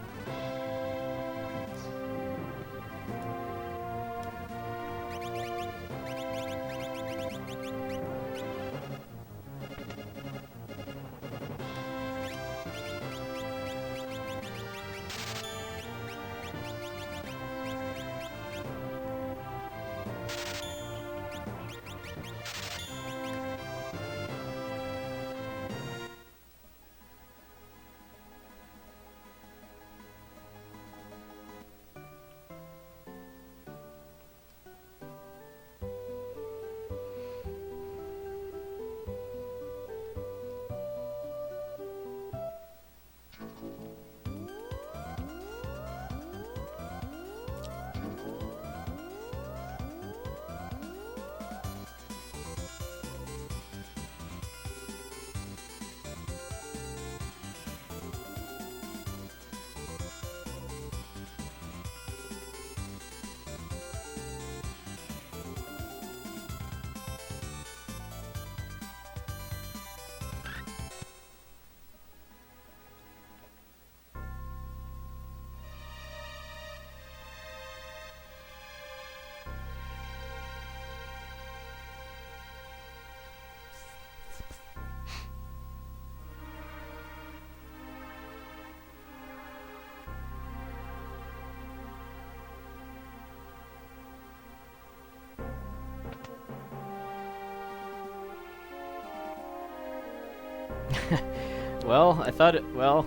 Well, I thought it. Well,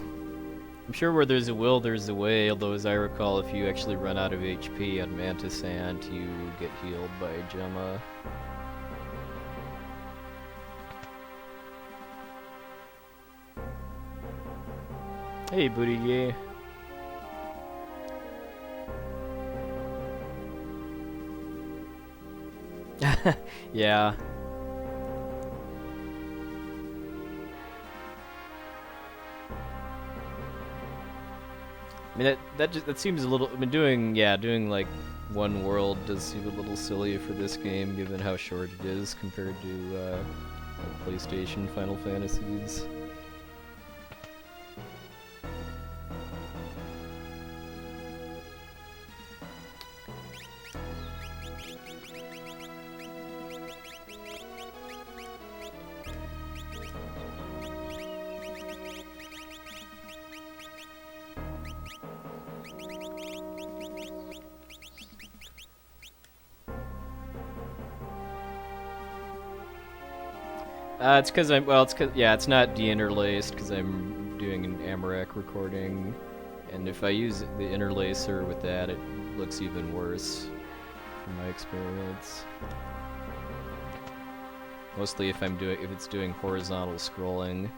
I'm sure where there's a will, there's a way. Although, as I recall, if you actually run out of HP on Mantis Ant, you get healed by Gemma. Hey, Booty Gay. Yeah. I mean that seems a little. I mean, doing like one world does seem a little silly for this game, given how short it is compared to like PlayStation Final Fantasies. It's because it's not deinterlaced because I'm doing an Amarak recording, and if I use the interlacer with that, it looks even worse, from my experience. Mostly if it's doing horizontal scrolling.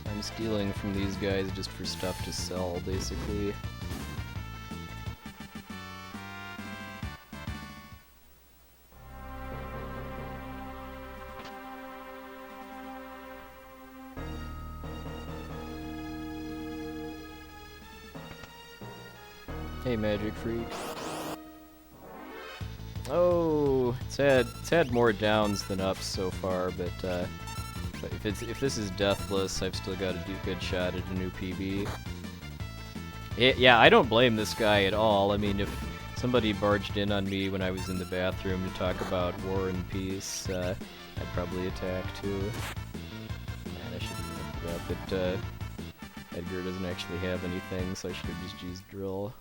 I'm stealing from these guys just for stuff to sell, basically. Hey, Magic Freak. Oh, it's had more downs than ups so far, but if this is deathless, I've still got a good shot at a new PB. Yeah, I don't blame this guy at all. I mean, if somebody barged in on me when I was in the bathroom to talk about war and peace, I'd probably attack too. Man, I should have looked it up, but Edgar doesn't actually have anything, so I should have just used drill.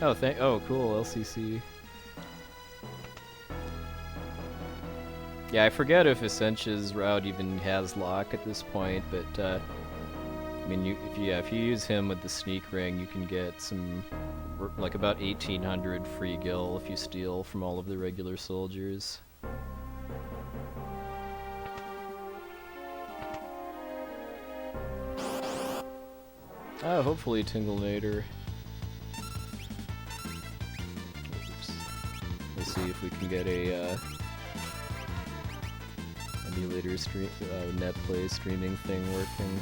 Oh, cool, LCC. Yeah, I forget if Essentia's route even has Locke at this point, but I mean, if you use him with the sneak ring, you can get some, like about 1,800 free gil if you steal from all of the regular soldiers. Oh, hopefully Tinglinator. Oops. We'll see if we can get a emulator net play streaming thing working.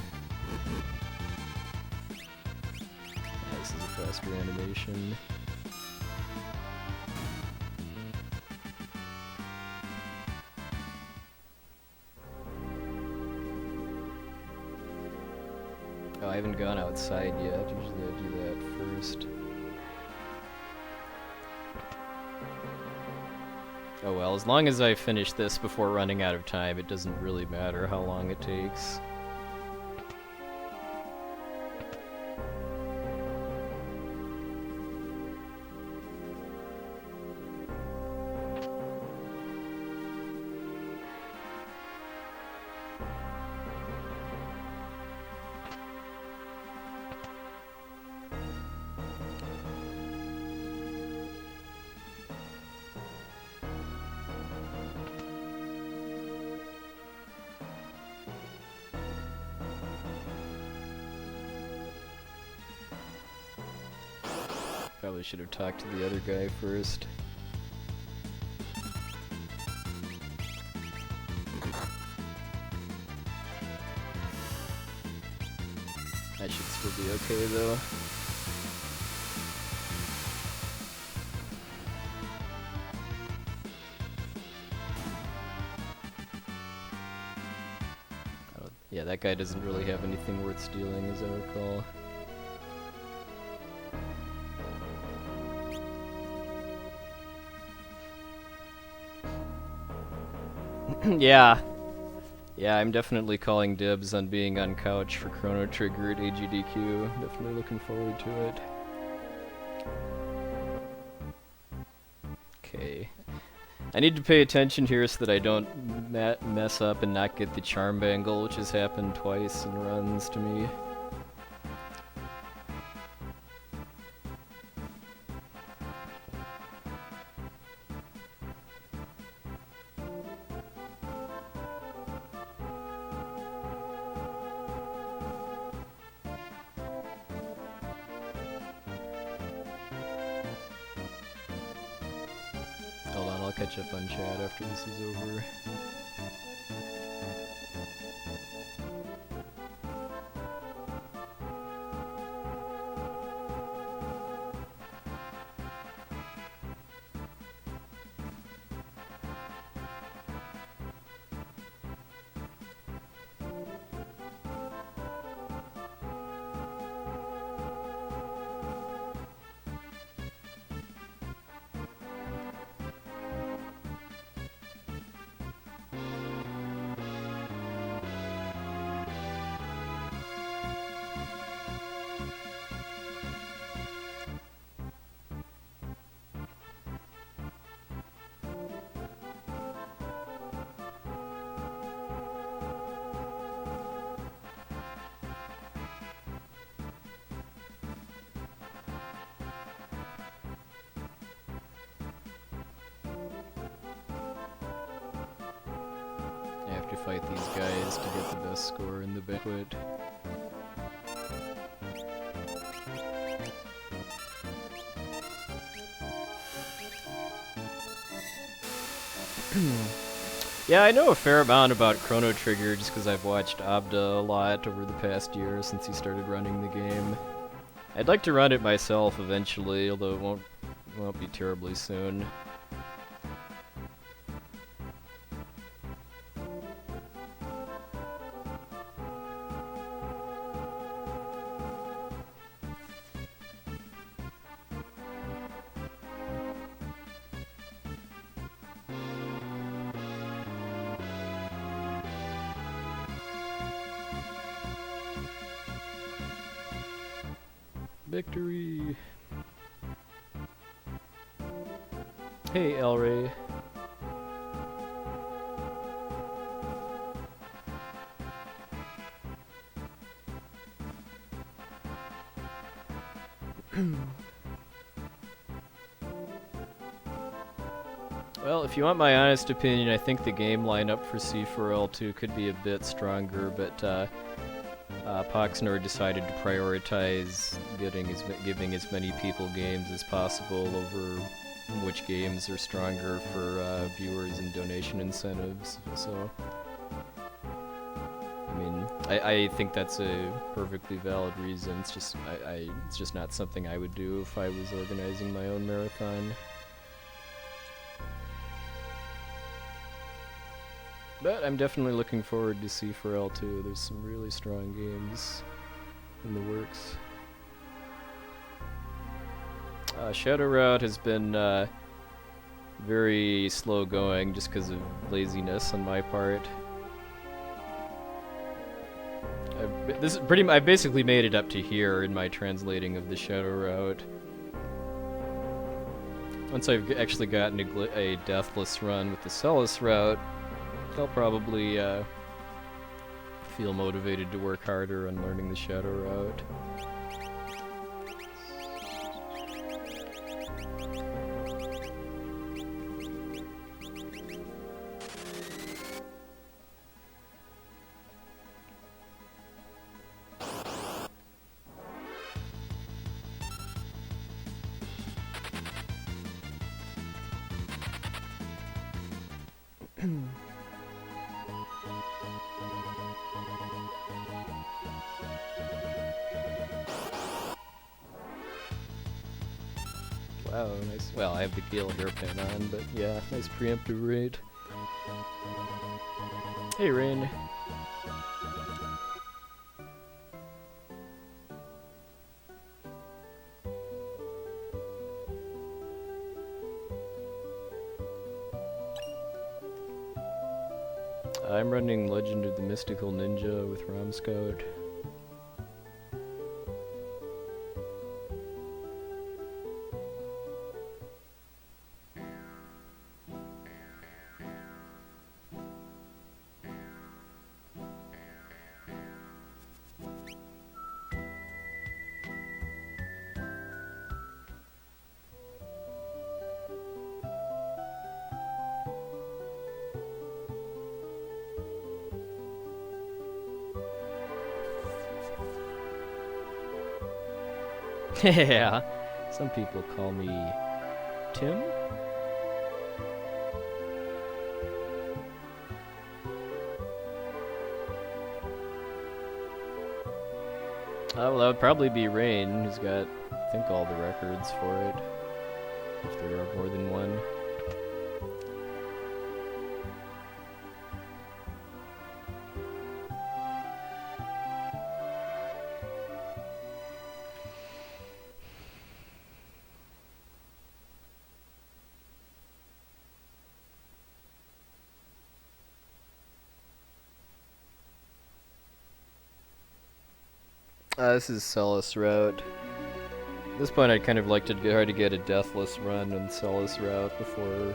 This is a faster animation. Oh, I haven't gone outside yet. Usually I do that first. Oh well, as long as I finish this before running out of time, it doesn't really matter how long it takes. Probably should have talked to the other guy first. That should still be okay though. Yeah, that guy doesn't really have anything worth stealing, as I recall. Yeah. Yeah, I'm definitely calling dibs on being on couch for Chrono Trigger at AGDQ. Definitely looking forward to it. Okay. I need to pay attention here so that I don't mess up and not get the charm bangle, which has happened twice in runs to me. Hold on, I'll catch up on chat after this is over. I have to fight these guys to get the best score in the banquet. Yeah, I know a fair amount about Chrono Trigger just because I've watched Abda a lot over the past year since he started running the game. I'd like to run it myself eventually, although it won't be terribly soon. Victory! Hey, El Rey. Well, if you want my honest opinion, I think the game lineup for C4L2 could be a bit stronger, but Poxnor decided to prioritize giving as many people games as possible over which games are stronger for viewers and donation incentives. So, I mean, I think that's a perfectly valid reason. It's just it's just not something I would do if I was organizing my own marathon. But I'm definitely looking forward to C4L2. There's some really strong games in the works. Shadow Route has been very slow going just because of laziness on my part. I've basically made it up to here in my translating of the Shadow Route. Once I've actually gotten a deathless run with the Celes route, I'll probably feel motivated to work harder on learning the Shadow Route. Wow, nice. Well, I have the Gale hairpin on, but yeah, nice preemptive rate. Hey, Rain. I'm running Legend of the Mystical Ninja with ROM Scout. Yeah, some people call me Tim. Oh, well, that would probably be Rain, who's got, I think, all the records for it, if there are more than one. This is Celes route. At this point, I'd kind of like to try to get a deathless run on Celes route before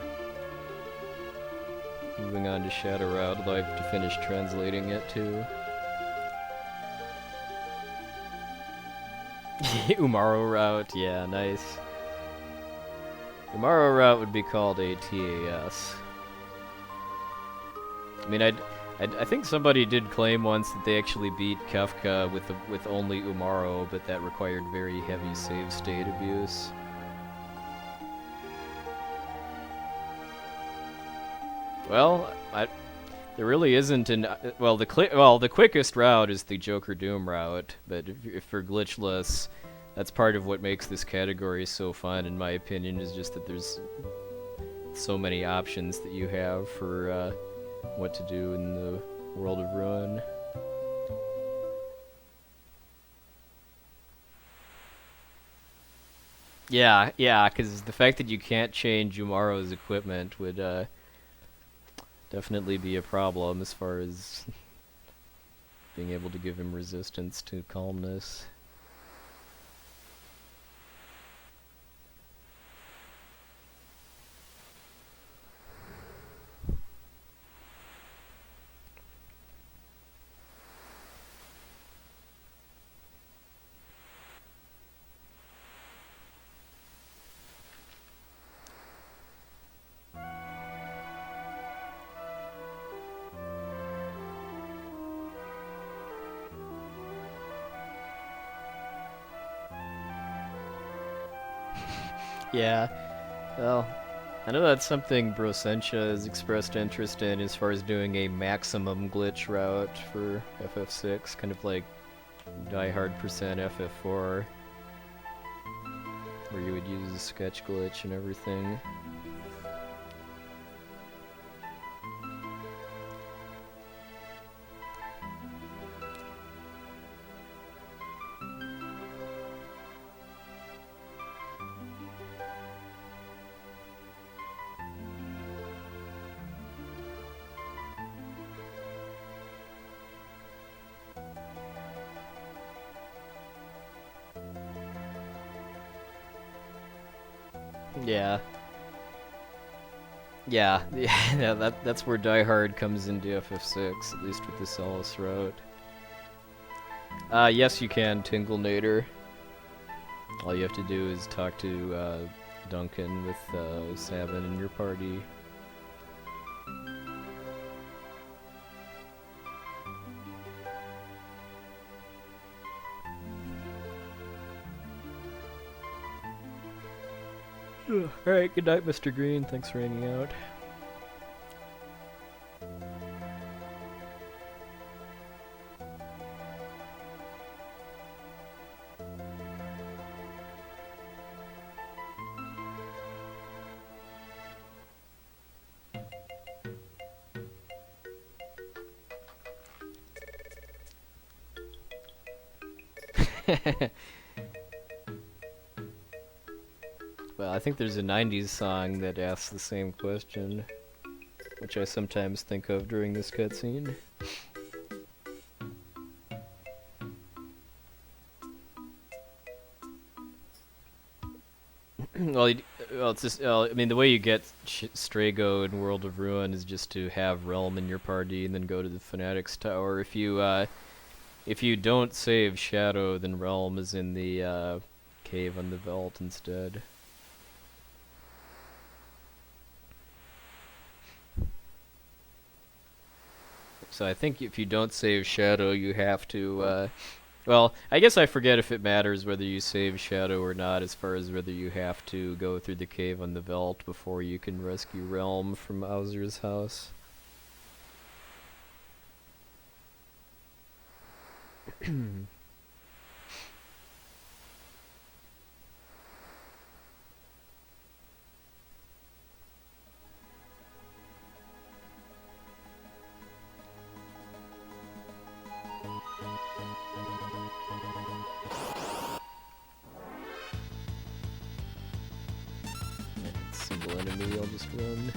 moving on to Shadow route, although I have to finish translating it too. Umaro route, yeah, nice. Umaro route would be called a TAS. I mean, I think somebody did claim once that they actually beat Kefka with only Umaro, but that required very heavy save state abuse. Well, there really isn't an the quickest route is the Joker Doom route, but if for glitchless, that's part of what makes this category so fun, in my opinion, is just that there's so many options that you have for what to do in the World of Ruin. Yeah, because the fact that you can't change Umaro's equipment would definitely be a problem as far as being able to give him resistance to calmness. Yeah, well, I know that's something Brosentia has expressed interest in as far as doing a maximum glitch route for FF6, kind of like Die Hard percent FF4, where you would use a sketch glitch and everything. Yeah, that's where Die Hard comes into FF6, at least with the Celes route. Yes, you can, Tinglenator. All you have to do is talk to Duncan with 7 in your party. Alright, good night, Mr. Green. Thanks for hanging out. Well, I think there's a 90s song that asks the same question. which I sometimes think of during this cutscene. Well, it's just. I mean, the way you get Strago in World of Ruin is just to have Realm in your party and then go to the Fanatics Tower. If you don't save Shadow, then Realm is in the cave on the Veldt instead. So I think if you don't save Shadow, you have to. Well, I guess I forget if it matters whether you save Shadow or not, as far as whether you have to go through the cave on the Veldt before you can rescue Realm from Owser's house. Single enemy, I'll just run.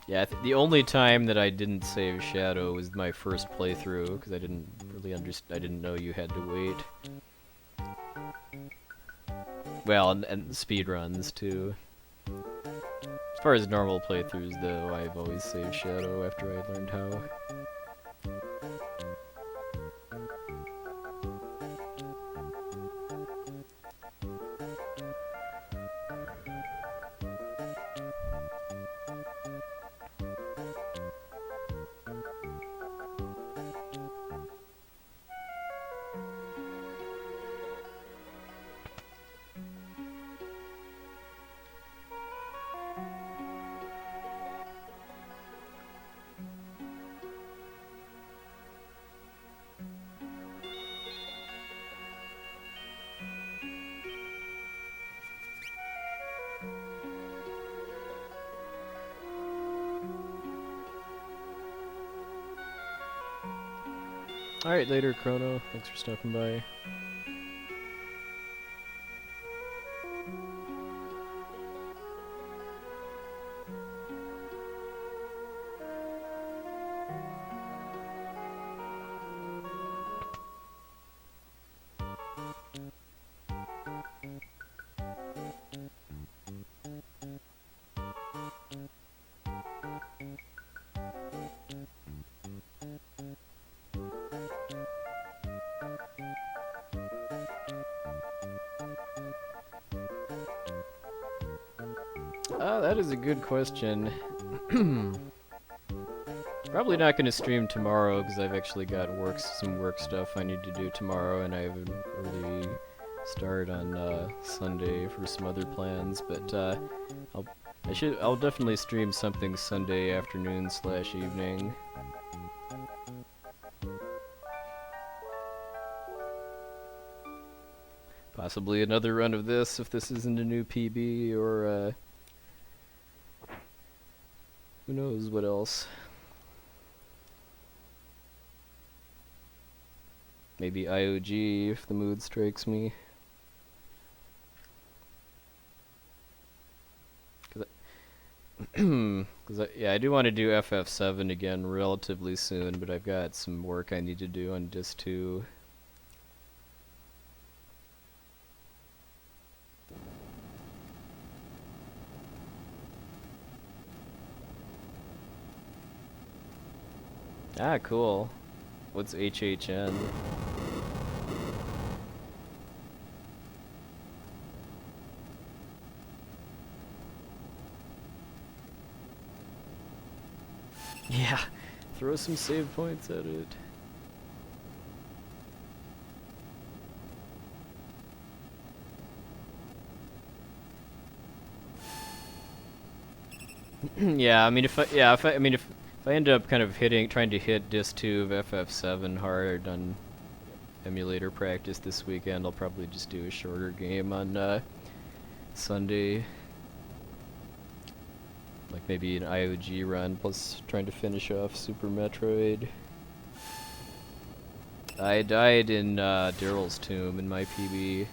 Yeah, the only time that I didn't save Shadow was my first playthrough, because I didn't really I didn't know you had to wait. Well, and speedruns too. As far as normal playthroughs, though, I've always saved Shadow after I learned how. Alright, later, Chrono. Thanks for stopping by. That is a good question. Probably not going to stream tomorrow because I've actually got some work stuff I need to do tomorrow, and I have an early start on Sunday for some other plans. But I'll definitely stream something Sunday afternoon/evening. Possibly another run of this if this isn't a new PB, or who knows what else. Maybe IOG if the mood strikes me. Yeah, I do want to do FF7 again relatively soon, but I've got some work I need to do on Disc 2. Ah, cool. What's HHN? Yeah, throw some save points at it. Yeah, I mean, if I end up kind of trying to hit Disc 2 of FF7 hard on emulator practice this weekend, I'll probably just do a shorter game on Sunday. Like maybe an IOG run plus trying to finish off Super Metroid. I died in Daryl's tomb in my PB.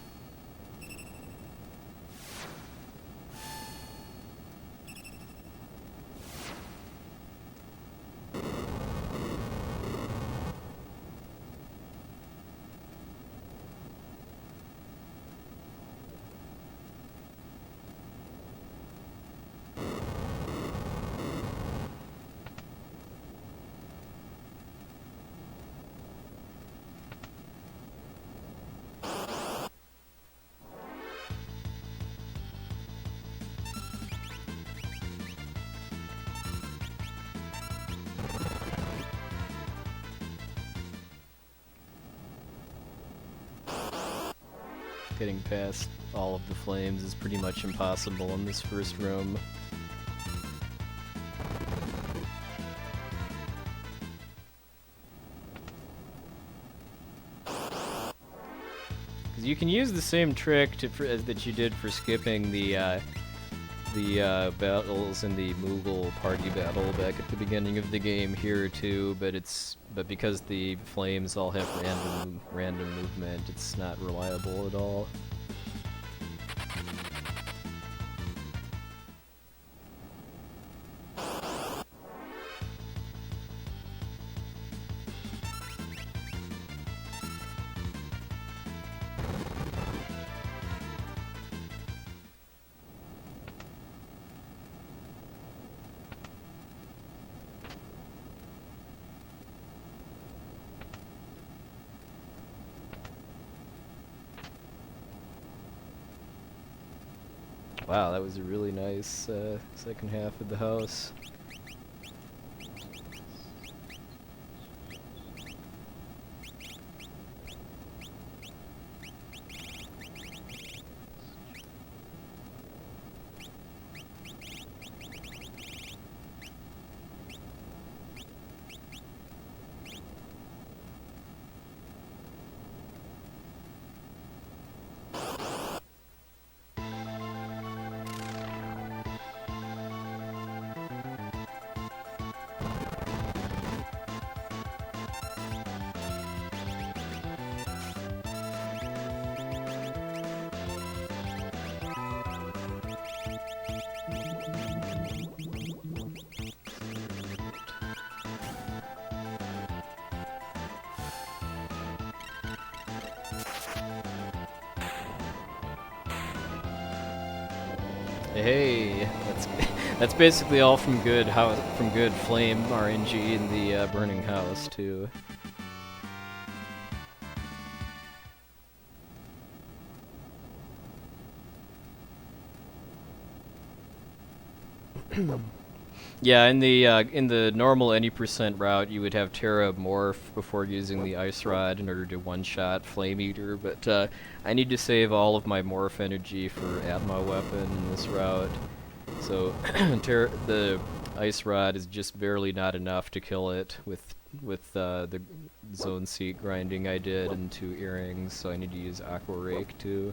Getting past all of the flames is pretty much impossible in this first room. Because you can use the same trick that you did for skipping the battles in the Moogle party battle back at the beginning of the game here too, but because the flames all have random movement, it's not reliable at all. Wow, that was a really nice second half of the house. Hey, that's basically all from good flame RNG in the burning house too. Yeah, in the normal any % route, you would have Terra morph before using the Ice Rod in order to one-shot Flame Eater, but I need to save all of my morph energy for Atma weapon in this route. So the Ice Rod is just barely not enough to kill it with the zone seat grinding I did and 2 earrings, so I need to use Aqua Rake too.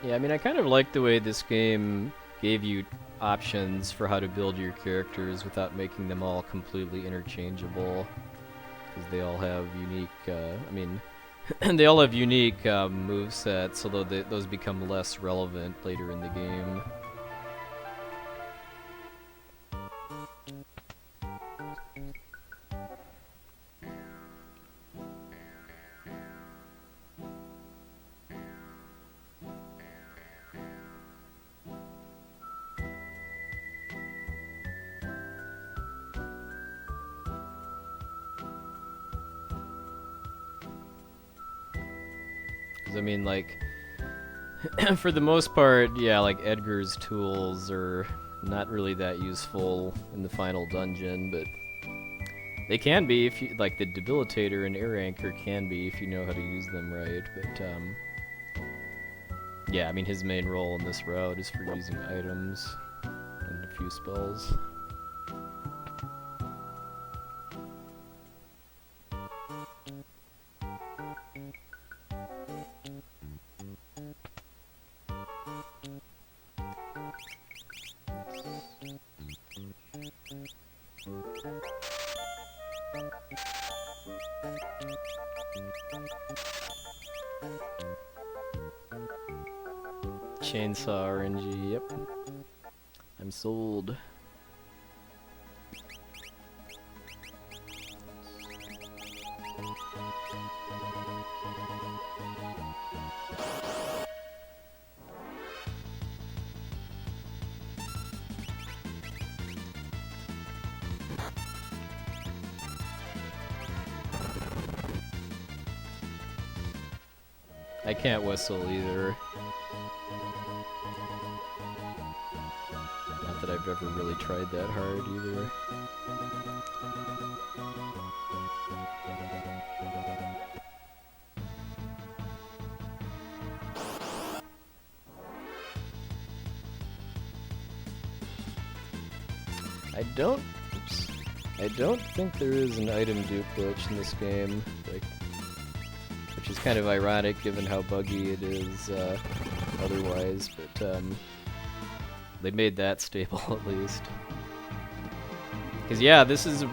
Yeah, I mean, I kind of like the way this game gave you options for how to build your characters without making them all completely interchangeable. Because they all have unique, I mean, they all have unique movesets, although those become less relevant later in the game. I mean, like, for the most part, yeah, like, Edgar's tools are not really that useful in the final dungeon, but they can be if you, like, the Debilitator and Air Anchor can be if you know how to use them right, but, yeah, I mean, his main role in this route is for using items and a few spells. Chainsaw RNG, yep. I'm sold. I can't whistle either. Not that I've ever really tried that hard either. I don't think there is an item dupe glitch in this game, like, which is kind of ironic given how buggy it is otherwise, but they made that stable at least. Because yeah, this is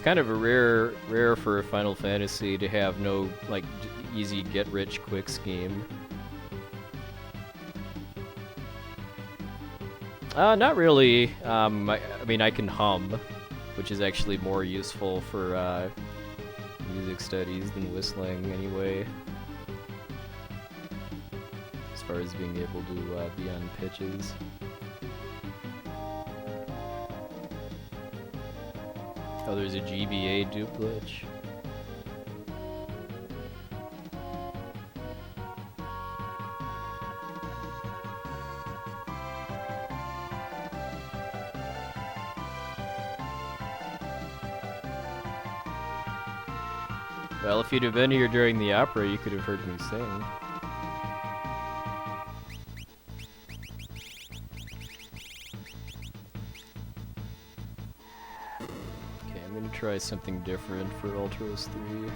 kind of a rare for a Final Fantasy to have no like easy get rich quick scheme. Not really. I mean, I can hum, which is actually more useful for music studies than whistling anyway. As far as being able to be on pitches. Oh, there's a GBA dupe glitch. Well, if you'd have been here during the opera, you could have heard me sing. Okay, I'm gonna try something different for Ultros 3.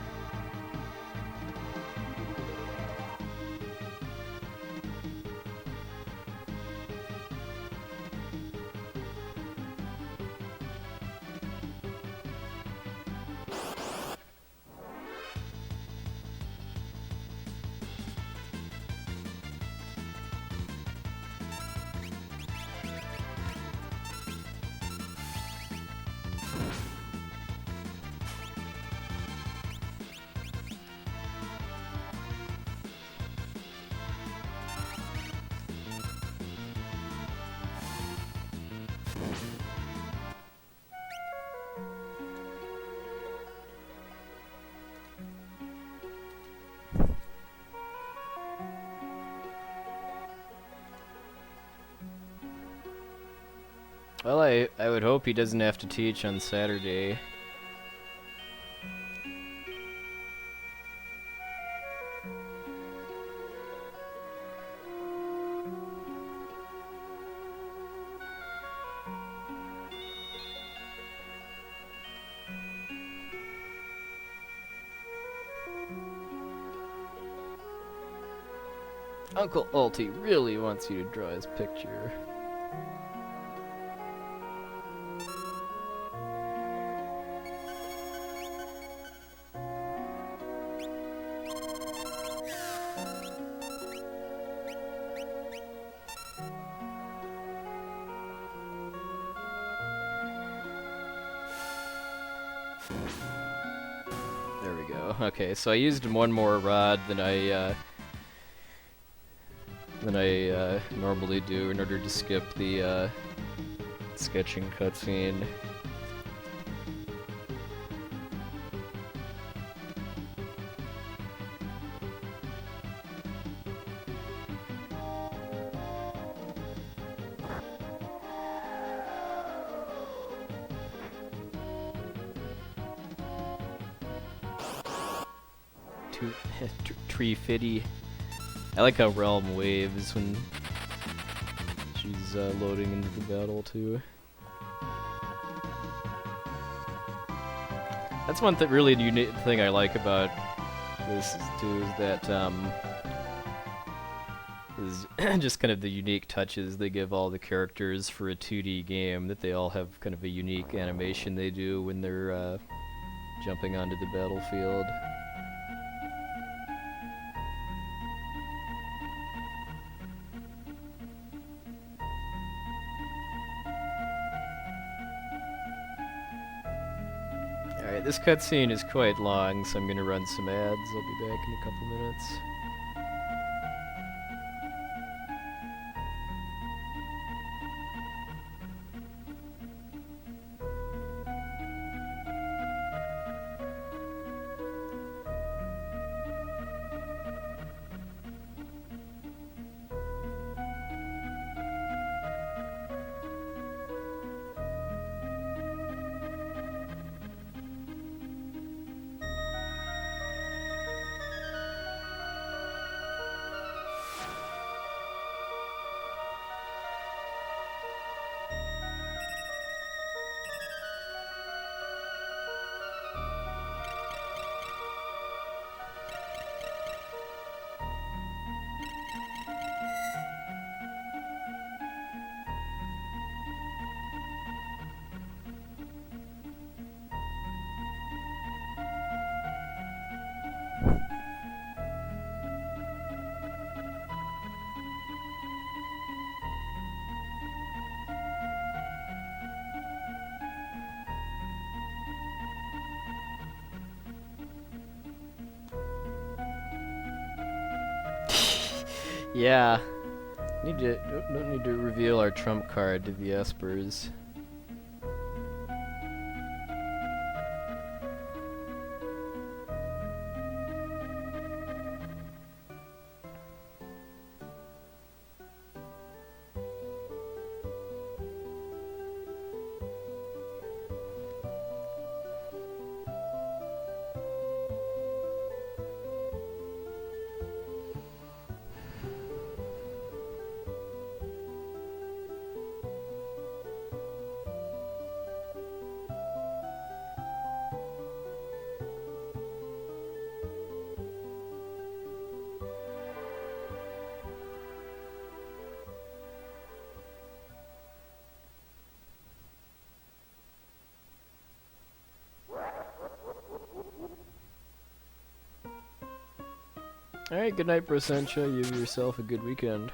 Well, I would hope he doesn't have to teach on Saturday. Uncle Ulti really wants you to draw his picture. There we go. Okay, so I used one more rod than I normally do in order to skip the sketching cutscene. Tree fitty. I like how Realm waves when she's loading into the battle too. That's one really unique thing I like about this too, is that is just kind of the unique touches they give all the characters for a 2D game, that they all have kind of a unique animation they do when they're jumping onto the battlefield. Alright, this cutscene is quite long, so I'm gonna run some ads. I'll be back in a couple minutes. Yeah. Don't need to reveal our trump card to the Espers. Alright, good night, Brosentia. You have yourself a good weekend.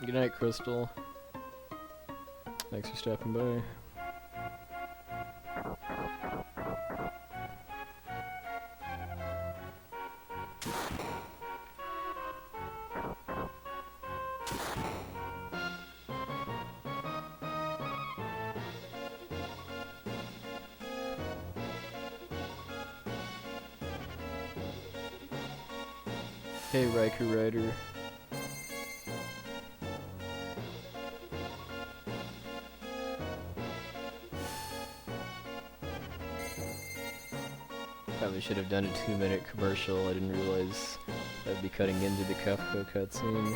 Good night, Crystal. Thanks for stopping by. Hey, Riker Rider. Probably should have done a 2-minute commercial. I didn't realize I'd be cutting into the Kefka cutscene.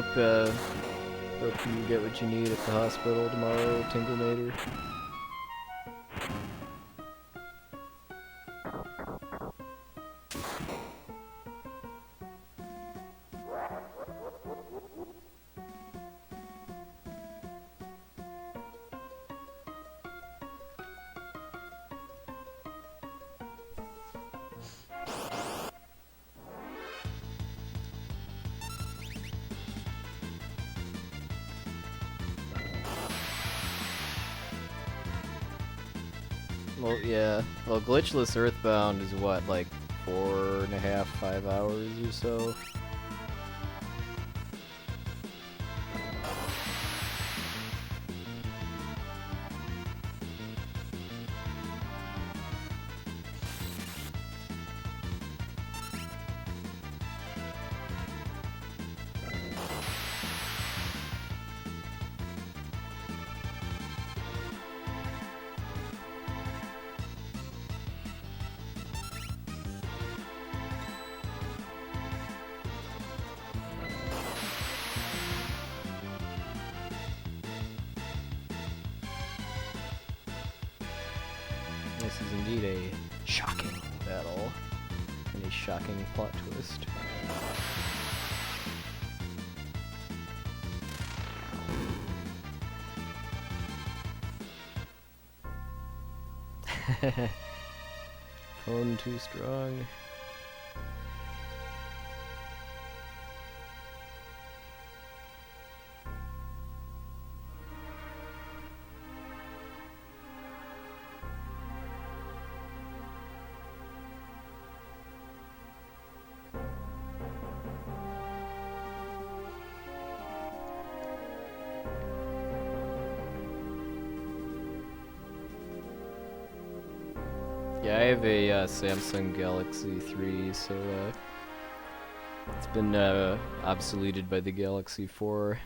hope you get what you need at the hospital tomorrow, Tinglemater. Well, yeah. Well, Glitchless Earthbound is what, like 4.5, 5 hours or so? This is indeed a shocking battle, and a shocking plot twist. Phone too strong. Yeah, I have a Samsung Galaxy 3, so it's been obsoleted by the Galaxy 4.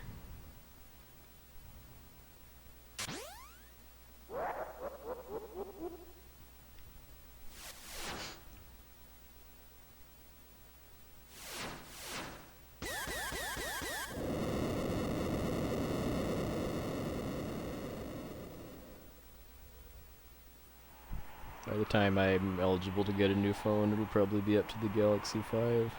By the time I'm eligible to get a new phone, it'll probably be up to the Galaxy 5.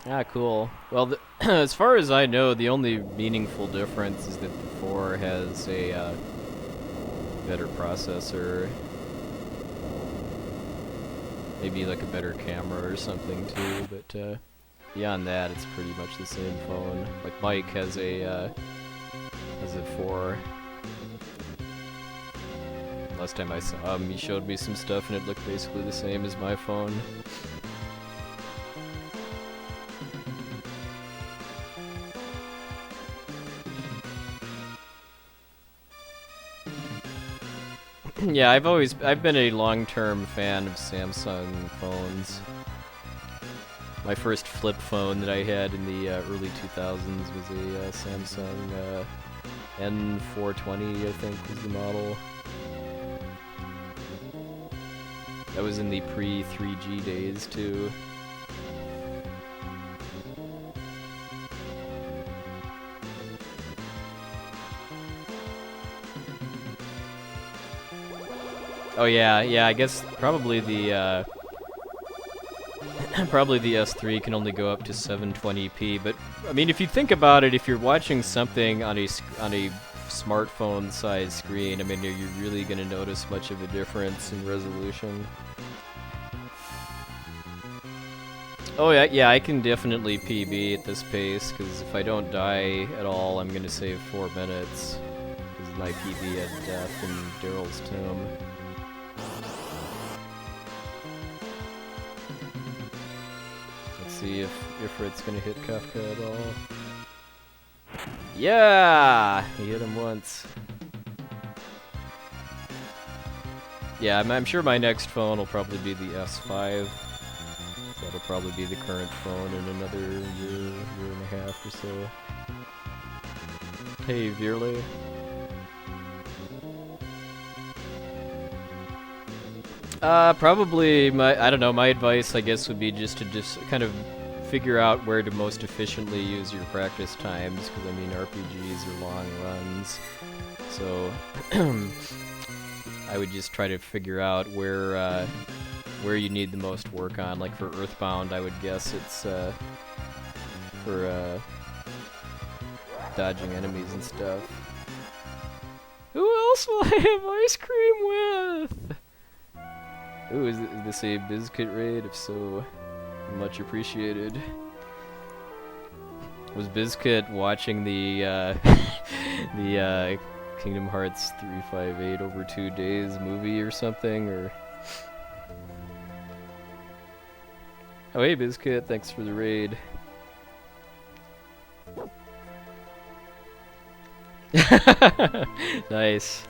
Ah, cool. Well, as far as I know, the only meaningful difference is that the 4 has a better processor. Maybe like a better camera or something too, but beyond that, it's pretty much the same phone. Like Mike has a 4. Last time I saw him, he showed me some stuff, and it looked basically the same as my phone. Yeah, I've been a long-term fan of Samsung phones. My first flip phone that I had in the early 2000s was a Samsung N420, I think was the model. That was in the pre-3G days too. Oh yeah, I guess probably the probably the S3 can only go up to 720p, but I mean, if you think about it, if you're watching something on a smartphone-sized screen, I mean, are you really going to notice much of a difference in resolution? Oh yeah, I can definitely PB at this pace, because if I don't die at all, I'm going to save 4 minutes, because my PB had death in Daryl's tomb. See if it's gonna hit Kefka at all. Yeah! He hit him once. Yeah, I'm sure my next phone will probably be the S5. That'll probably be the current phone in another year and a half or so. Hey, Virley. Probably I don't know, my advice I guess would be just to kind of figure out where to most efficiently use your practice times, because I mean RPGs are long runs, so I would just try to figure out where you need the most work on. Like for Earthbound, I would guess it's for dodging enemies and stuff. Who else will I have ice cream with? Ooh, is this a Bizkit raid? If so, much appreciated. Was Bizkit watching the the Kingdom Hearts 358 over 2 days movie or something, or? Oh hey Bizkit, thanks for the raid. Nice.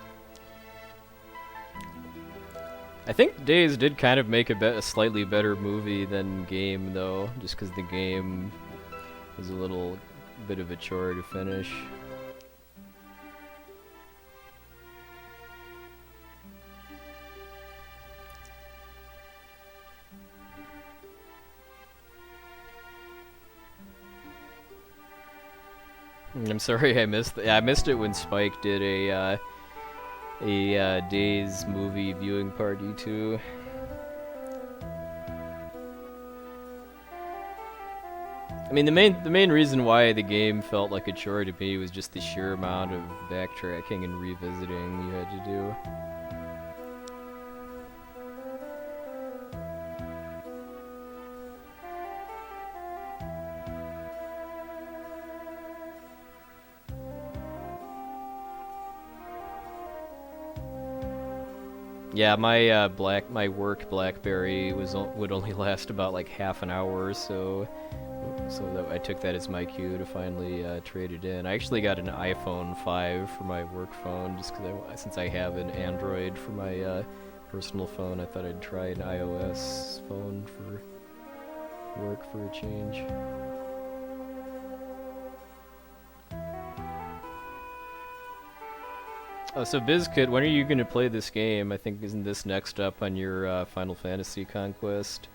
I think Days did kind of make a slightly better movie than game, though, just because the game was a little bit of a chore to finish. I'm sorry I missed it when Spike did a Days movie viewing party too. I mean, the main reason why the game felt like a chore to me was just the sheer amount of backtracking and revisiting you had to do. Yeah, my work BlackBerry would only last about like half an hour or so, that I took that as my cue to finally trade it in. I actually got an iPhone 5 for my work phone just because since I have an Android for my personal phone, I thought I'd try an iOS phone for work for a change. Oh, so Bizkit, when are you going to play this game? I think, isn't this next up on your Final Fantasy conquest?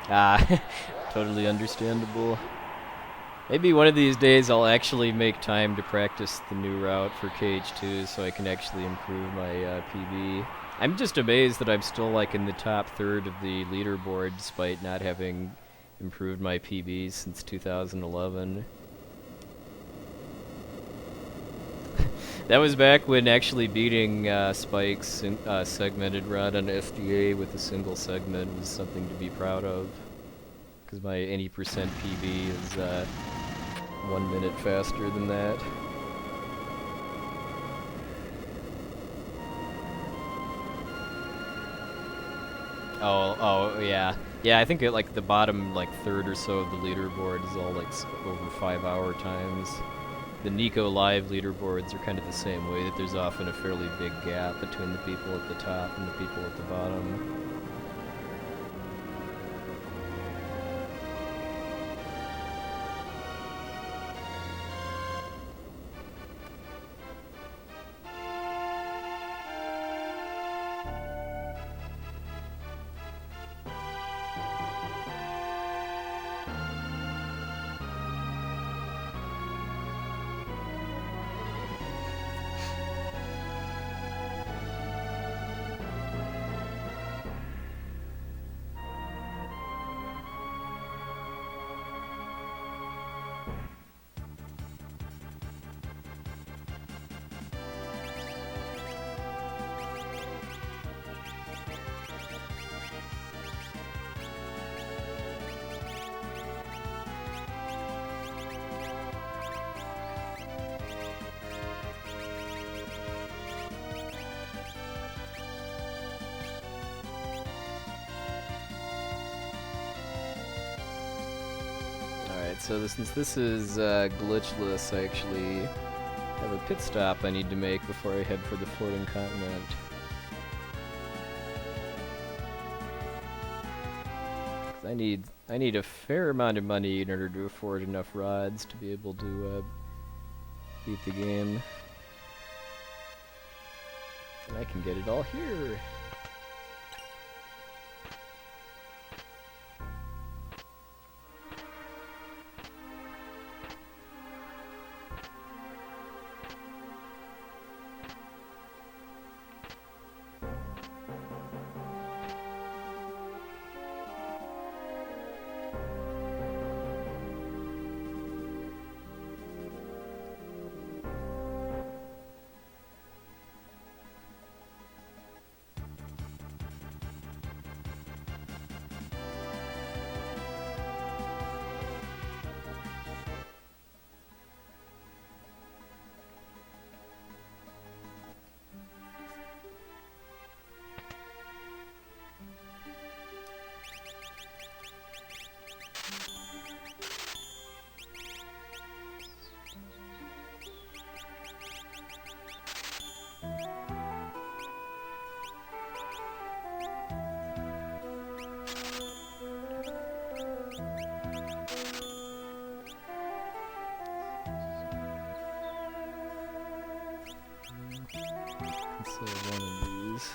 Ah, totally understandable. Maybe one of these days I'll actually make time to practice the new route for KH2 so I can actually improve my PB. I'm just amazed that I'm still like in the top third of the leaderboard despite not having improved my PB since 2011. That was back when actually beating Spike's segmented run on FDA with a single segment was something to be proud of. Because my any percent PB is 1 minute faster than that. Oh, yeah. Yeah, I think at like the bottom like third or so of the leaderboard is all like over 5 hour times. The Nico Live leaderboards are kind of the same way, that there's often a fairly big gap between the people at the top and the people at the bottom. So since this is glitchless, I actually have a pit stop I need to make before I head for the floating continent. I need a fair amount of money in order to afford enough rods to be able to beat the game. And I can get it all here. So one of these.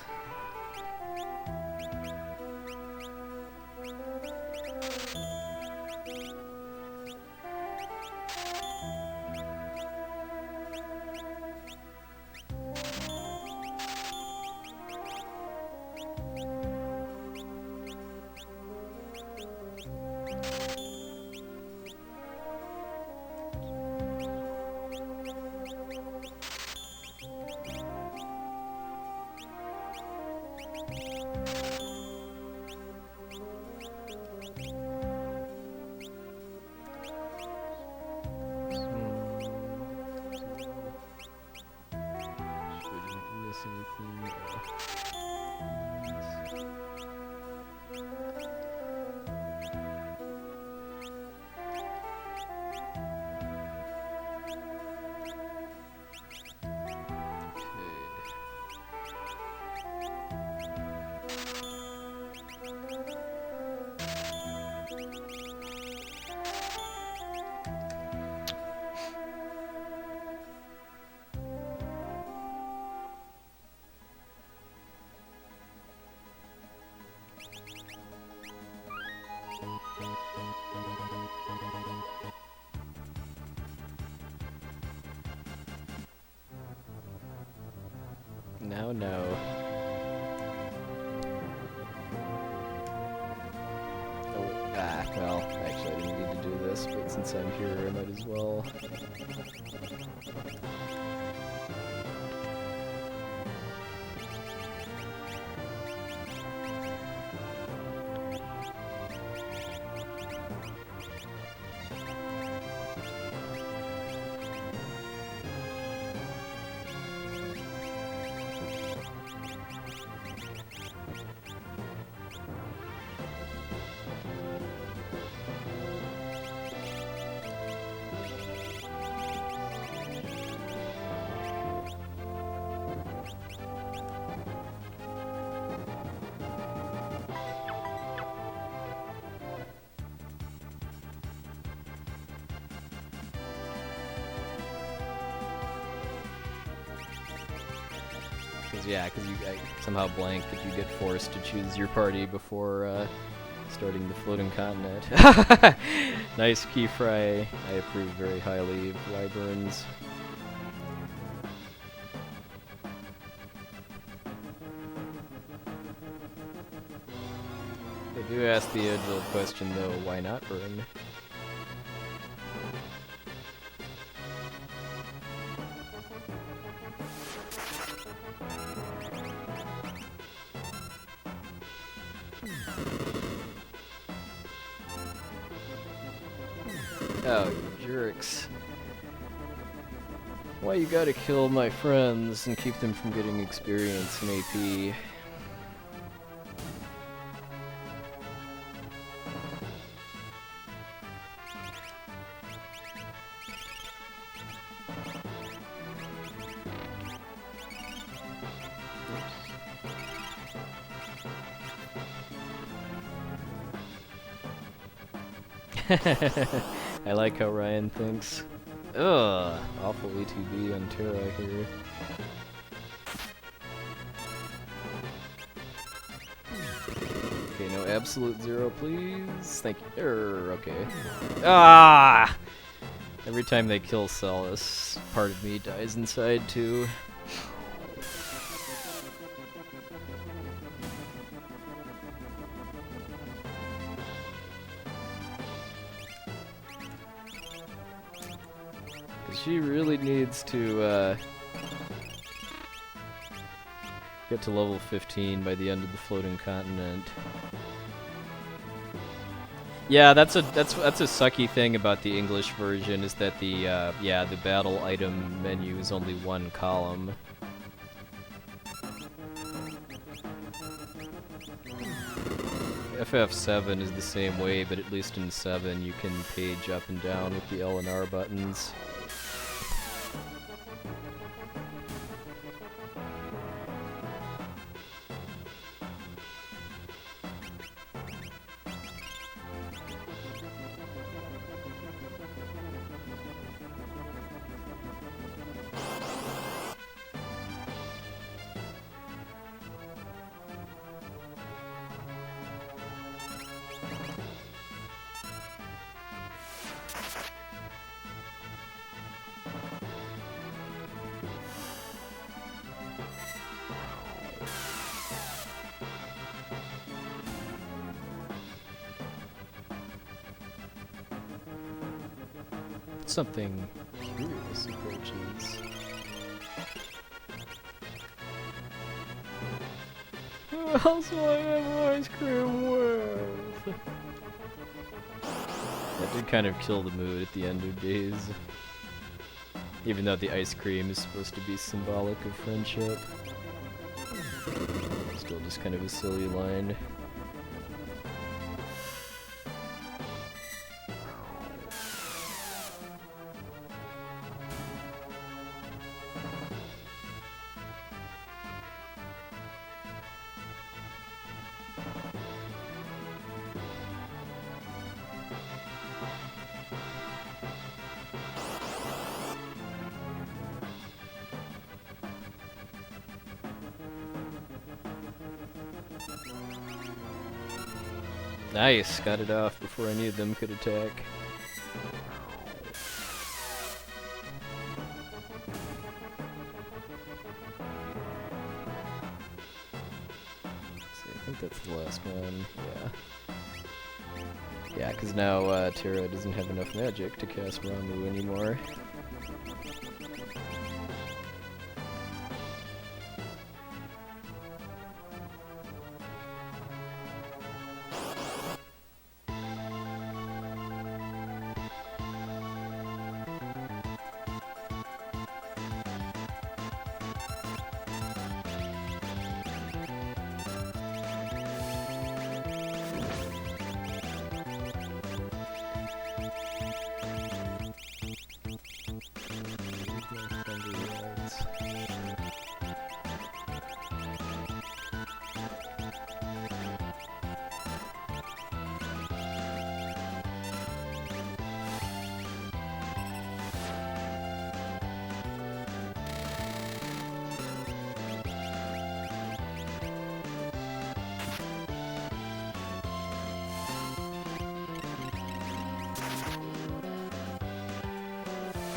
Now, no. Oh, well, actually I didn't need to do this, but since I'm here, I might as well. Because you somehow blanked, but you get forced to choose your party before starting the floating continent. Nice key fry. I approve very highly of Wyverns. I do ask the age-old question though, why not burn? Oh, you jerks. Why you gotta kill my friends and keep them from getting experience and AP? I like how Ryan thinks. Ugh, awful ATV on Terra here. Okay, no absolute zero, please. Thank you. Okay. Ah! Every time they kill Celes, part of me dies inside too. She really needs to get to level 15 by the end of the floating continent. Yeah, that's a sucky thing about the English version is that the the battle item menu is only one column. FF7 is the same way, but at least in 7 you can page up and down with the L and R buttons. Something curious approaches. Also, I have ice cream worth. That did kind of kill the mood at the end of days. Even though the ice cream is supposed to be symbolic of friendship. Still just kind of a silly line. Nice, got it off before any of them could attack. See, I think that's the last one, yeah. Yeah, because now Terra doesn't have enough magic to cast Ramu anymore.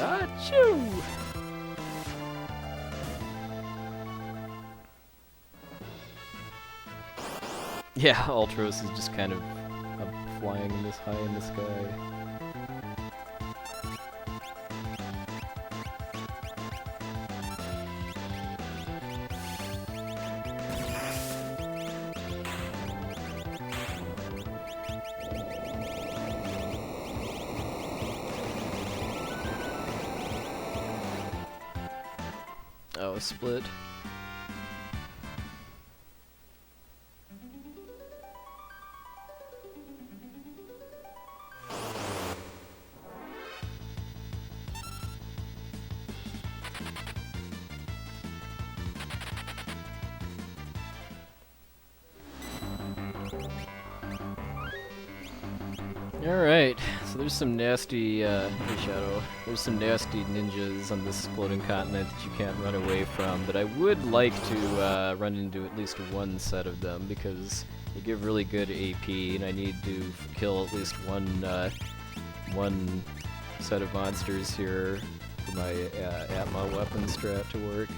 Achoo! Yeah, Ultros is just kind of flying in this high in the sky. Oh, split. Alright, so there's some nasty, hey Shadow, there's some nasty ninjas on this exploding continent that you can't run away from, but I would like to run into at least one set of them because they give really good AP, and I need to kill at least one set of monsters here for my Atma weapon strat to work.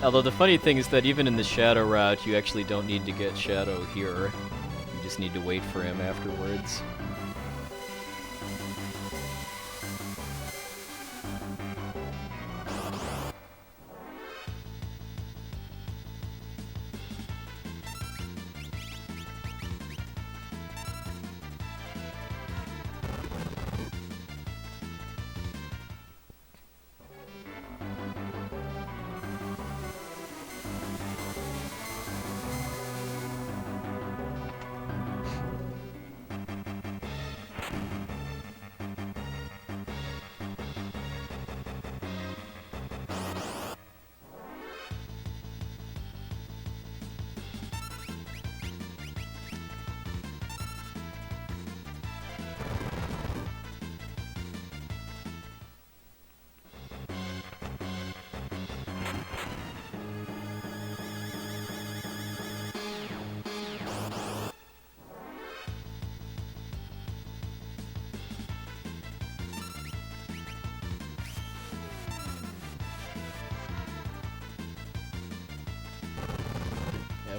Although the funny thing is that even in the Shadow route, you actually don't need to get Shadow here. You just need to wait for him afterwards.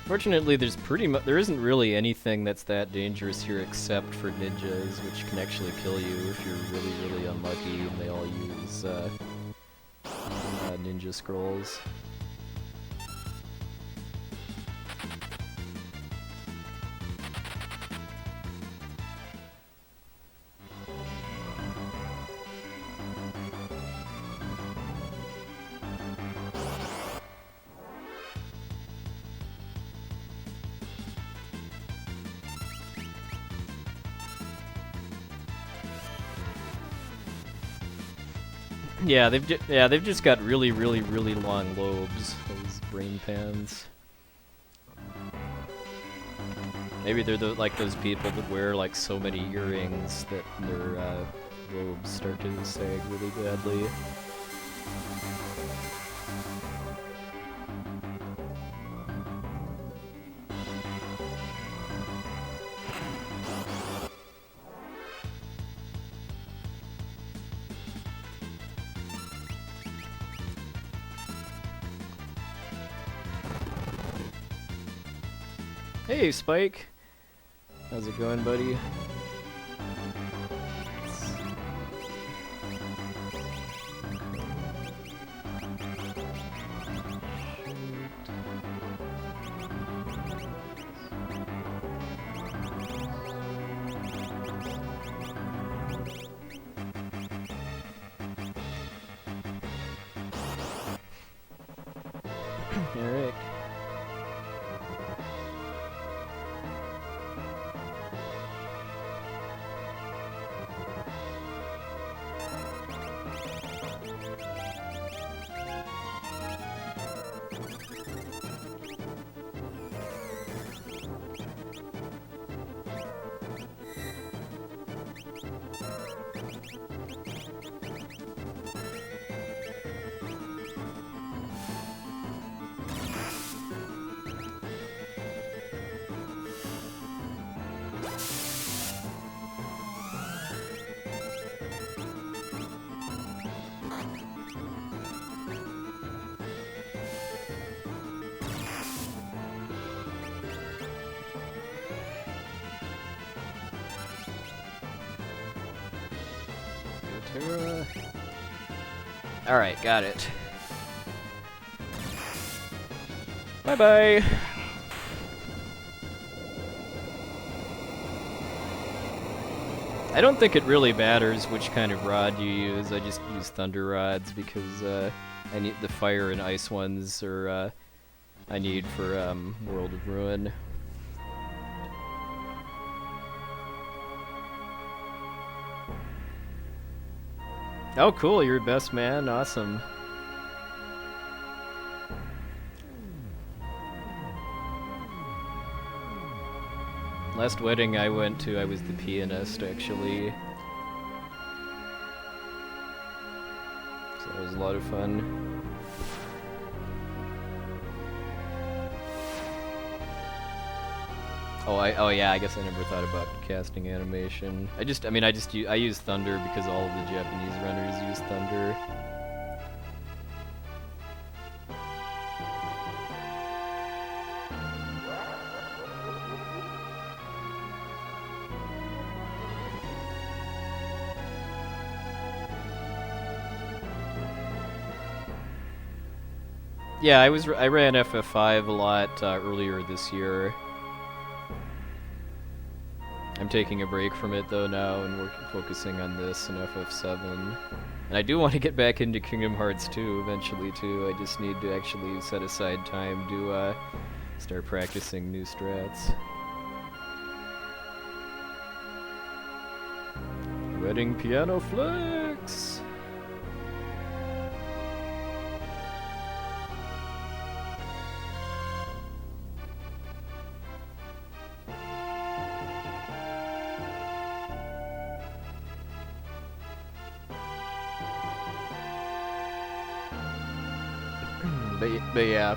Fortunately, there isn't really anything that's that dangerous here except for ninjas, which can actually kill you if you're really, really unlucky, and they all use ninja scrolls. Yeah, they've just got really, really, really long lobes. Those brain pans. Maybe they're like those people that wear like so many earrings that their lobes start to sag really badly. Hey, Spike. How's it going, buddy? Alright. Alright, got it. Bye-bye! I don't think it really matters which kind of rod you use. I just use thunder rods because I need the fire and ice ones, or I need for World of Ruin. Oh, cool! You're best man. Awesome. Last wedding I went to, I was the pianist, actually. So that was a lot of fun. Oh yeah, I guess I never thought about casting animation. I use Thunder because all of the Japanese runners use Thunder. Yeah, I ran FF5 a lot earlier this year. I'm taking a break from it though now and focusing on this and FF7. And I do want to get back into Kingdom Hearts 2 eventually too. I just need to actually set aside time to start practicing new strats. Wedding piano flex! But yeah,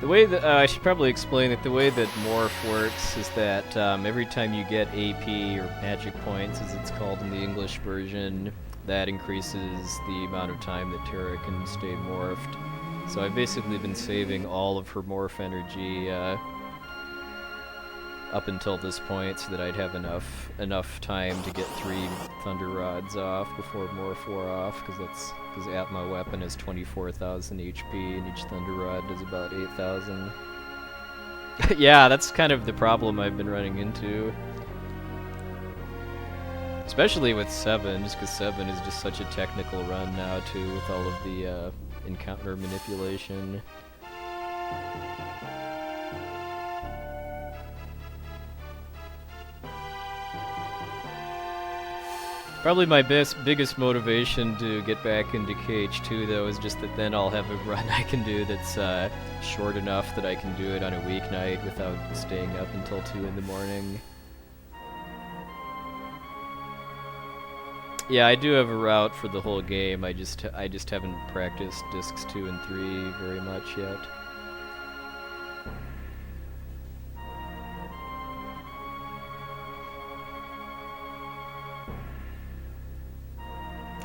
the way that I should probably explain that the way that Morph works is that every time you get AP or magic points, as it's called in the English version, that increases the amount of time that Terra can stay morphed. So I've basically been saving all of her morph energy up until this point, so that I'd have enough time to get 3 Thunder Rods off before Morph wore off, because my weapon is 24,000 HP, and each Thunder Rod does about 8,000. Yeah, that's kind of the problem I've been running into. Especially with 7, just because 7 is just such a technical run now, too, with all of the encounter manipulation. Probably my biggest motivation to get back into KH2 though is just that then I'll have a run I can do that's short enough that I can do it on a weeknight without staying up until 2 in the morning. Yeah, I do have a route for the whole game. I just haven't practiced discs 2 and 3 very much yet.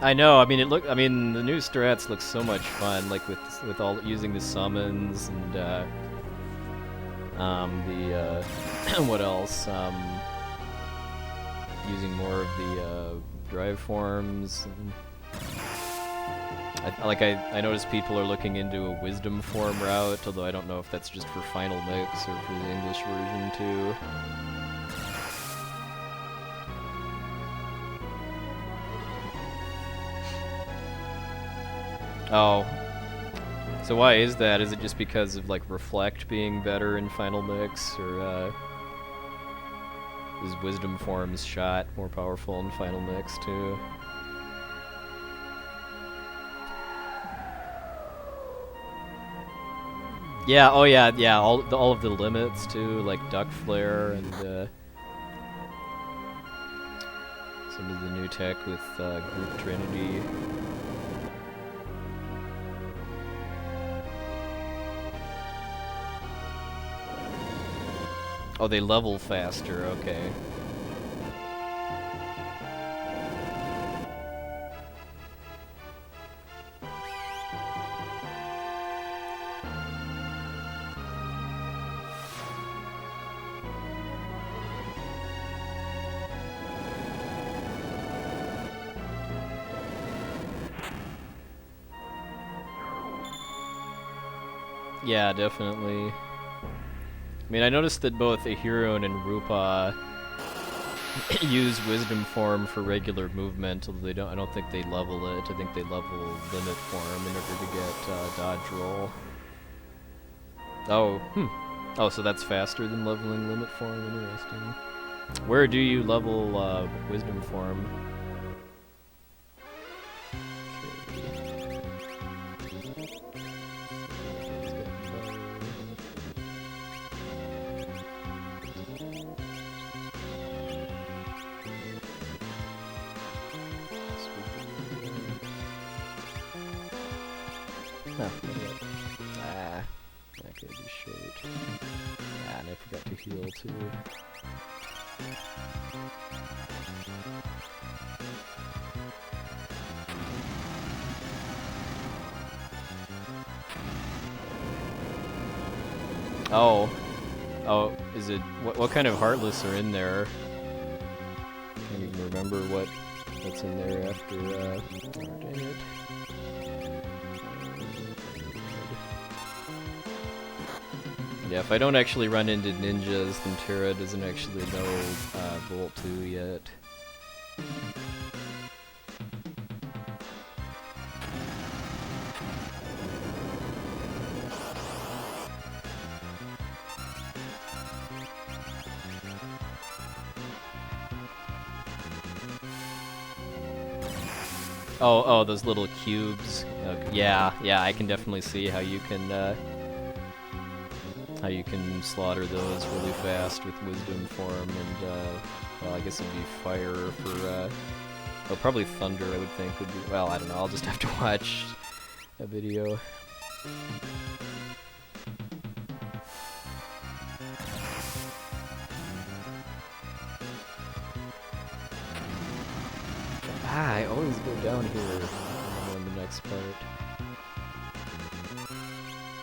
I know. I mean, the new strats look so much fun. Like with all using the summons and what else? Using more of the drive forms. I noticed people are looking into a wisdom form route, although I don't know if that's just for Final Mix or for the English version too. Oh. So why is that? Is it just because of, like, Reflect being better in Final Mix, or, is Wisdom Form's shot more powerful in Final Mix, too? Yeah, oh yeah, all of the limits, too, like Duck Flare and, some of the new tech with, Group Trinity. Oh, they level faster, okay. Yeah, definitely. I mean, I noticed that both Ahiron and Rupa use Wisdom Form for regular movement, although they don't. I don't think they level it. I think they level Limit Form in order to get dodge roll. Oh, Oh, so that's faster than leveling Limit Form. Interesting. Where do you level Wisdom Form? Okay, just short. And I forgot to heal too. Oh. Oh, is it... What kind of Heartless are in there? Can't even remember what's in there after, oh, dang it. Yeah, if I don't actually run into ninjas, then Terra doesn't actually know Volt 2 yet. Oh, those little cubes. Okay. Yeah, I can definitely see how you can slaughter those really fast with Wisdom Form, and well, I guess it'd be fire for oh, probably thunder. I would think would be. Well, I don't know. I'll just have to watch a video. I always go down here in the next part.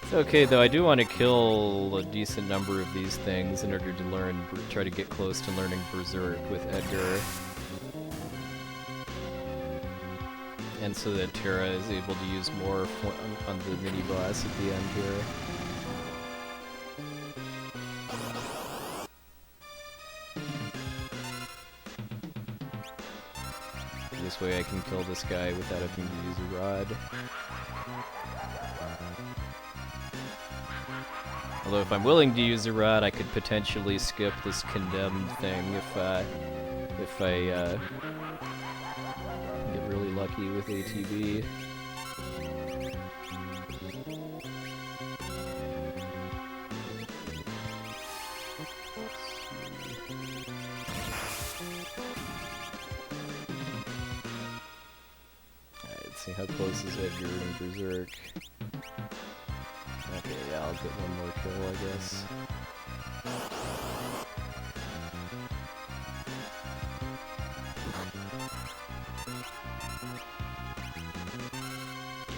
It's okay though, I do want to kill a decent number of these things in order to try to get close to learning Berserk with Edgar. And so that Terra is able to use more on the mini-boss at the end here. This way I can kill this guy without having to use a rod. Although if I'm willing to use a rod, I could potentially skip this condemned thing if I get really lucky with ATB. See how close is Edgar and Berserk. Okay, yeah, I'll get one more kill, I guess.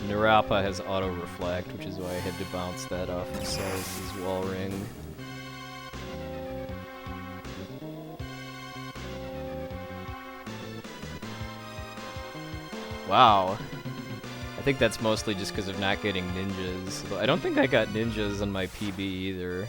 Narapa has auto-reflect, which is why I had to bounce that off of Celes' wall ring. Wow. I think that's mostly just because of not getting ninjas. I don't think I got ninjas on my PB either.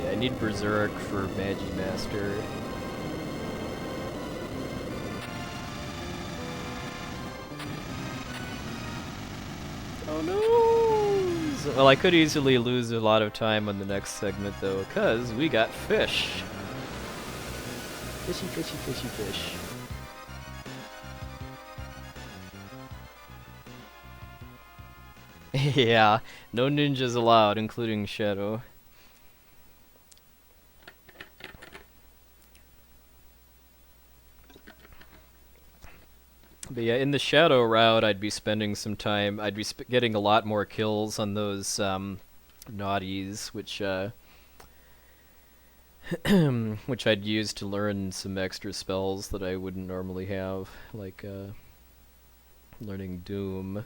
I need Berserk for Magimaster. Oh no! Well, I could easily lose a lot of time on the next segment though, because we got fish. Fishy, fishy, fishy, fish. Yeah, no ninjas allowed, including Shadow. But yeah, in the Shadow route, I'd be spending some time. I'd be getting a lot more kills on those naughties, which which I'd use to learn some extra spells that I wouldn't normally have, like learning Doom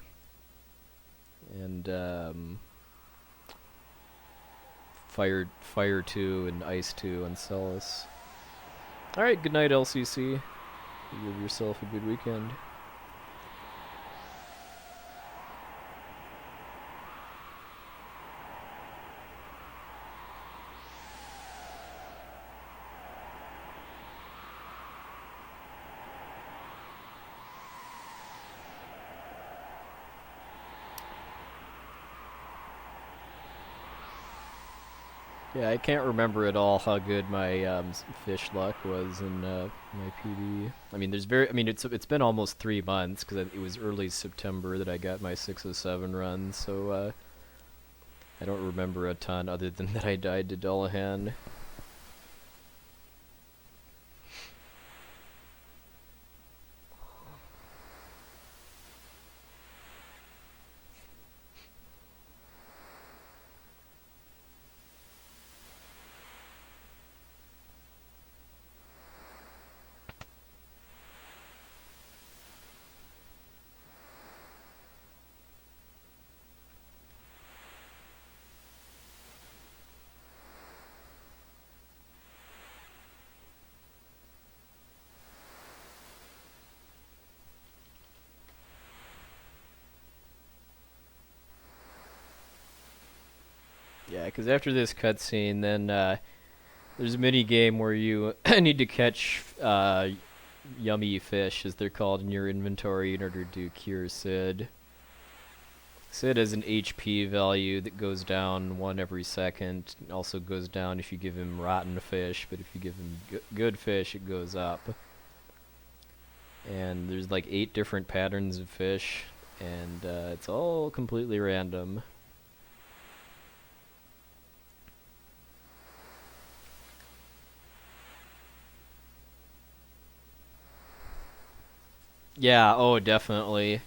and Fire 2 and Ice 2 on Celes. Alright, good night, LCC. You have yourself a good weekend. Yeah, I can't remember at all how good my fish luck was in my PB. I mean, it's been almost 3 months because it was early September that I got my 607 run, so I don't remember a ton other than that I died to Dullahan. Yeah, because after this cutscene, then there's a mini game where you need to catch yummy fish, as they're called, in your inventory in order to cure Sid. Sid has an HP value that goes down 1 every second. It also goes down if you give him rotten fish, but if you give him good fish, it goes up. And there's like 8 different patterns of fish, and it's all completely random. Yeah, oh, definitely.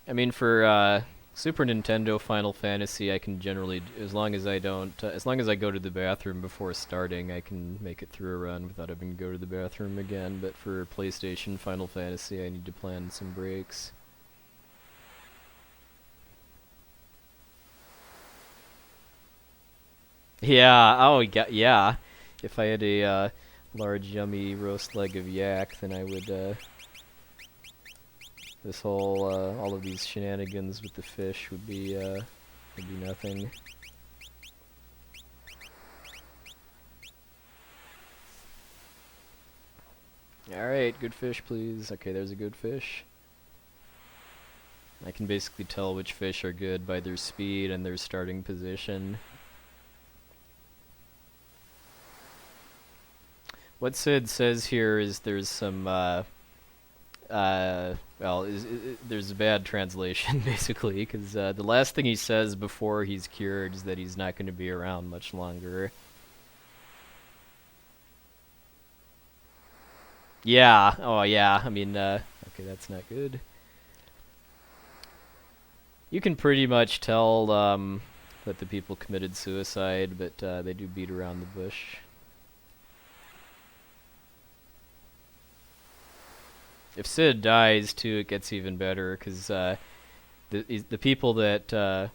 I mean, for Super Nintendo Final Fantasy, I can generally, as long as I don't, as long as I go to the bathroom before starting, I can make it through a run without having to go to the bathroom again. But for PlayStation Final Fantasy, I need to plan some breaks. Yeah, oh, yeah. If I had a large, yummy roast leg of yak, then I would, this whole, all of these shenanigans with the fish would be nothing. Alright, good fish, please. Okay, there's a good fish. I can basically tell which fish are good by their speed and their starting position. What Sid says here is there's some, there's a bad translation, basically, because the last thing he says before he's cured is that he's not going to be around much longer. Yeah, oh yeah, I mean, okay, that's not good. You can pretty much tell that the people committed suicide, but they do beat around the bush. If Sid dies, too, it gets even better, because the people that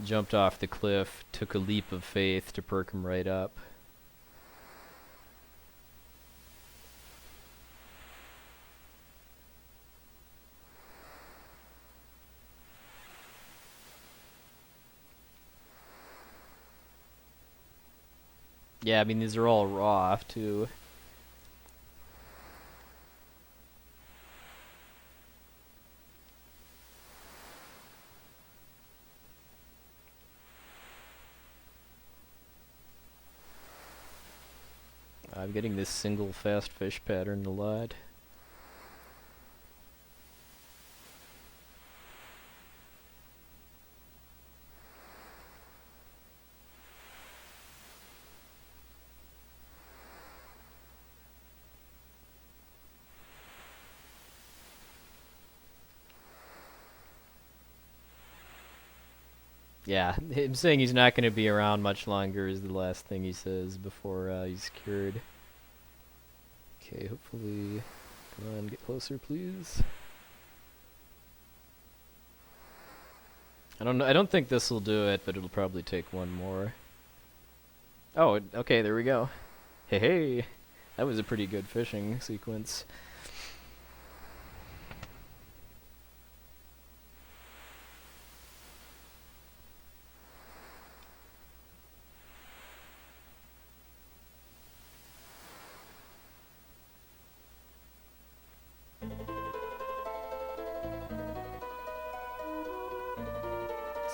jumped off the cliff took a leap of faith to perk him right up. Yeah, I mean, these are all raw, too. I'm getting this single fast fish pattern a lot. Yeah, him saying he's not going to be around much longer is the last thing he says before he's cured. Okay, hopefully... Come on, get closer, please. I don't think this will do it, but it'll probably take one more. Oh, okay, there we go. Hey, hey! That was a pretty good fishing sequence.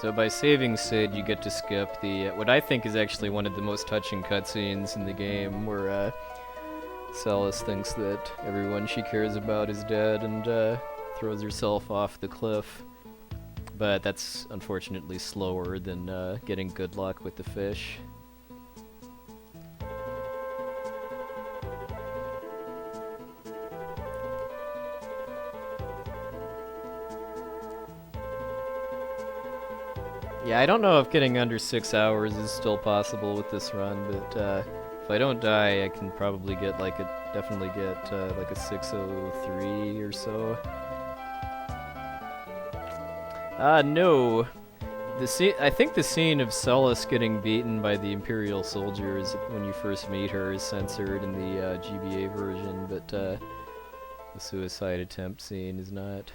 So by saving Sid, you get to skip the what I think is actually one of the most touching cutscenes in the game, where Celes thinks that everyone she cares about is dead and throws herself off the cliff. But that's unfortunately slower than getting good luck with the fish. Yeah, I don't know if getting under 6 hours is still possible with this run, but if I don't die, I can probably get like definitely get like a 6:03 or so. No. I think the scene of Celes getting beaten by the Imperial soldiers when you first meet her is censored in the GBA version, but the suicide attempt scene is not.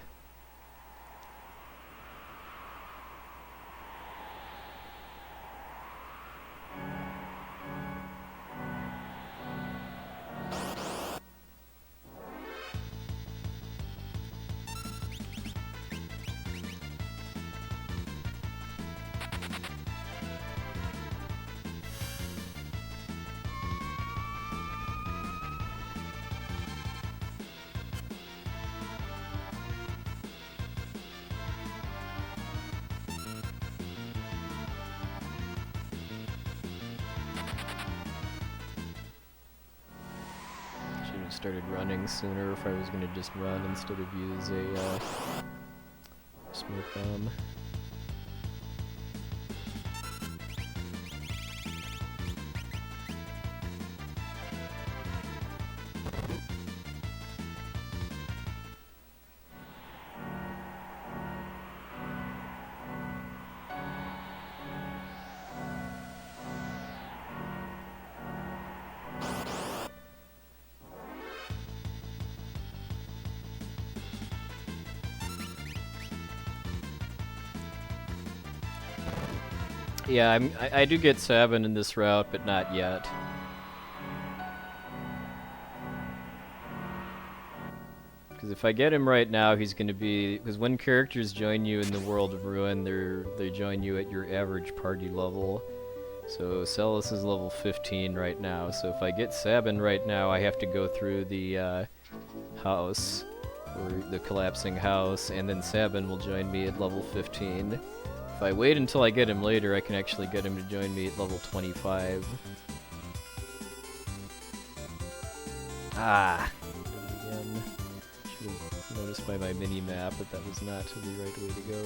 Started running sooner if I was going to just run instead of use a smoke bomb. Yeah, I do get Sabin in this route, but not yet. Because if I get him right now, he's going to be... Because when characters join you in the World of Ruin, they join you at your average party level. So Celes is level 15 right now, so if I get Sabin right now, I have to go through the house, or the collapsing house, and then Sabin will join me at level 15. If I wait until I get him later, I can actually get him to join me at level 25. Ah! Again. Should have noticed by my mini-map that that was not the right way to go.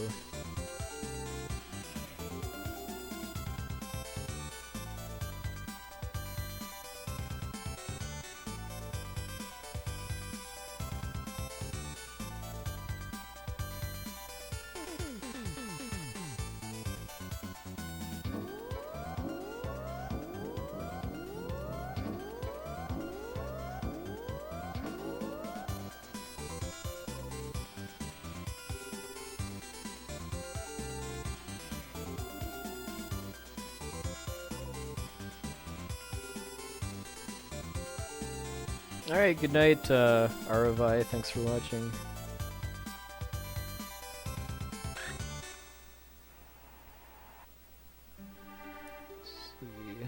Alright, good night, Aravai. Thanks for watching. Let's see.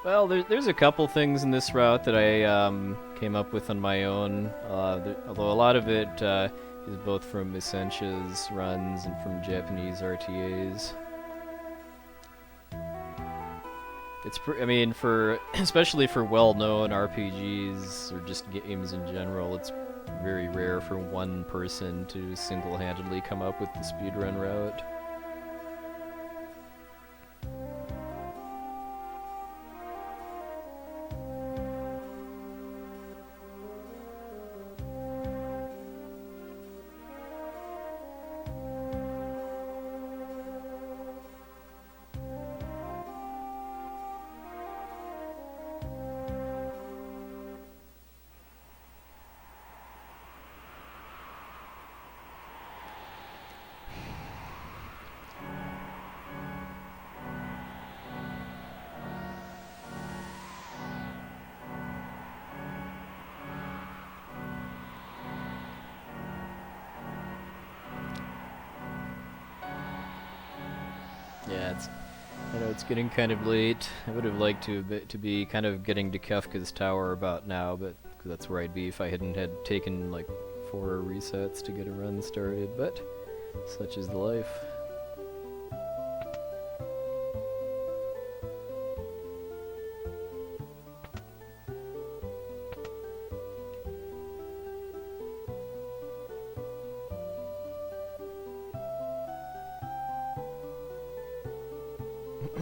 Well, there's a couple things in this route that I came up with on my own, although a lot of it is both from Essentia's runs and from Japanese RTAs. I mean, especially for well-known RPGs or just games in general, it's very rare for one person to single-handedly come up with the speedrun route. Yeah, I know it's getting kind of late. I would have liked to be kind of getting to Kefka's tower about now, but cause that's where I'd be if I hadn't had taken like 4 resets to get a run started, but such is the life.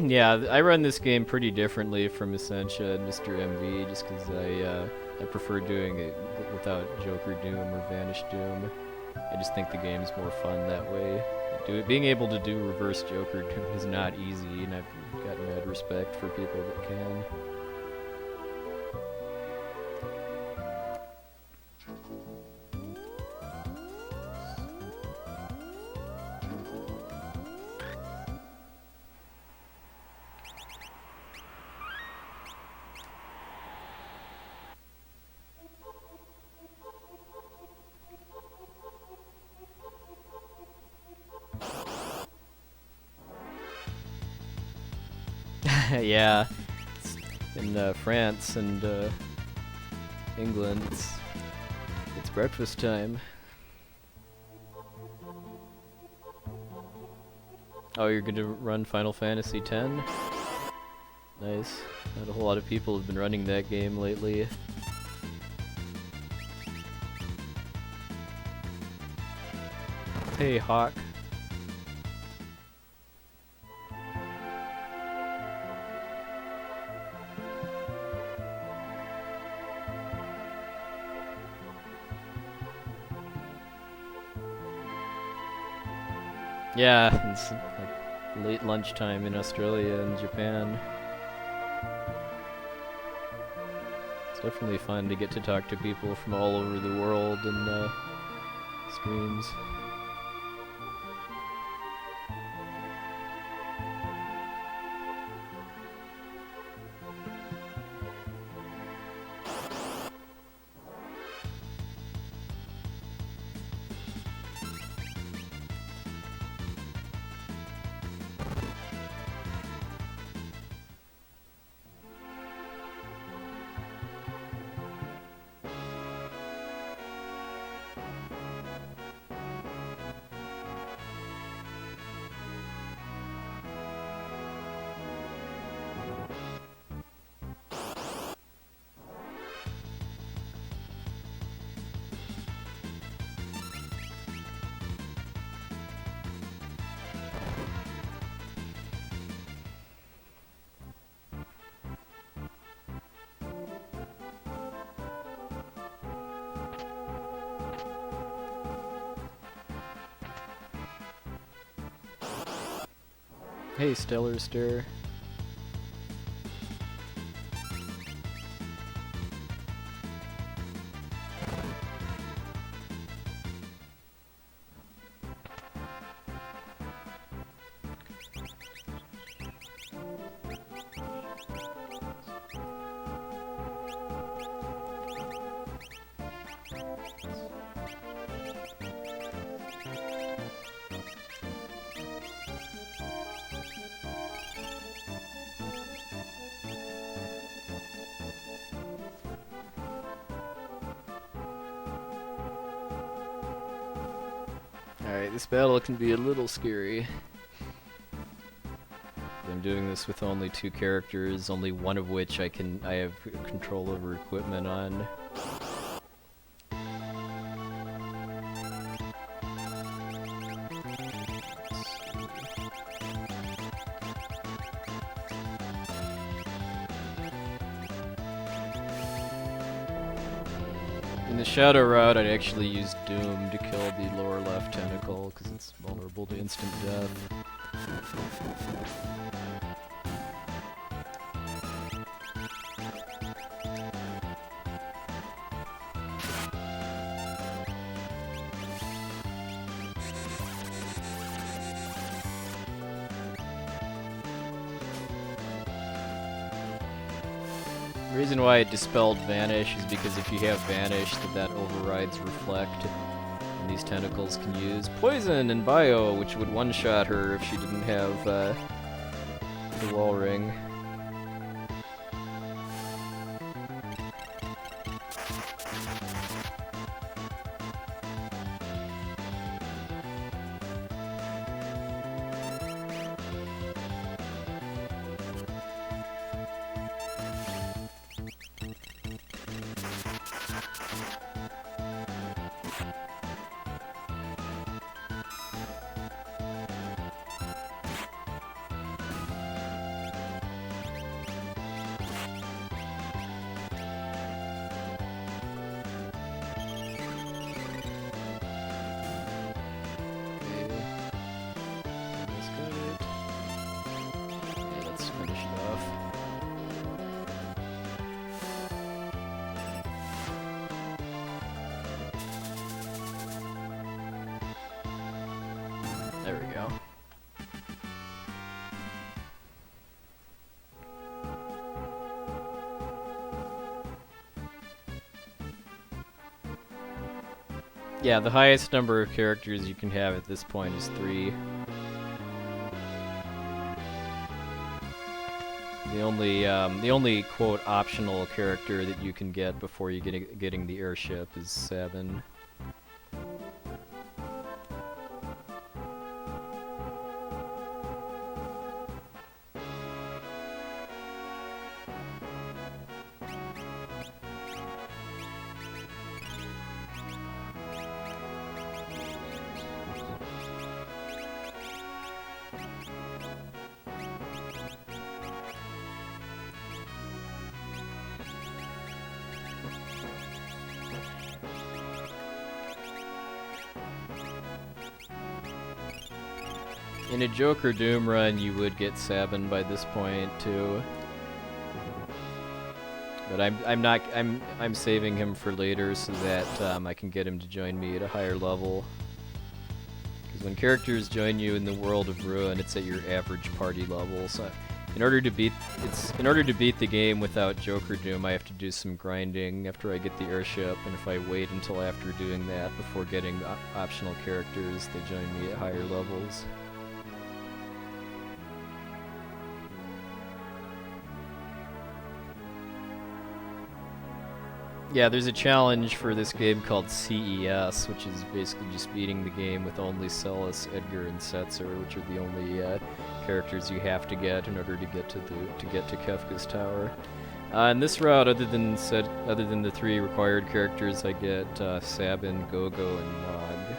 Yeah, I run this game pretty differently from Essentia and Mr. MV just because I prefer doing it without Joker Doom or Vanish-Doom. I just think the game's more fun that way. Being able to do reverse Joker Doom is not easy, and I've got mad respect for people that can. Yeah, in France and England, it's breakfast time. Oh, you're gonna run Final Fantasy X? Nice. Not a whole lot of people have been running that game lately. Hey, Hawk. Yeah, it's like late lunchtime in Australia and Japan. It's definitely fun to get to talk to people from all over the world in streams. Hey, Stellar Stir. Alright, this battle can be a little scary. I'm doing this with only 2 characters, only one of which I have control over equipment on. In the Shadow route, I'd actually use Doom to kill the lower left tentacle, because it's vulnerable to instant death. The reason why it dispelled Vanish is because if you have Vanish, that overrides Reflect. And these tentacles can use Poison and Bio, which would one-shot her if she didn't have the wall ring. There we go. Yeah, the highest number of characters you can have at this point is 3. The only quote optional character that you can get before you getting the airship is Sabin. In a Joker Doom run, you would get Sabin by this point too, but I'm saving him for later so that I can get him to join me at a higher level. Because when characters join you in the world of Ruin, it's at your average party level. So in order to beat the game without Joker Doom, I have to do some grinding after I get the airship, and if I wait until after doing that before getting optional characters, they join me at higher levels. Yeah, there's a challenge for this game called CES, which is basically just beating the game with only Celes, Edgar, and Setzer, which are the only characters you have to get in order to get to Kefka's tower. In this route, other than the 3 required characters, I get Sabin, Gogo, and Locke.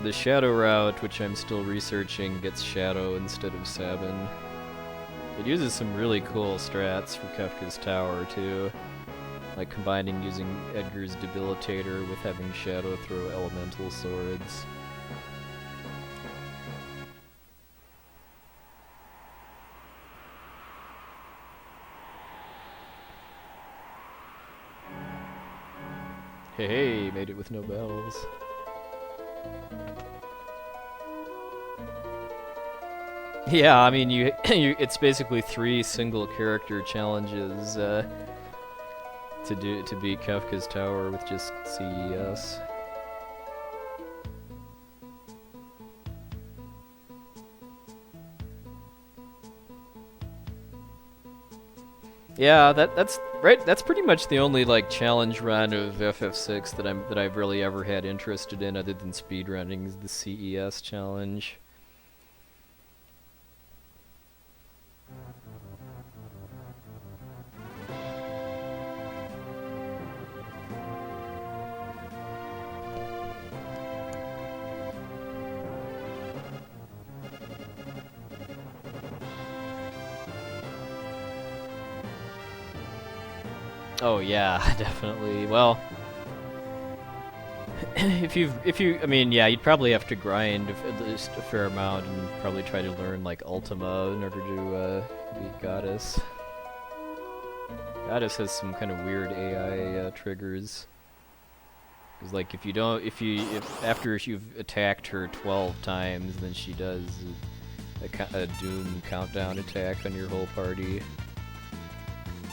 The Shadow route, which I'm still researching, gets Shadow instead of Sabin. It uses some really cool strats for Kefka's tower too, like combining using Edgar's Debilitator with having Shadow throw elemental swords. Hey, made it with no battles. Yeah, I mean, it's basically 3 single character challenges to beat Kefka's tower with just CES. Yeah, that's right. That's pretty much the only like challenge run of FF6 that I've really ever had interested in, other than speedrunning, is the CES challenge. Oh yeah, definitely. Well, I mean, yeah, you'd probably have to grind at least a fair amount and probably try to learn like Ultima in order to beat Goddess. Goddess has some kind of weird AI triggers. Cause like if after you've attacked her 12 times, then she does a Doom countdown attack on your whole party.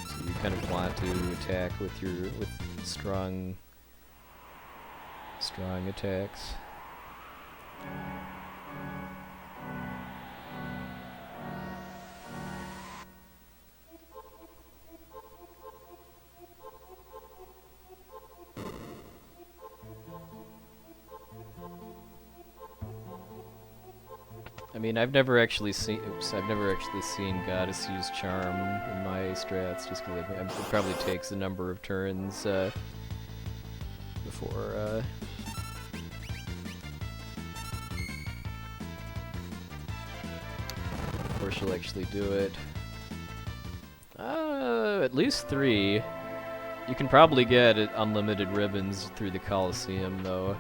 So you kind of want to attack with strong attacks. I mean, I've never actually seen Goddess use Charm in my strats, just because it probably takes a number of turns before she'll actually do it. At least 3. You can probably get unlimited ribbons through the Coliseum, though.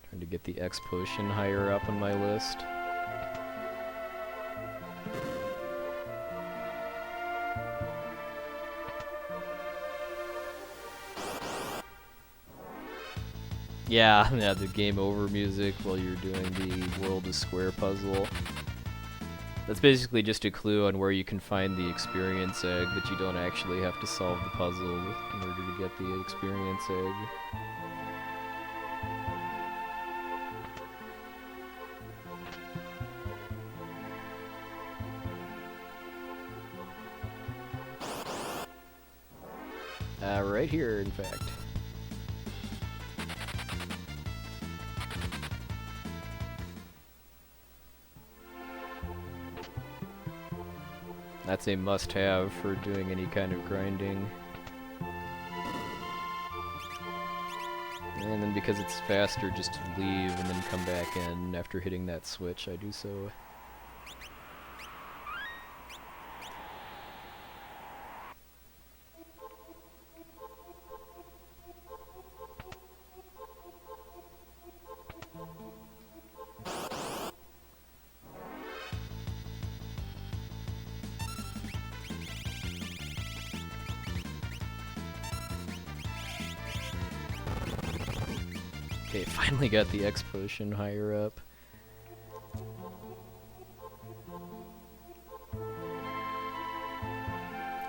Trying to get the X potion higher up on my list. Yeah, the game over music while you're doing the World is Square puzzle. That's basically just a clue on where you can find the experience egg, but you don't actually have to solve the puzzle in order to get the experience egg. Right here, in fact. That's a must-have for doing any kind of grinding. And then because it's faster just to leave and then come back in after hitting that switch, I do so. Okay, finally got the X potion higher up.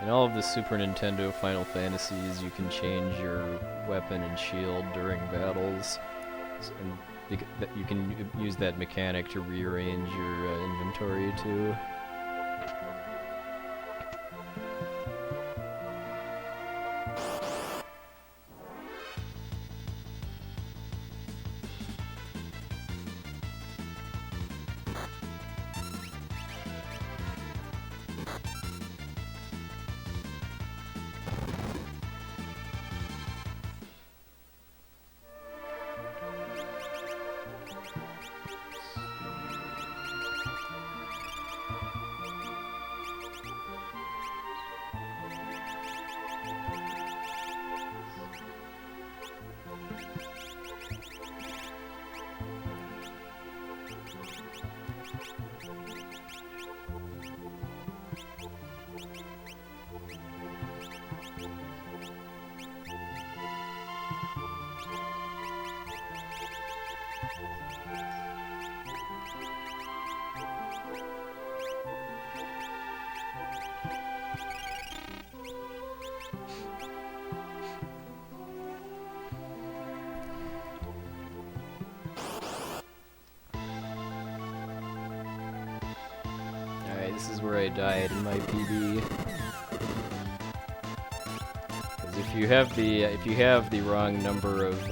In all of the Super Nintendo Final Fantasies, you can change your weapon and shield during battles, and you can use that mechanic to rearrange your inventory too. where I died in my PB. Because if you have the wrong number of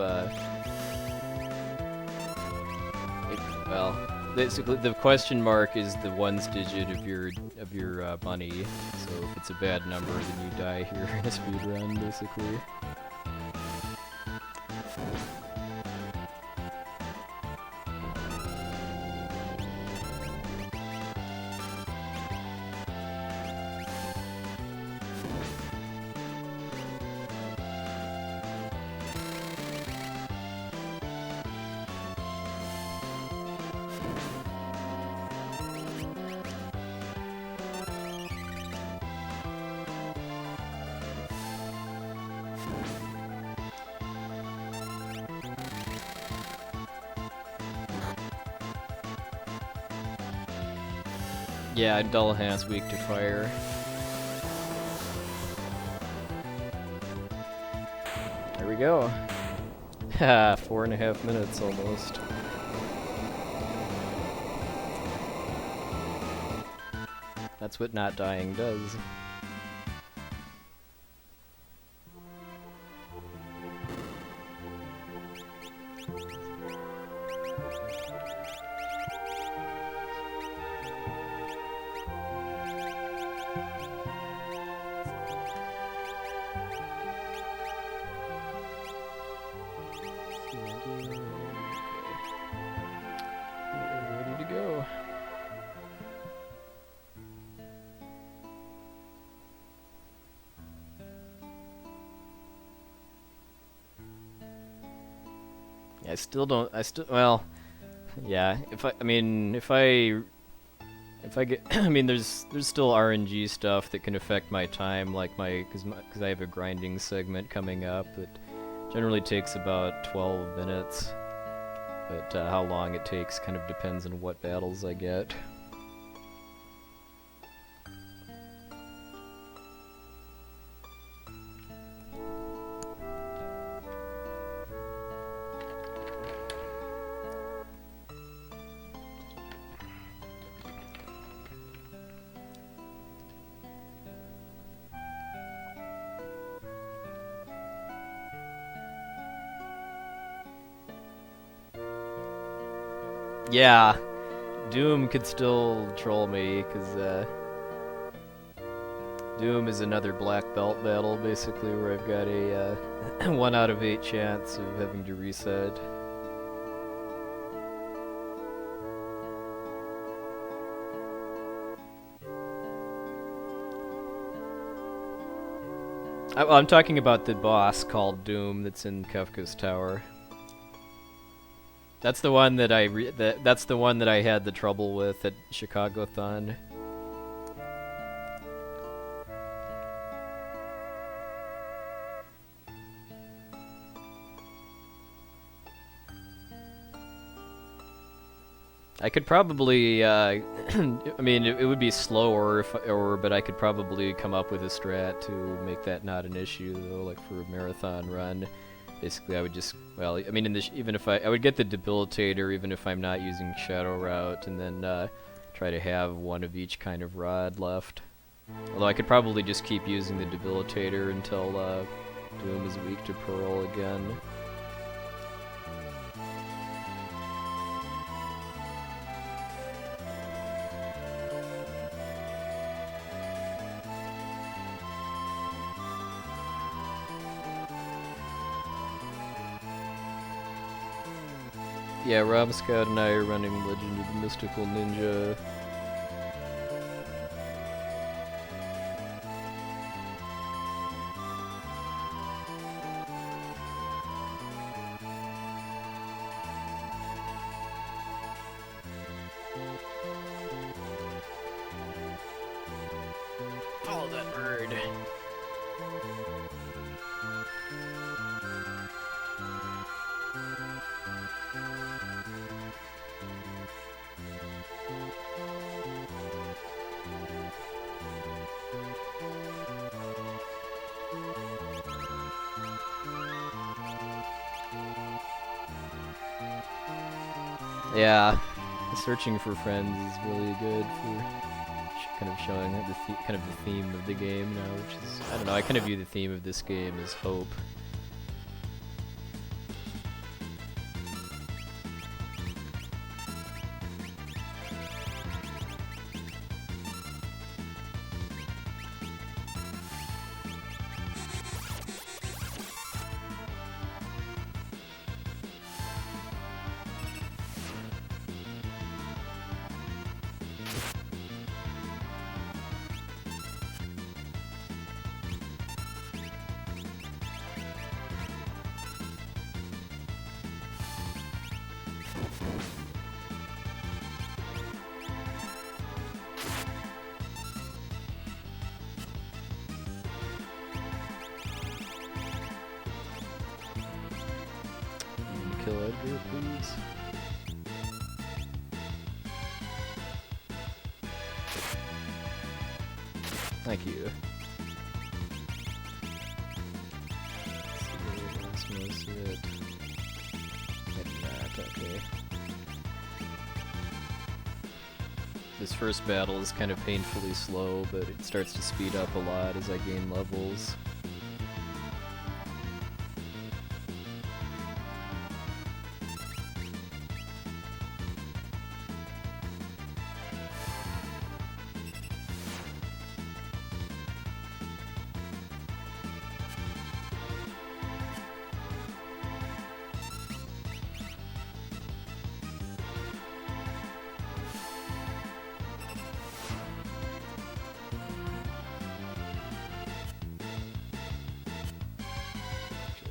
well, basically the question mark is the ones digit of your money. So if it's a bad number, then you die here in a speedrun, basically. Yeah, Dullahan's weak to fire. There we go. Ha, 4.5 minutes almost. That's what not dying does. Well, yeah, if I get, I mean, there's still RNG stuff that can affect my time, like because I have a grinding segment coming up that generally takes about 12 minutes, but how long it takes kind of depends on what battles I get. Yeah, Doom could still troll me, because Doom is another black belt battle, basically, where I've got a 1 out of 8 chance of having to reset. I'm talking about the boss called Doom that's in Kefka's tower. That's the one that that's the one that I had the trouble with at Chicago-thon. I could probably, I mean, it would be slower, but I could probably come up with a strat to make that not an issue, though, like for a marathon run. Basically, I would just, well, I mean, even if I would get the debilitator, even if I'm not using Shadow Route, and then try to have one of each kind of rod left. Although I could probably just keep using the debilitator until Doom is weak to Pearl again. Yeah, Rob Scott and I are running Legend of the Mystical Ninja. Follow that bird. Yeah, searching for friends is really good for kind of showing kind of the theme of the game now, which is, I don't know, I kind of view the theme of this game as hope. Kill Edgar, please. Thank you. Let's see, that's most of it. Maybe not, okay. This first battle is kind of painfully slow, but it starts to speed up a lot as I gain levels.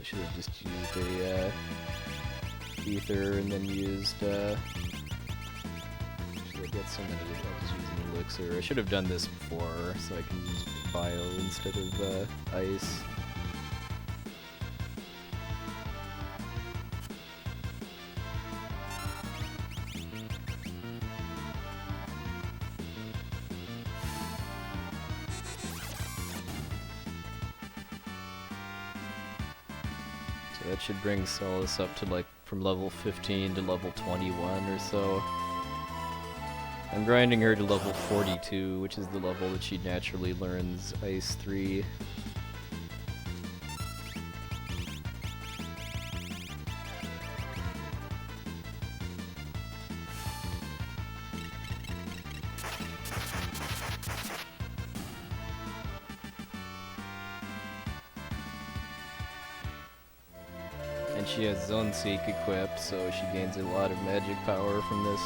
Should have just used a ether and then used should I get so many? I'll just use an elixir. I should have done this before so I can use bio instead of ice. That should bring Celes up to like from level 15 to level 21 or so. I'm grinding her to level 42, which is the level that she naturally learns Ice 3. And she has Zone Seek equipped, so she gains a lot of magic power from this.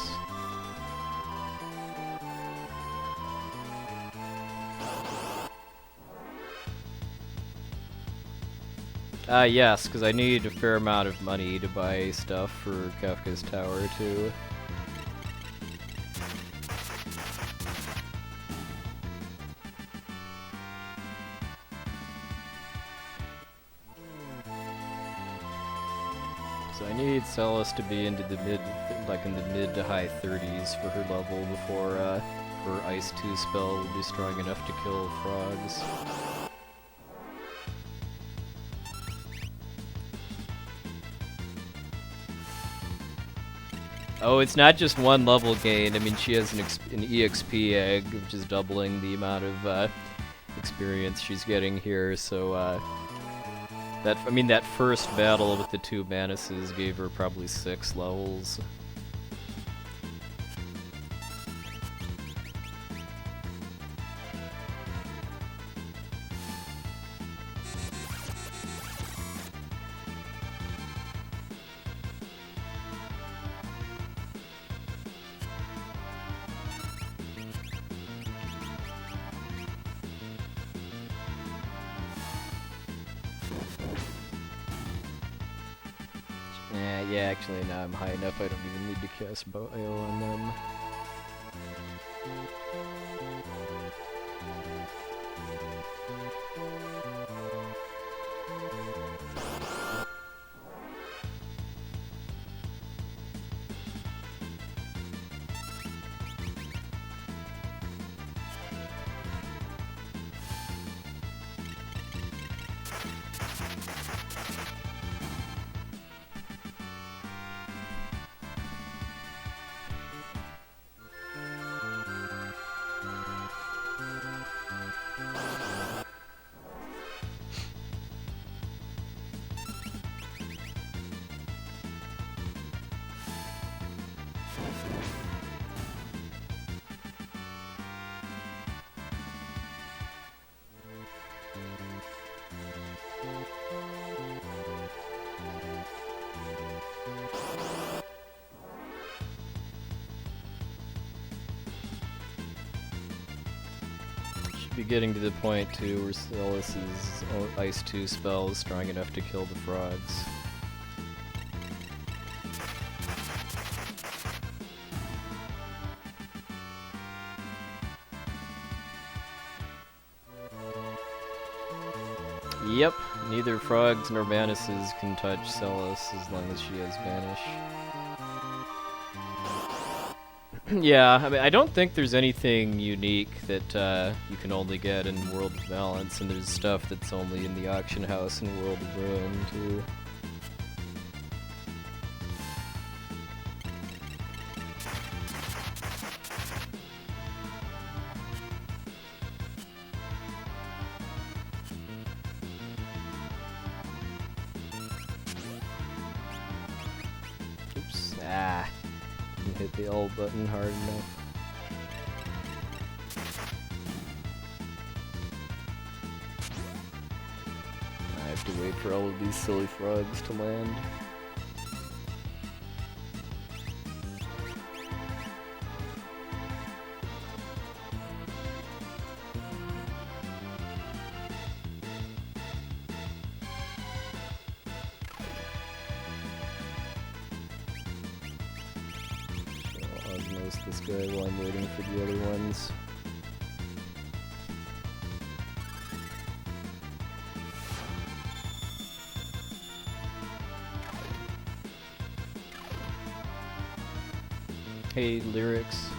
Yes, because I need a fair amount of money to buy stuff for Kefka's tower, too. So I need Celes to be into the mid to high 30s for her level before her Ice 2 spell will be strong enough to kill frogs. Oh, it's not just one level gain. I mean, she has an EXP egg, which is doubling the amount of experience she's getting here. So that first battle with the two Manuses gave her probably 6 levels. Yeah, actually now I'm high enough I don't even need to cast bio on them. should be getting to the point too where Celes' Ice 2 spell is strong enough to kill the frogs. Yep, neither frogs nor mantises can touch Celes as long as she has Vanish. Yeah, I mean, I don't think there's anything unique that you can only get in World of Balance, and there's stuff that's only in the auction house in World of Ruin, too. Oops, didn't hit the L button hard enough. I have to wait for all of these silly frogs to land. This guy while I'm waiting for the other ones. Hey, lyrics.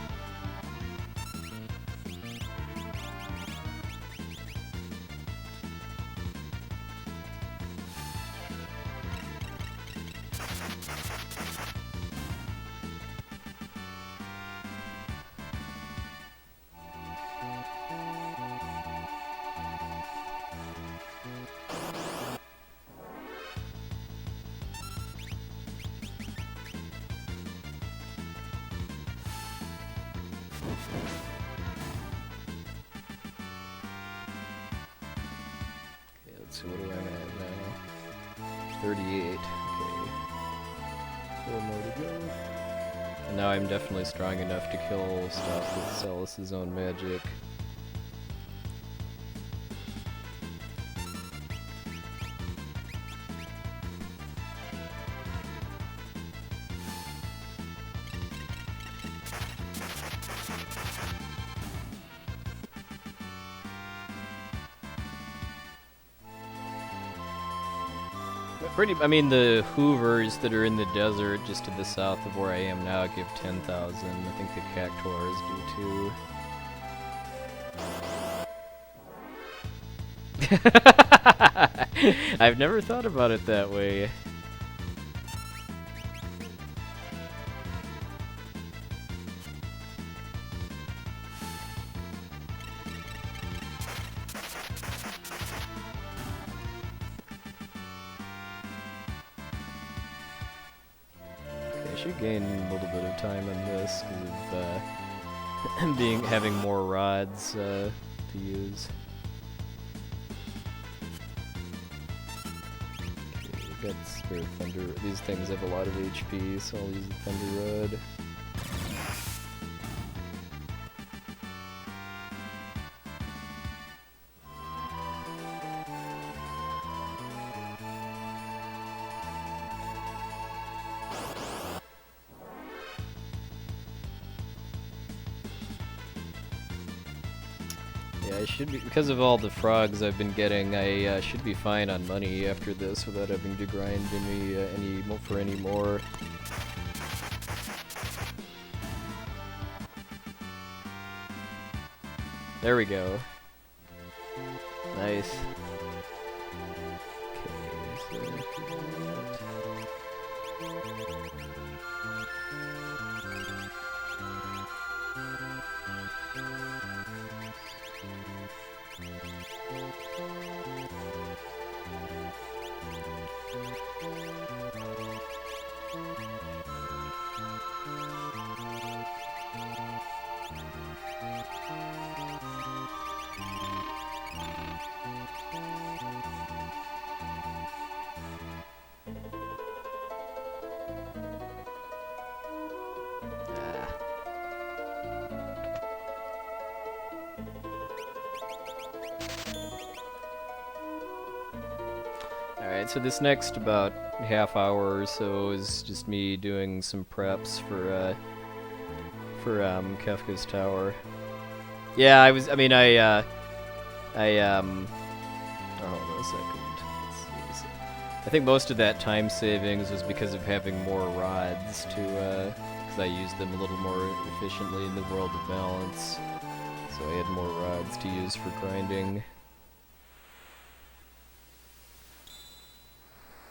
So what do I at now? 38. Okay. 4 more to go. And now I'm definitely strong enough to kill stuff with Celes' own magic. I mean, the Hoovers that are in the desert just to the south of where I am now give 10,000. I think the Cactuars do too. I've never thought about it that way. I should gain a little bit of time on this because of having more rods to use. Okay, got spare thunder. These things have a lot of HP, so I'll use the thunder rod. Yeah, I should be, because of all the frogs I've been getting, I should be fine on money after this without having to grind any more. There we go. Nice. Okay, so Alright, so this next about half hour or so is just me doing some preps for Kefka's tower. Yeah, I hold on a second. Let's see. I think most of that time savings was because of having more rods to, because I used them a little more efficiently in the World of Balance. So I had more rods to use for grinding.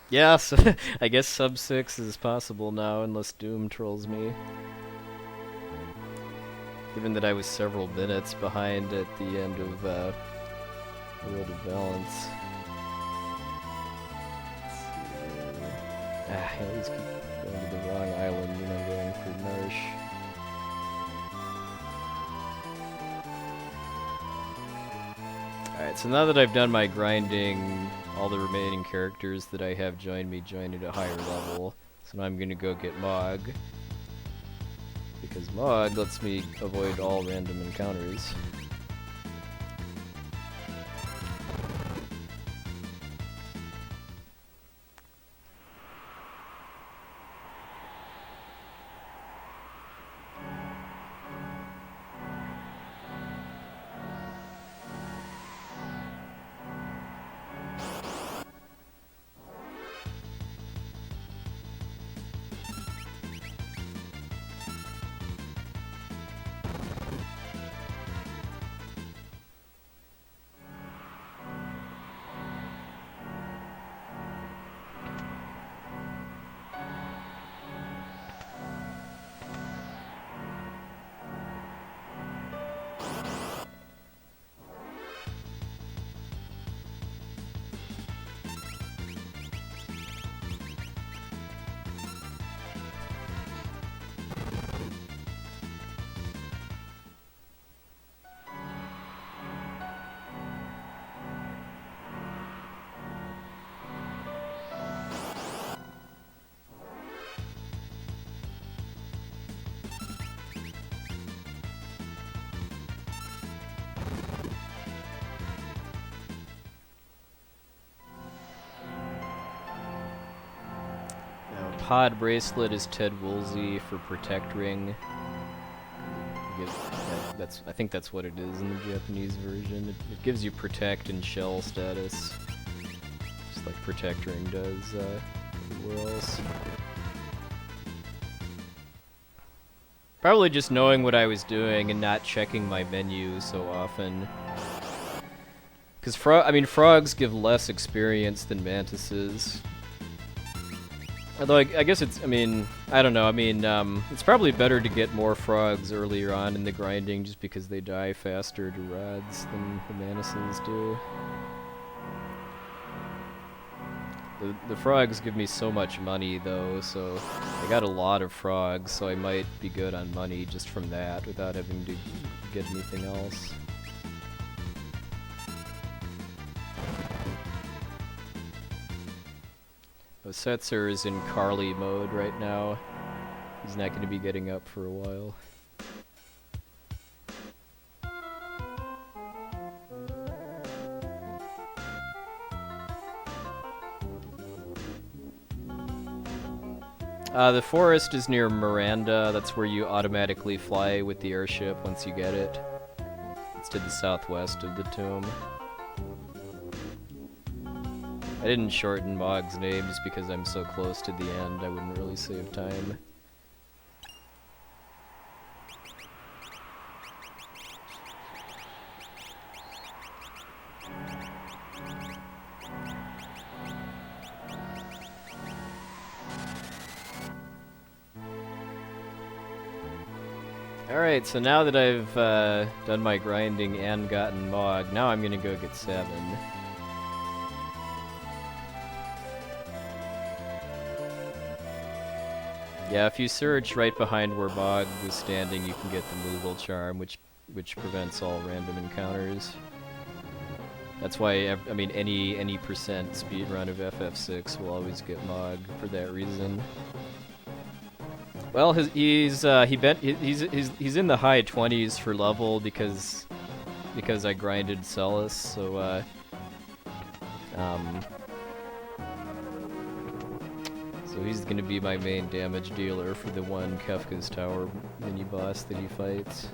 Yeah, so I guess sub 6 is possible now, unless Doom trolls me. Given that I was several minutes behind at the end of World of Balance. I always keep going to the wrong island when I'm going for Narsh. Alright, so now that I've done my grinding, all the remaining characters that I have join at a higher level. So now I'm gonna go get Mog. Because Mog lets me avoid all random encounters. Pod Bracelet is Ted Woolsey for Protect Ring. I think that's what it is in the Japanese version. It gives you Protect and Shell status. Just like Protect Ring does everywhere else. Probably just knowing what I was doing and not checking my menu so often. Because frogs give less experience than mantises. Although I guess it's, I don't know, it's probably better to get more frogs earlier on in the grinding just because they die faster to rods than the mantises do. The frogs give me so much money though, so I got a lot of frogs, so I might be good on money just from that without having to get anything else. Setzer is in Carly mode right now. He's not going to be getting up for a while. The forest is near Miranda. That's where you automatically fly with the airship once you get it. It's to the southwest of the tomb. I didn't shorten Mog's name just because I'm so close to the end. I wouldn't really save time. Alright, so now that I've done my grinding and gotten Mog, now I'm gonna go get 7. Yeah, if you surge right behind where Mog was standing, you can get the Moogle Charm, which prevents all random encounters. That's why, any percent speedrun of FF6 will always get Mog for that reason. Well, he's in the high 20s for level because I grinded Celes, so So he's gonna be my main damage dealer for the one Kefka's Tower mini-boss that he fights.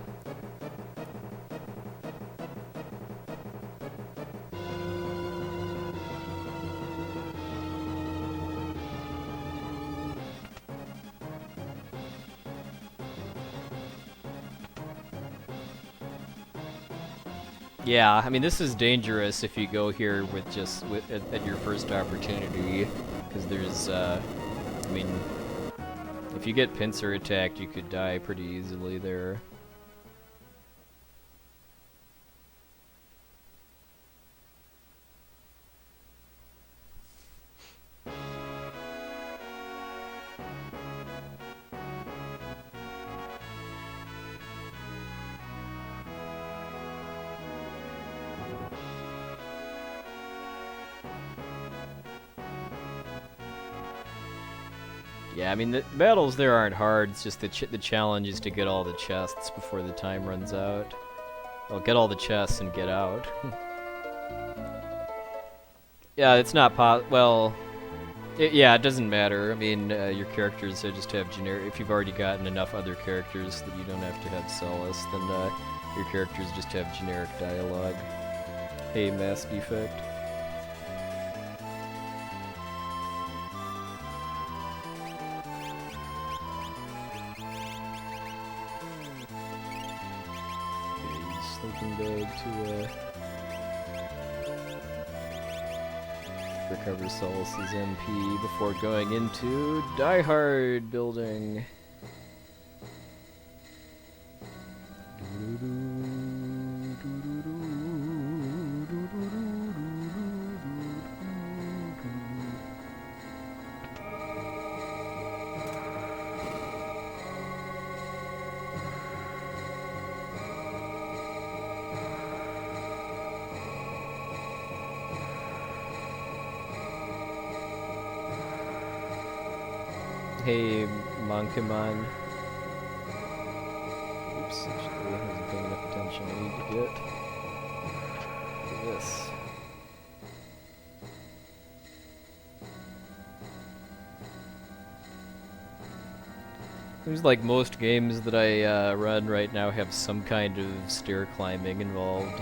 Yeah, I mean this is dangerous if you go here with just at your first opportunity, because there's I mean, if you get pincer attacked, you could die pretty easily there. Yeah, I mean, the battles there aren't hard, it's just the challenge is to get all the chests before the time runs out. Well, get all the chests and get out. Yeah, it's not well, yeah, it doesn't matter. I mean, your characters just have generic, if you've already gotten enough other characters that you don't have to have Celes, then your characters just have generic dialogue. Hey, Mass Defect. Sleeping bag to recover Celes' MP before going into Die Hard building. Hey, Monkemon. Oops, actually, I wasn't paying enough attention. I need to get this. Seems like most games that I run right now have some kind of stair climbing involved.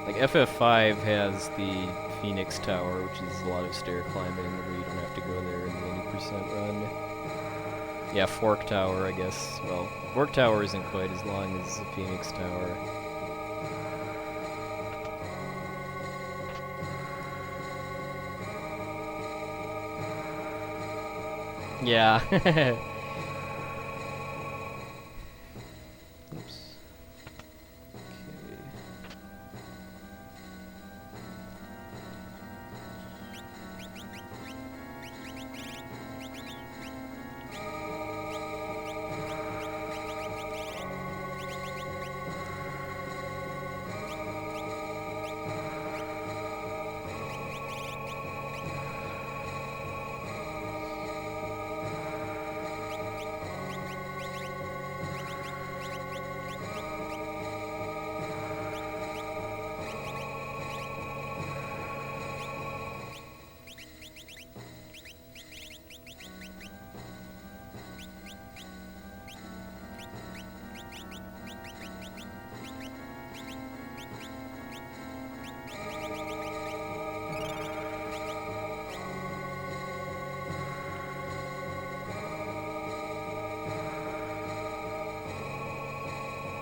Like FF5 has the Phoenix Tower, which is a lot of stair climbing, where you don't have to go there in the 80% run. Yeah, Fork Tower, I guess. Well, Fork Tower isn't quite as long as the Phoenix Tower. Yeah. Oops.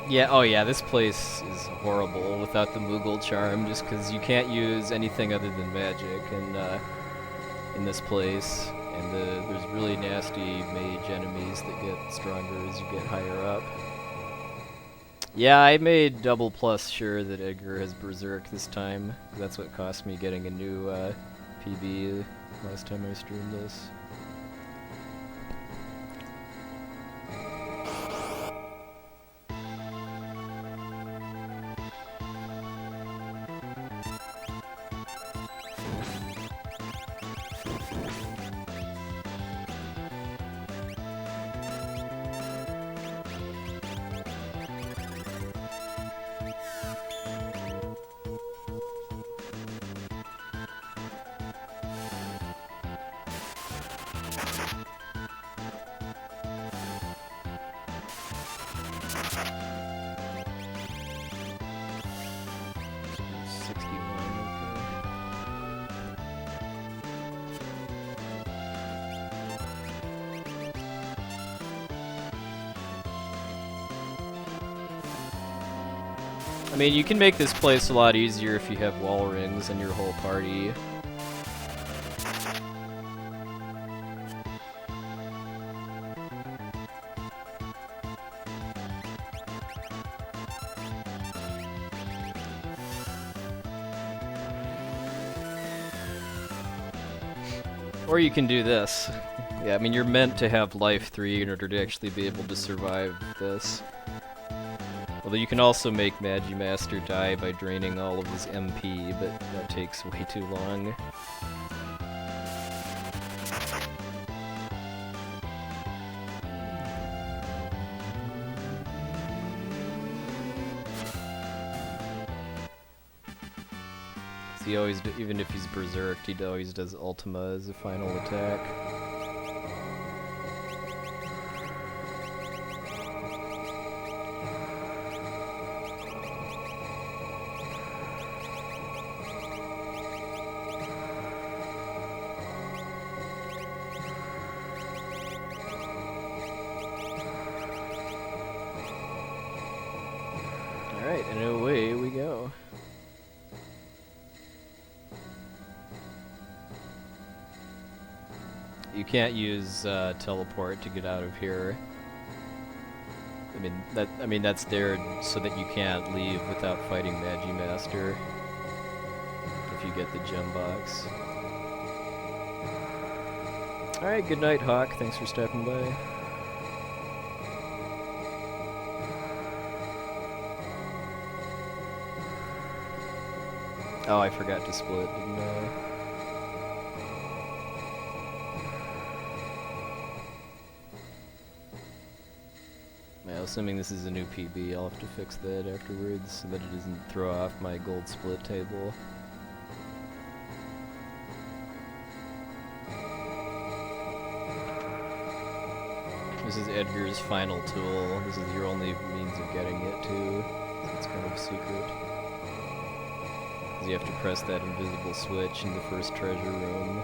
Yeah, oh yeah, this place is horrible without the Moogle charm, just because you can't use anything other than magic in this place, and there's really nasty mage enemies that get stronger as you get higher up. Yeah, I made double plus sure that Edgar has Berserk this time. That's what cost me getting a new PB last time I streamed this. I mean, you can make this place a lot easier if you have wall rings in your whole party. Or you can do this. Yeah, I mean, you're meant to have life 3 in order to actually be able to survive this. Although you can also make Magimaster die by draining all of his MP, but that takes way too long. He always, even if he's berserked, he always does Ultima as a final attack. Alright, and away we go. You can't use teleport to get out of here. I mean that's there so that you can't leave without fighting Magimaster. If you get the gem box. Alright, good night, Hawk. Thanks for stopping by. Oh, I forgot to split, didn't I? Assuming this is a new PB, I'll have to fix that afterwards so that it doesn't throw off my gold split table. This is Edgar's final tool. This is your only means of getting it too. So it's kind of secret. Because you have to press that invisible switch in the first treasure room.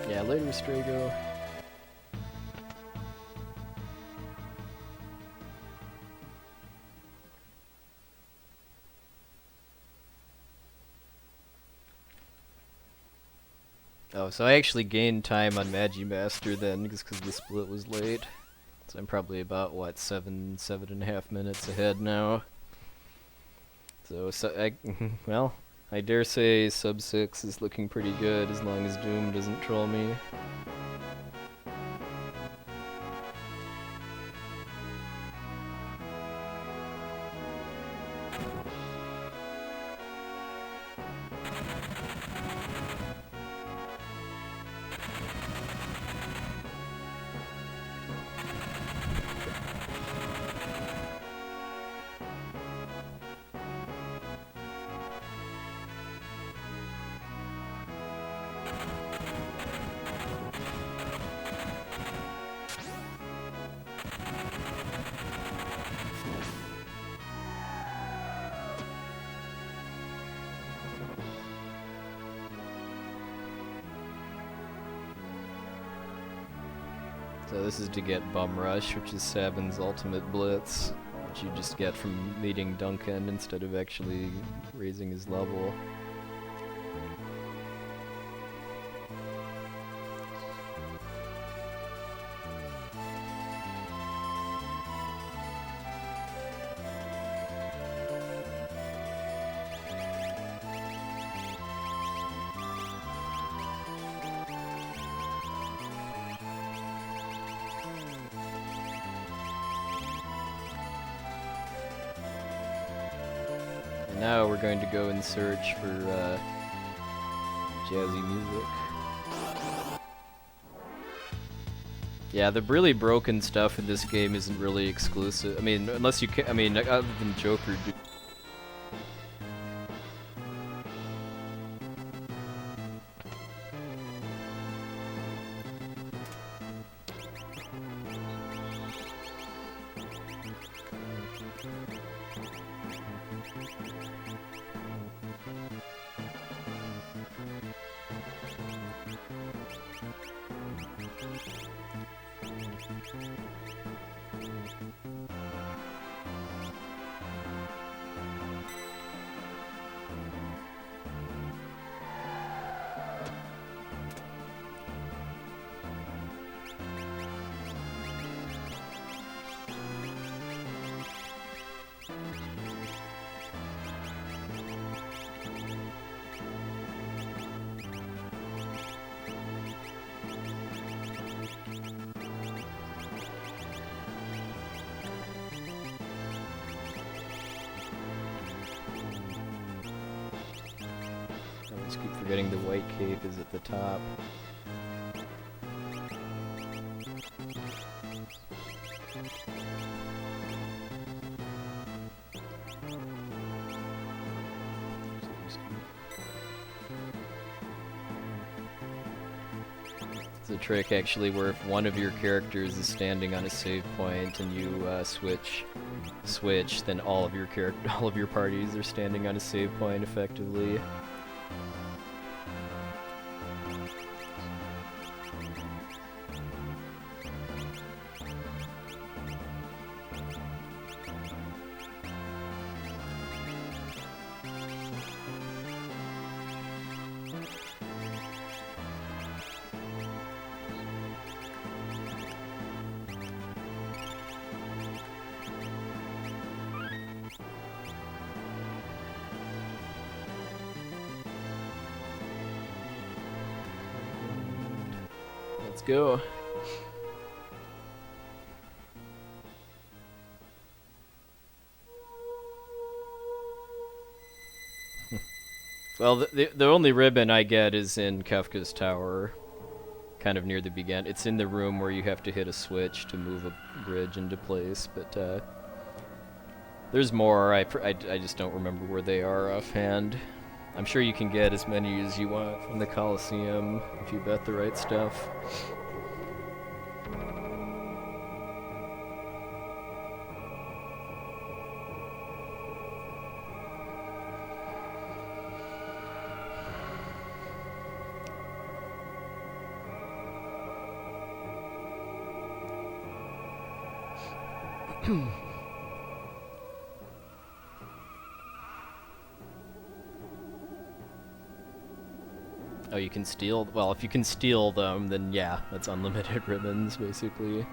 Yeah, later, Strago. Oh, so I actually gained time on Magimaster then, just because the split was late. So I'm probably about, what, 7.5 minutes ahead now. So well, I dare say sub 6 is looking pretty good as long as Doom doesn't troll me. So this is to get Bum Rush, which is Sabin's ultimate blitz, which you just get from meeting Duncan instead of actually raising his level. Now we're going to go and search for jazzy music. Yeah, the really broken stuff in this game isn't really exclusive. I mean, unless you can. I mean, other than Joker Doom. I always keep forgetting the white cape is at the top. It's a trick actually where if one of your characters is standing on a save point and you switch, then all of your parties are standing on a save point effectively. Let's go. Well, the only ribbon I get is in Kefka's tower, kind of near the beginning. It's in the room where you have to hit a switch to move a bridge into place, but there's more. I just don't remember where they are offhand. I'm sure you can get as many as you want from the Coliseum if you bet the right stuff. Oh, you can steal? Well, if you can steal them, then yeah, that's unlimited ribbons, basically.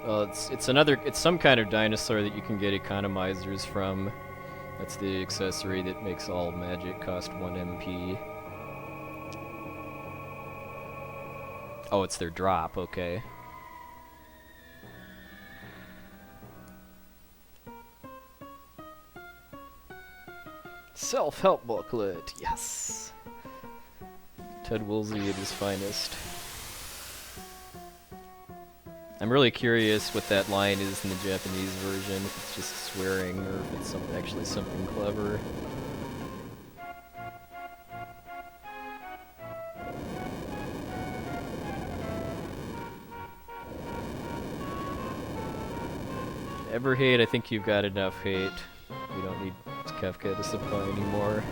Well, it's some kind of dinosaur that you can get economizers from. That's the accessory that makes all magic cost 1 MP. Oh, it's their drop, okay. Self-help booklet, yes! Ted Woolsey at his finest. I'm really curious what that line is in the Japanese version, if it's just swearing or if it's actually something clever. Ever hate? I think you've got enough hate. We don't need Kefka to supply anymore.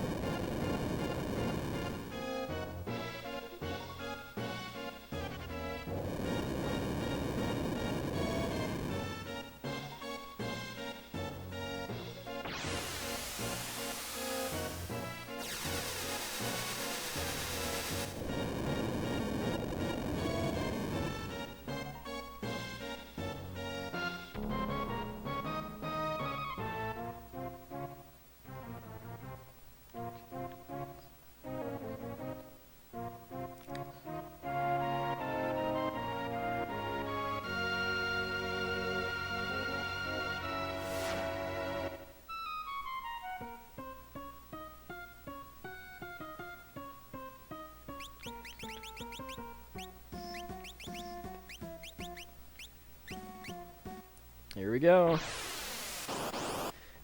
Here we go.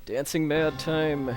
Dancing mad time.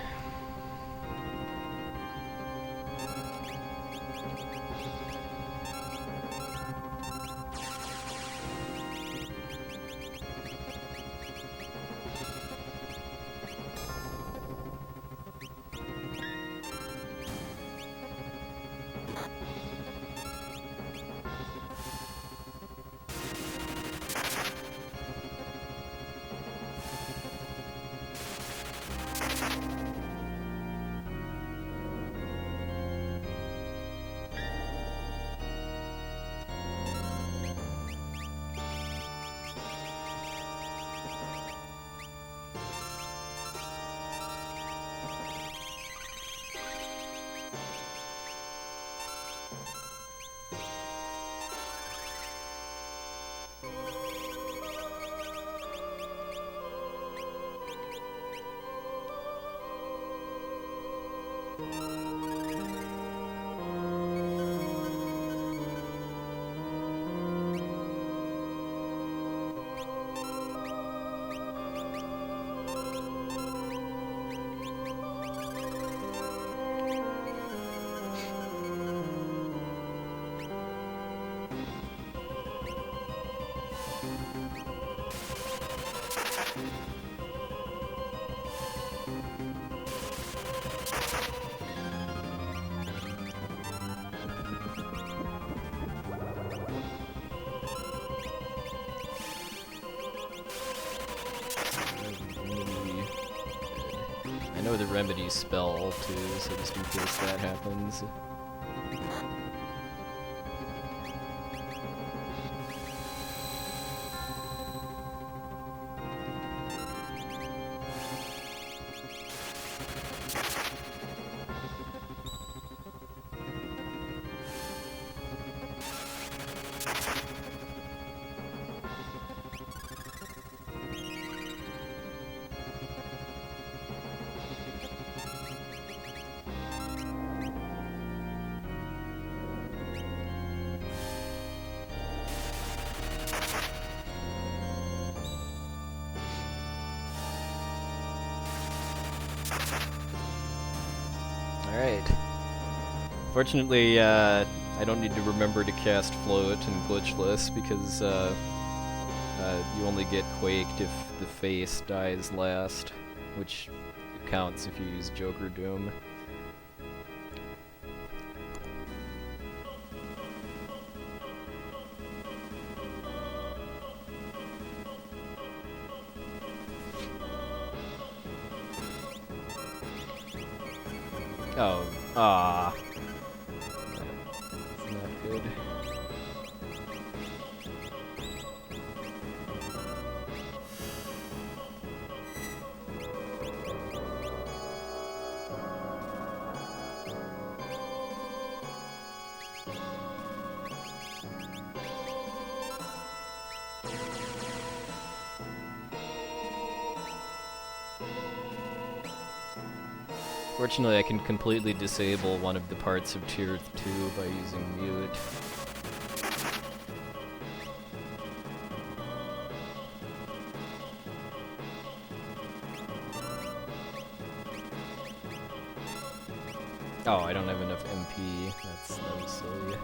I know the remedy spell too, so just in case that happens. Alright. Fortunately, I don't need to remember to cast Float and Glitchless because you only get quaked if the face dies last, which counts if you use Joker Doom. Oh, ah. That's not good. Fortunately, I can completely disable one of the parts of Tier 2 by using Mute. Oh, I don't have enough MP. That was silly.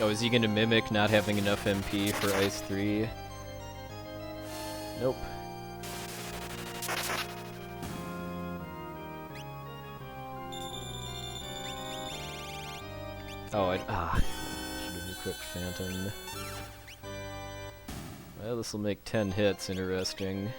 Oh, is he gonna mimic not having enough MP for Ice 3? Nope. Oh, should have equipped Phantom. Well, this will make 10 hits interesting.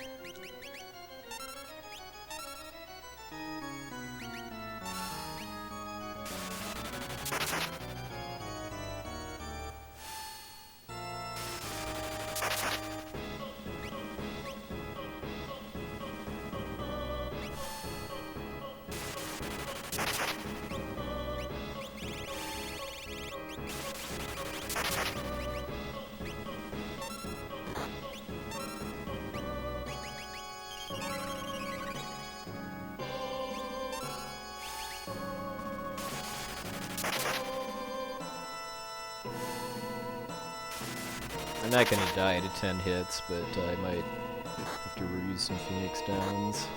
I'm not gonna die to 10 hits, but I might have to reuse some Phoenix Downs.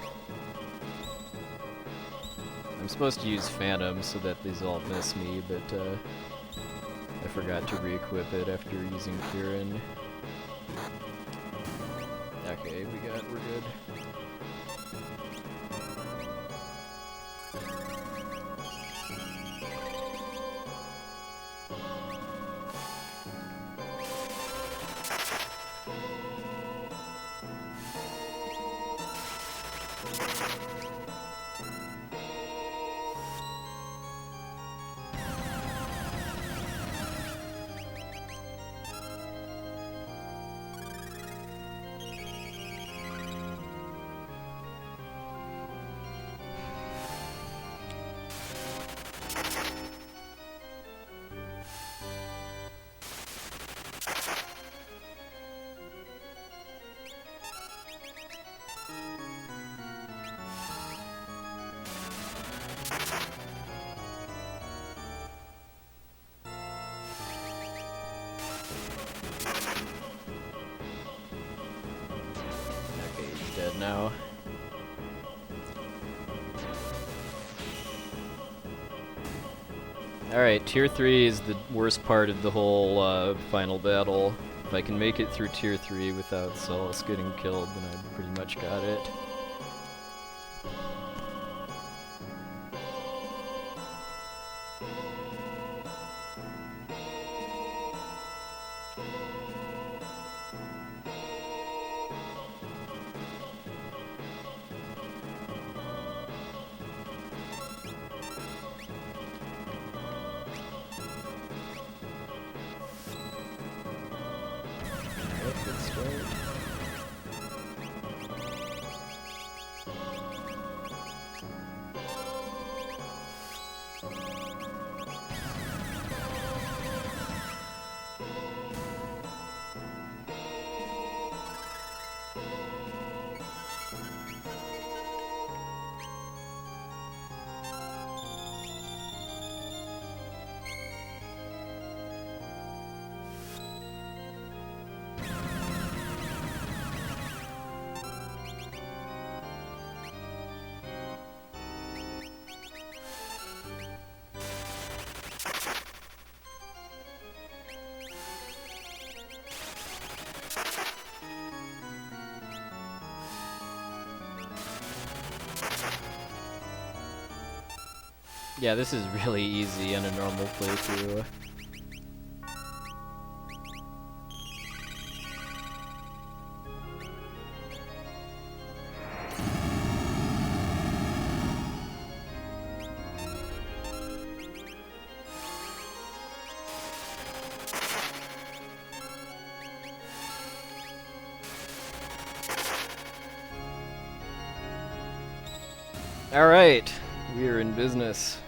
I'm supposed to use Phantom so that these all miss me, but I forgot to re-equip it after using Kieran. Okay, we're good. Now. Alright, Tier 3 is the worst part of the whole final battle. If I can make it through Tier 3 without Celes getting killed, then I've pretty much got it. Yeah, this is really easy on a normal playthrough. All right, we are in business.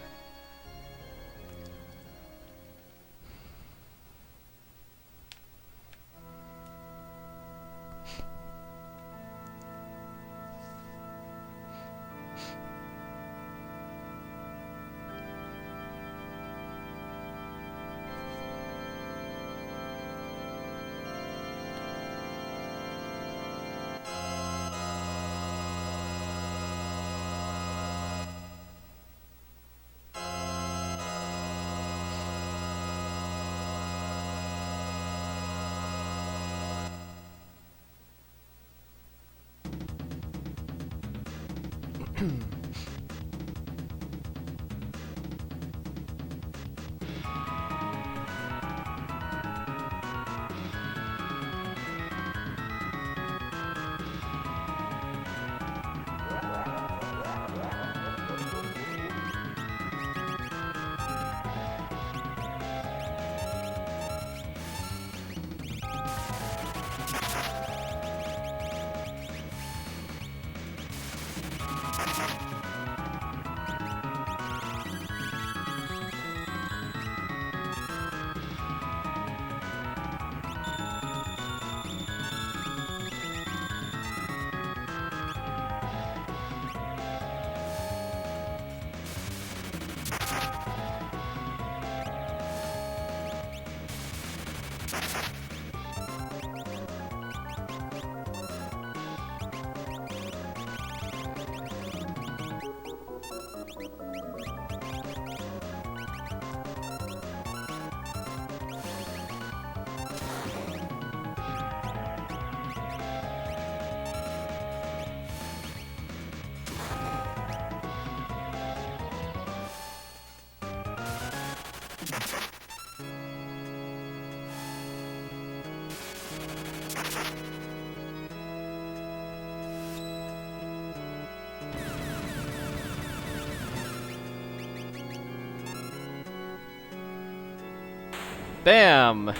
Bam! Well,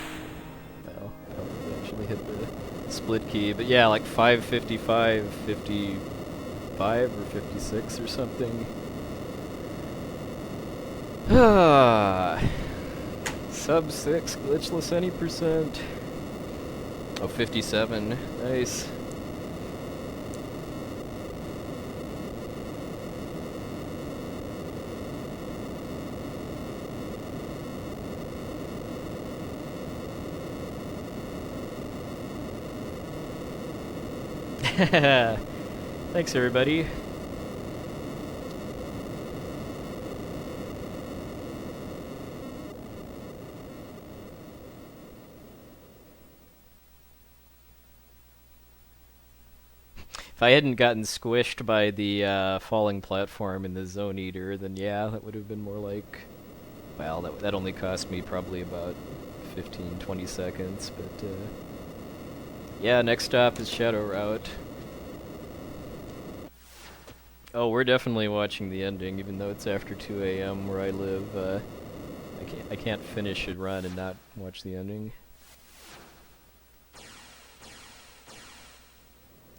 probably actually hit the split key, but yeah, like 555, 55 or 56 or something. Sub 6, glitchless any percent. Oh, 57, nice. Thanks, everybody. If I hadn't gotten squished by the falling platform in the Zone Eater, then yeah, that would have been more like... Well, that only cost me probably about 15, 20 seconds, but yeah, next stop is Shadow Route. Oh, we're definitely watching the ending, even though it's after 2 a.m. where I live. I can't finish a run and not watch the ending.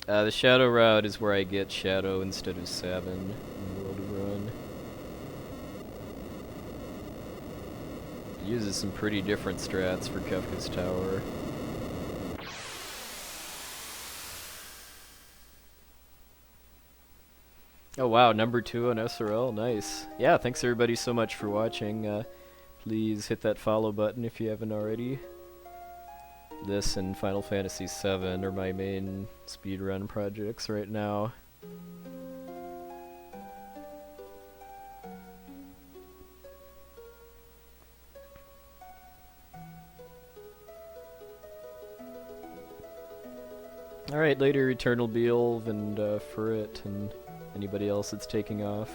The Shadow Route is where I get Shadow instead of Sabin in the World of Ruin. It uses some pretty different strats for Kefka's Tower. Oh wow, number 2 on SRL, nice. Yeah, thanks everybody so much for watching. Please hit that follow button if you haven't already. This and Final Fantasy VII are my main speedrun projects right now. Alright, later Eternal Beelve and Furret and anybody else that's taking off.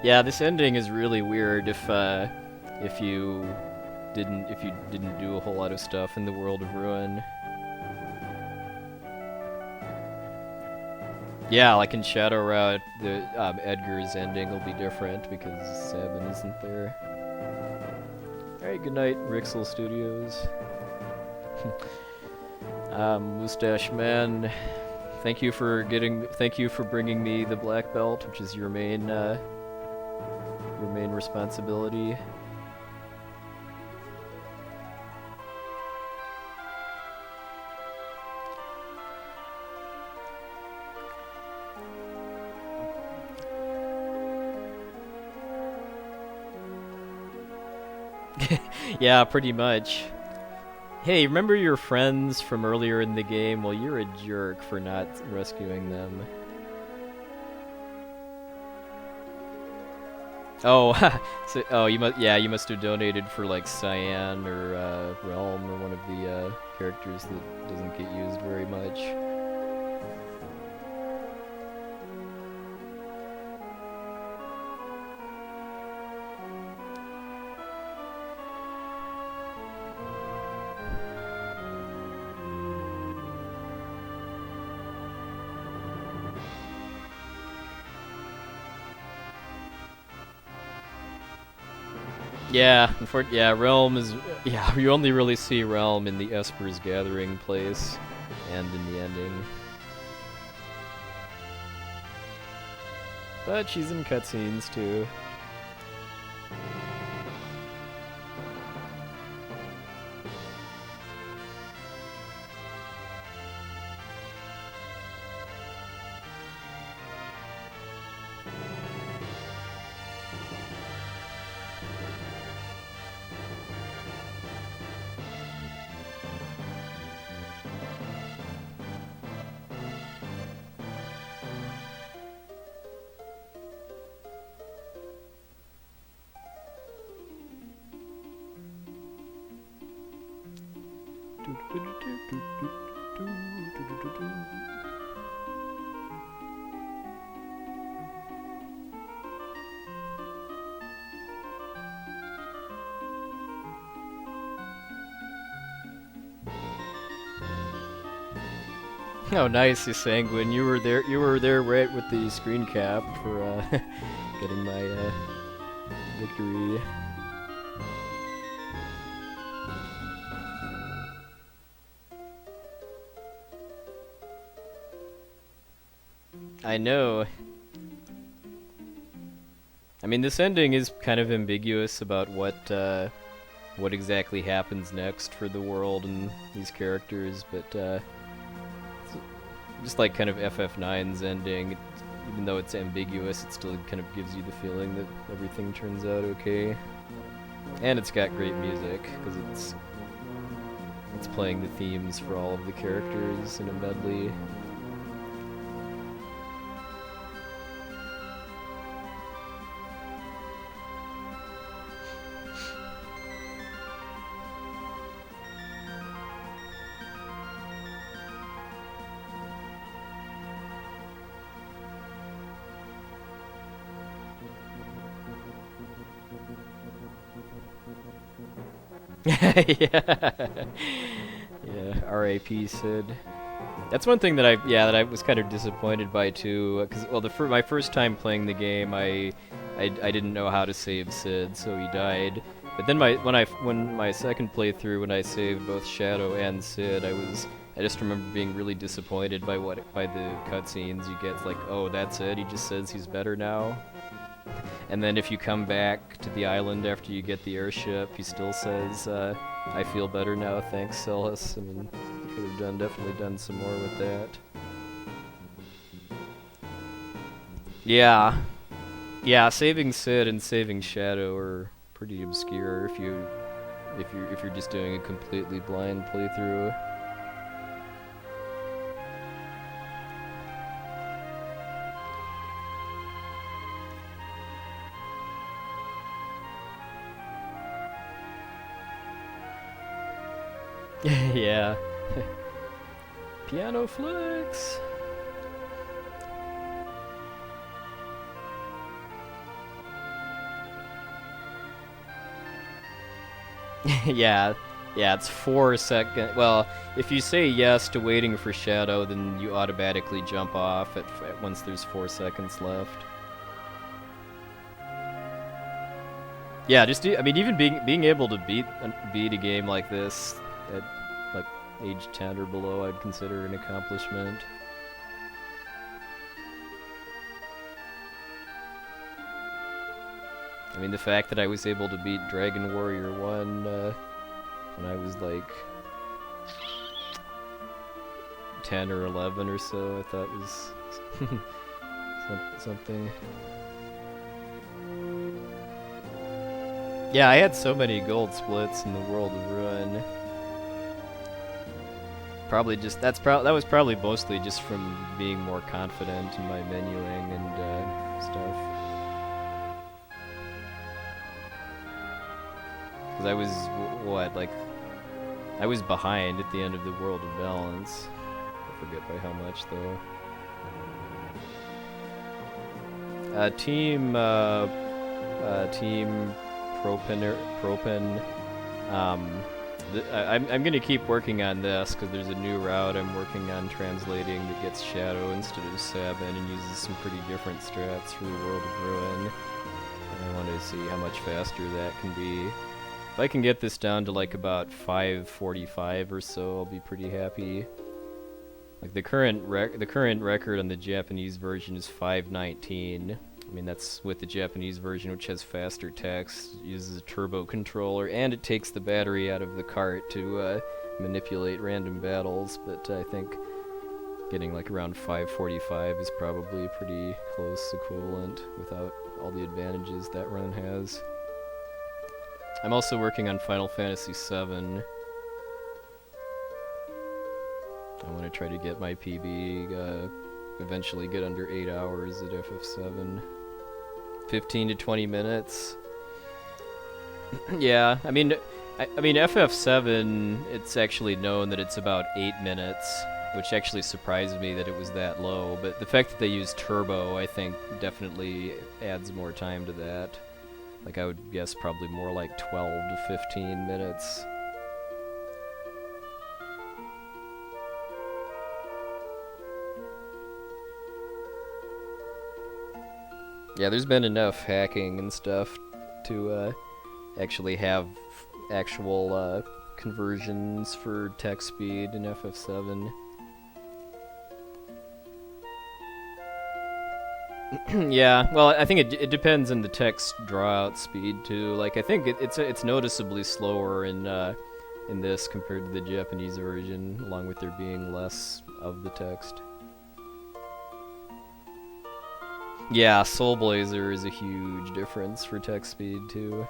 Yeah, this ending is really weird if you didn't do a whole lot of stuff in the World of Ruin. Yeah, like in Shadow Route, the Edgar's ending will be different because Sabin isn't there. Alright, good night, Rixel Studios. Mustache Man, thank you for bringing me the black belt, which is your main responsibility. Yeah, pretty much. Hey, remember your friends from earlier in the game? Well, you're a jerk for not rescuing them. Oh, so, you must have donated for like Cyan or Realm or one of the characters that doesn't get used very much. Yeah, Realm is... Yeah, you only really see Realm in the Esper's Gathering place, and in the ending. But she's in cutscenes, too. Oh, nice, you Sanguine. You were there. You were there right with the screen cap for getting my victory. I know. I mean, this ending is kind of ambiguous about what exactly happens next for the world and these characters, but just like kind of FF9's ending, even though it's ambiguous, it still kind of gives you the feeling that everything turns out okay. And it's got great music, because it's playing the themes for all of the characters in a medley. Yeah. Yeah, R.A.P. Sid. That's one thing that I was kind of disappointed by too, because well, my first time playing the game, I didn't know how to save Sid, so he died. But then when my second playthrough, when I saved both Shadow and Sid, I just remember being really disappointed by the cutscenes you get. It's like, oh, that's it. He just says he's better now. And then if you come back to the island after you get the airship, he still says, I feel better now, thanks, Celes. I mean, you could have definitely done some more with that. Yeah. Yeah, saving Sid and saving Shadow are pretty obscure if you're just doing a completely blind playthrough. Yeah. Piano flicks. Yeah. Yeah, it's 4 seconds. Well, if you say yes to waiting for Shadow, then you automatically jump off at once there's 4 seconds left. Yeah, I mean, even being able to beat a game like this at like age 10 or below, I'd consider an accomplishment. I mean, the fact that I was able to beat Dragon Warrior 1 when I was like 10 or 11 or so, I thought was something. Yeah, I had so many gold splits in the World of Ruin. Probably just that was probably mostly just from being more confident in my menuing and stuff. Because I was I was behind at the end of the World of Balance. I forget by how much though. Team Propen. I'm gonna keep working on this because there's a new route I'm working on translating that gets Shadow instead of Sabin and uses some pretty different strats for the World of Ruin. And I want to see how much faster that can be. If I can get this down to like about 5:45 or so, I'll be pretty happy. Like the current record on the Japanese version is 5:19. I mean, that's with the Japanese version, which has faster text, uses a turbo controller, and it takes the battery out of the cart to manipulate random battles, but I think getting like around 5:45 is probably a pretty close equivalent without all the advantages that run has. I'm also working on Final Fantasy VII. I want to try to get my PB, eventually get under 8 hours at FF7. 15 to 20 minutes. Yeah, I mean, I mean, FF7, it's actually known that it's about 8 minutes, which actually surprised me that it was that low, but the fact that they use turbo, I think, definitely adds more time to that. Like, I would guess probably more like 12 to 15 minutes. Yeah, there's been enough hacking and stuff to actually have actual conversions for text speed in FF7. Yeah, well, I think it depends on the text drawout speed too. Like, I think it's noticeably slower in this compared to the Japanese version, along with there being less of the text. Yeah, Soul Blazer is a huge difference for text speed too.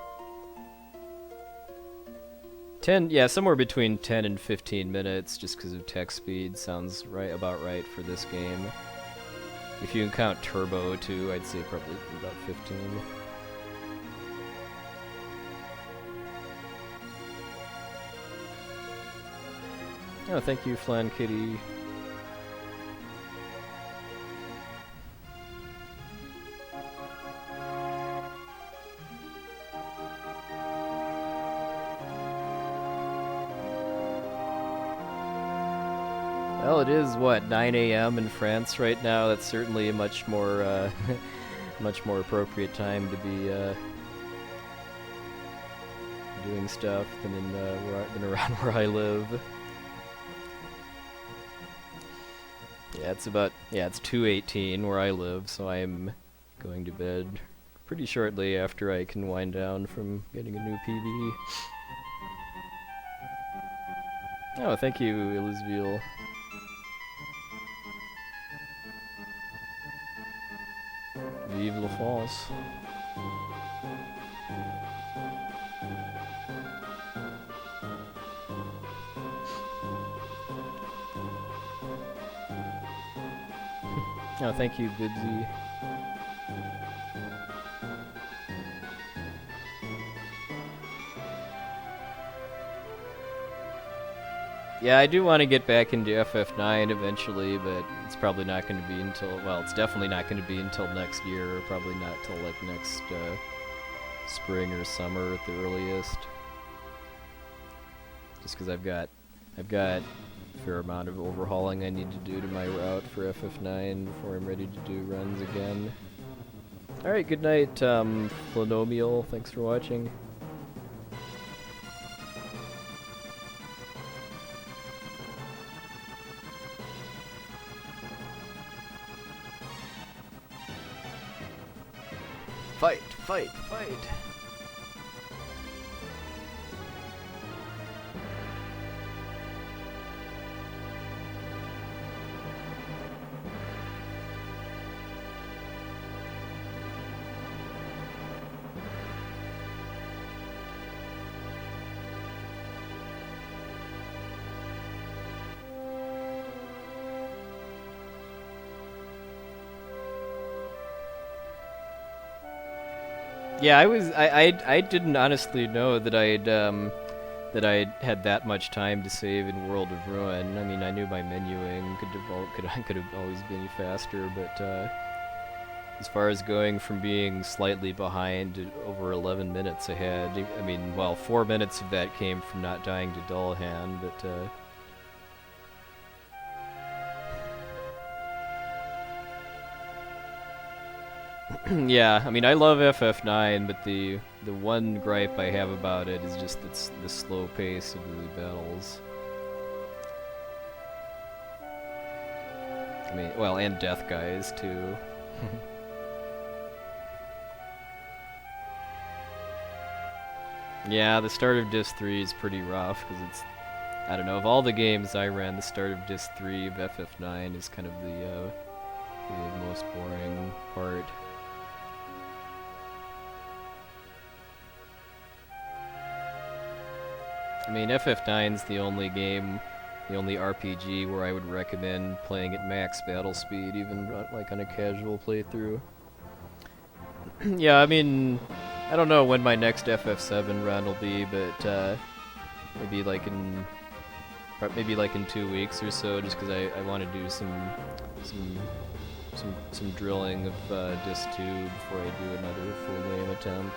10, yeah, somewhere between 10 and 15 minutes, just because of text speed, sounds about right for this game. If you can count turbo too, I'd say probably about 15. Oh, thank you, Flan Kitty. Well, it is, what, 9 a.m. in France right now? That's certainly a much more, much more appropriate time to be doing stuff than around where I live. Yeah, it's 2:18 where I live, so I am going to bed pretty shortly after I can wind down from getting a new PB. Oh, thank you, Elizabeth. Vive la France. Oh, thank you, Goodsy. Yeah, I do want to get back into FF9 eventually, but it's probably not going to be until, well, it's definitely not going to be until next year, or probably not till like next spring or summer at the earliest. Just because I've got a fair amount of overhauling I need to do to my route for FF9 before I'm ready to do runs again. Alright, good night, Flonomial. Thanks for watching. Fight, fight, fight! Yeah, I didn't honestly know that I had that much time to save in World of Ruin. I mean, I knew my menuing could have always been faster, but as far as going from being slightly behind to over 11 minutes ahead, I mean, well, 4 minutes of that came from not dying to Dull Hand, but yeah, I mean, I love FF9, but the one gripe I have about it is just the slow pace of the battles. I mean, well, and Death Guys, too. Yeah, the start of Disc 3 is pretty rough, because it's, I don't know, of all the games I ran, the start of Disc 3 of FF9 is kind of the most boring part. I mean, FF9's the only game, the only RPG where I would recommend playing at max battle speed, even like on a casual playthrough. Yeah, I mean, I don't know when my next FF7 run will be, but maybe like in 2 weeks or so, just because I want to do some drilling of disc 2 before I do another full game attempt.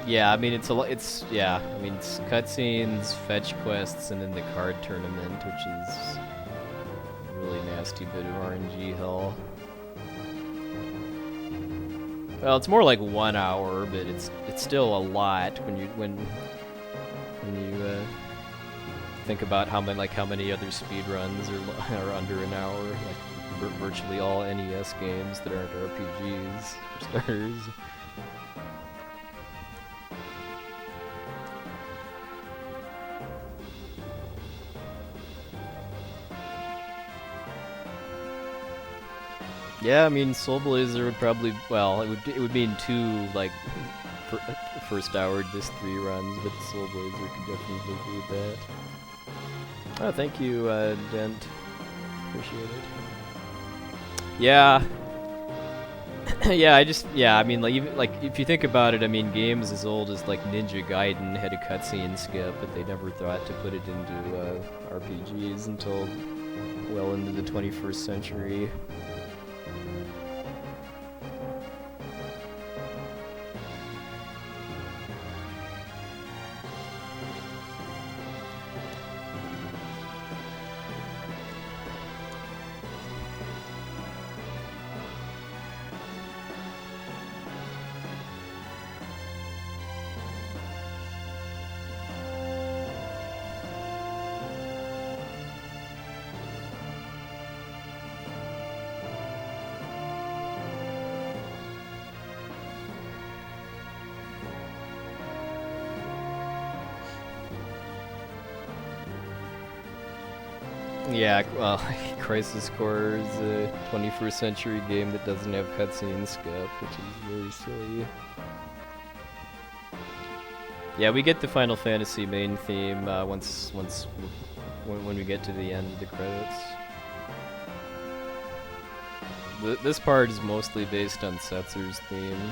Yeah, I mean it's it's cutscenes, fetch quests, and then the card tournament, which is a really nasty bit of RNG hell. Well, it's more like 1 hour, but it's still a lot when you think about how many other speedruns are under an hour, like virtually all NES games that aren't RPGs for starters. Yeah, I mean, Soul Blazer would probably, well, it would mean 2 like first hour disc 3 runs, but Soul Blazer could definitely do that. Oh, thank you, Dent. Appreciate it. Yeah. I mean, if you think about it, I mean, games as old as like Ninja Gaiden had a cutscene skip, but they never thought to put it into RPGs until well into the 21st century. Yeah, well, Crisis Core is a 21st century game that doesn't have cutscene skip, which is really silly. Yeah, we get the Final Fantasy main theme when we get to the end of the credits. This part is mostly based on Setzer's theme.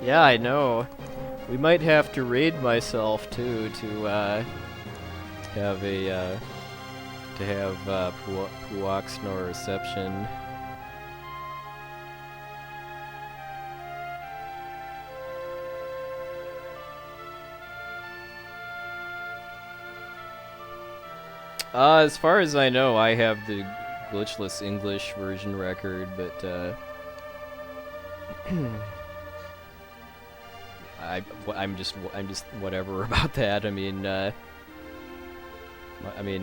Yeah, I know. We might have to raid myself too to have Puoxnor reception. As far as I know, I have the glitchless English version record, but I'm just whatever about that. I mean,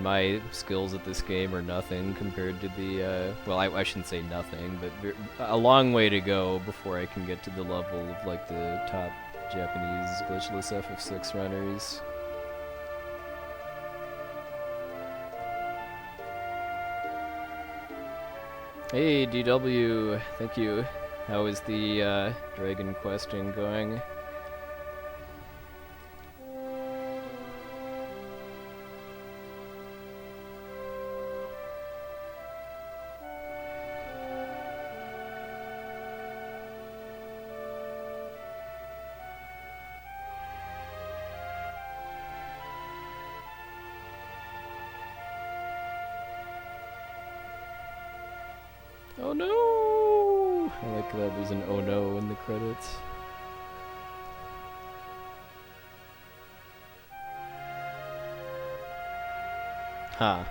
my skills at this game are nothing compared to the well, I shouldn't say nothing, but a long way to go before I can get to the level of like the top Japanese glitchless FF6 runners. Hey DW, thank you. How is the Dragon Questing going? Oh no! I like that there's an oh no in the credits. Huh.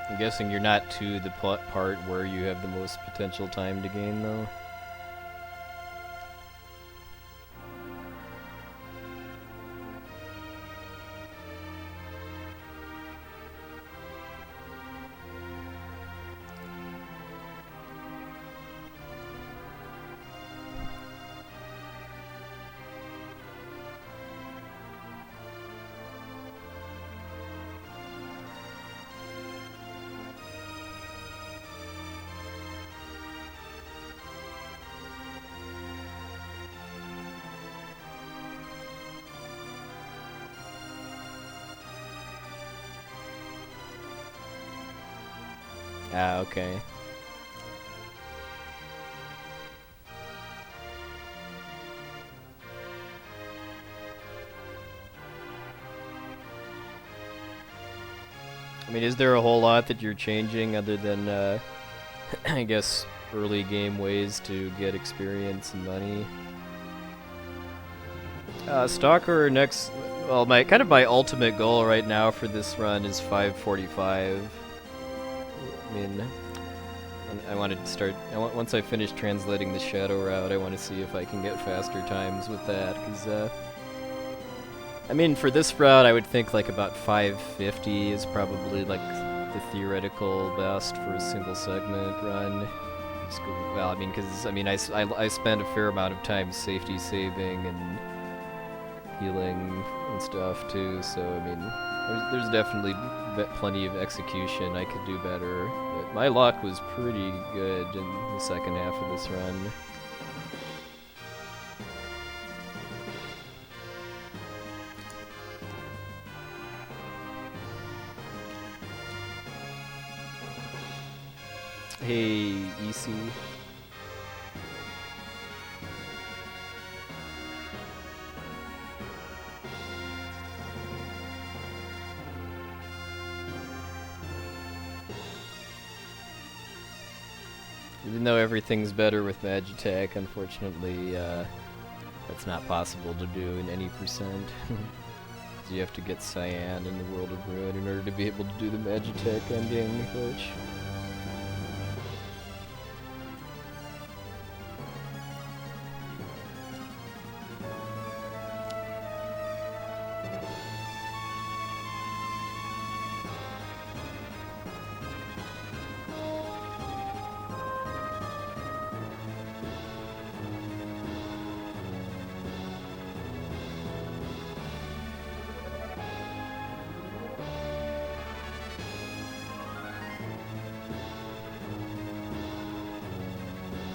I'm guessing you're not to the part where you have the most potential time to gain, though. Ah, okay. I mean, is there a whole lot that you're changing other than, I guess, early game ways to get experience and money? Stalker next... Well, my ultimate goal right now for this run is 545. I mean, I wanted to start... once I finish translating the Shadow route, I want to see if I can get faster times with that, because, I mean, for this route, I would think like about 550 is probably like the theoretical best for a single segment run. Well, I mean, because I spend a fair amount of time safety saving and healing and stuff too. So I mean, there's definitely plenty of execution I could do better. But my luck was pretty good in the second half of this run. Hey, EC. Even though everything's better with Magitech, unfortunately, that's not possible to do in any percent. You have to get Cyan in the World of Ruin in order to be able to do the Magitech endgame glitch.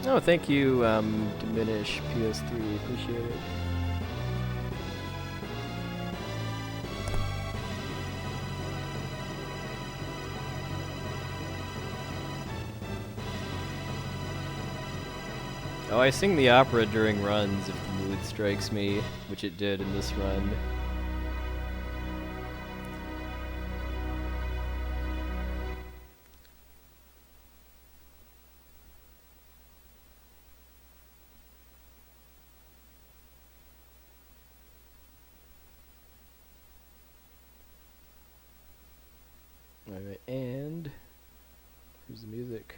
Oh, thank you, Diminish PS3. Appreciate it. Oh, I sing the opera during runs if the mood strikes me, which it did in this run. Alright, and here's the music.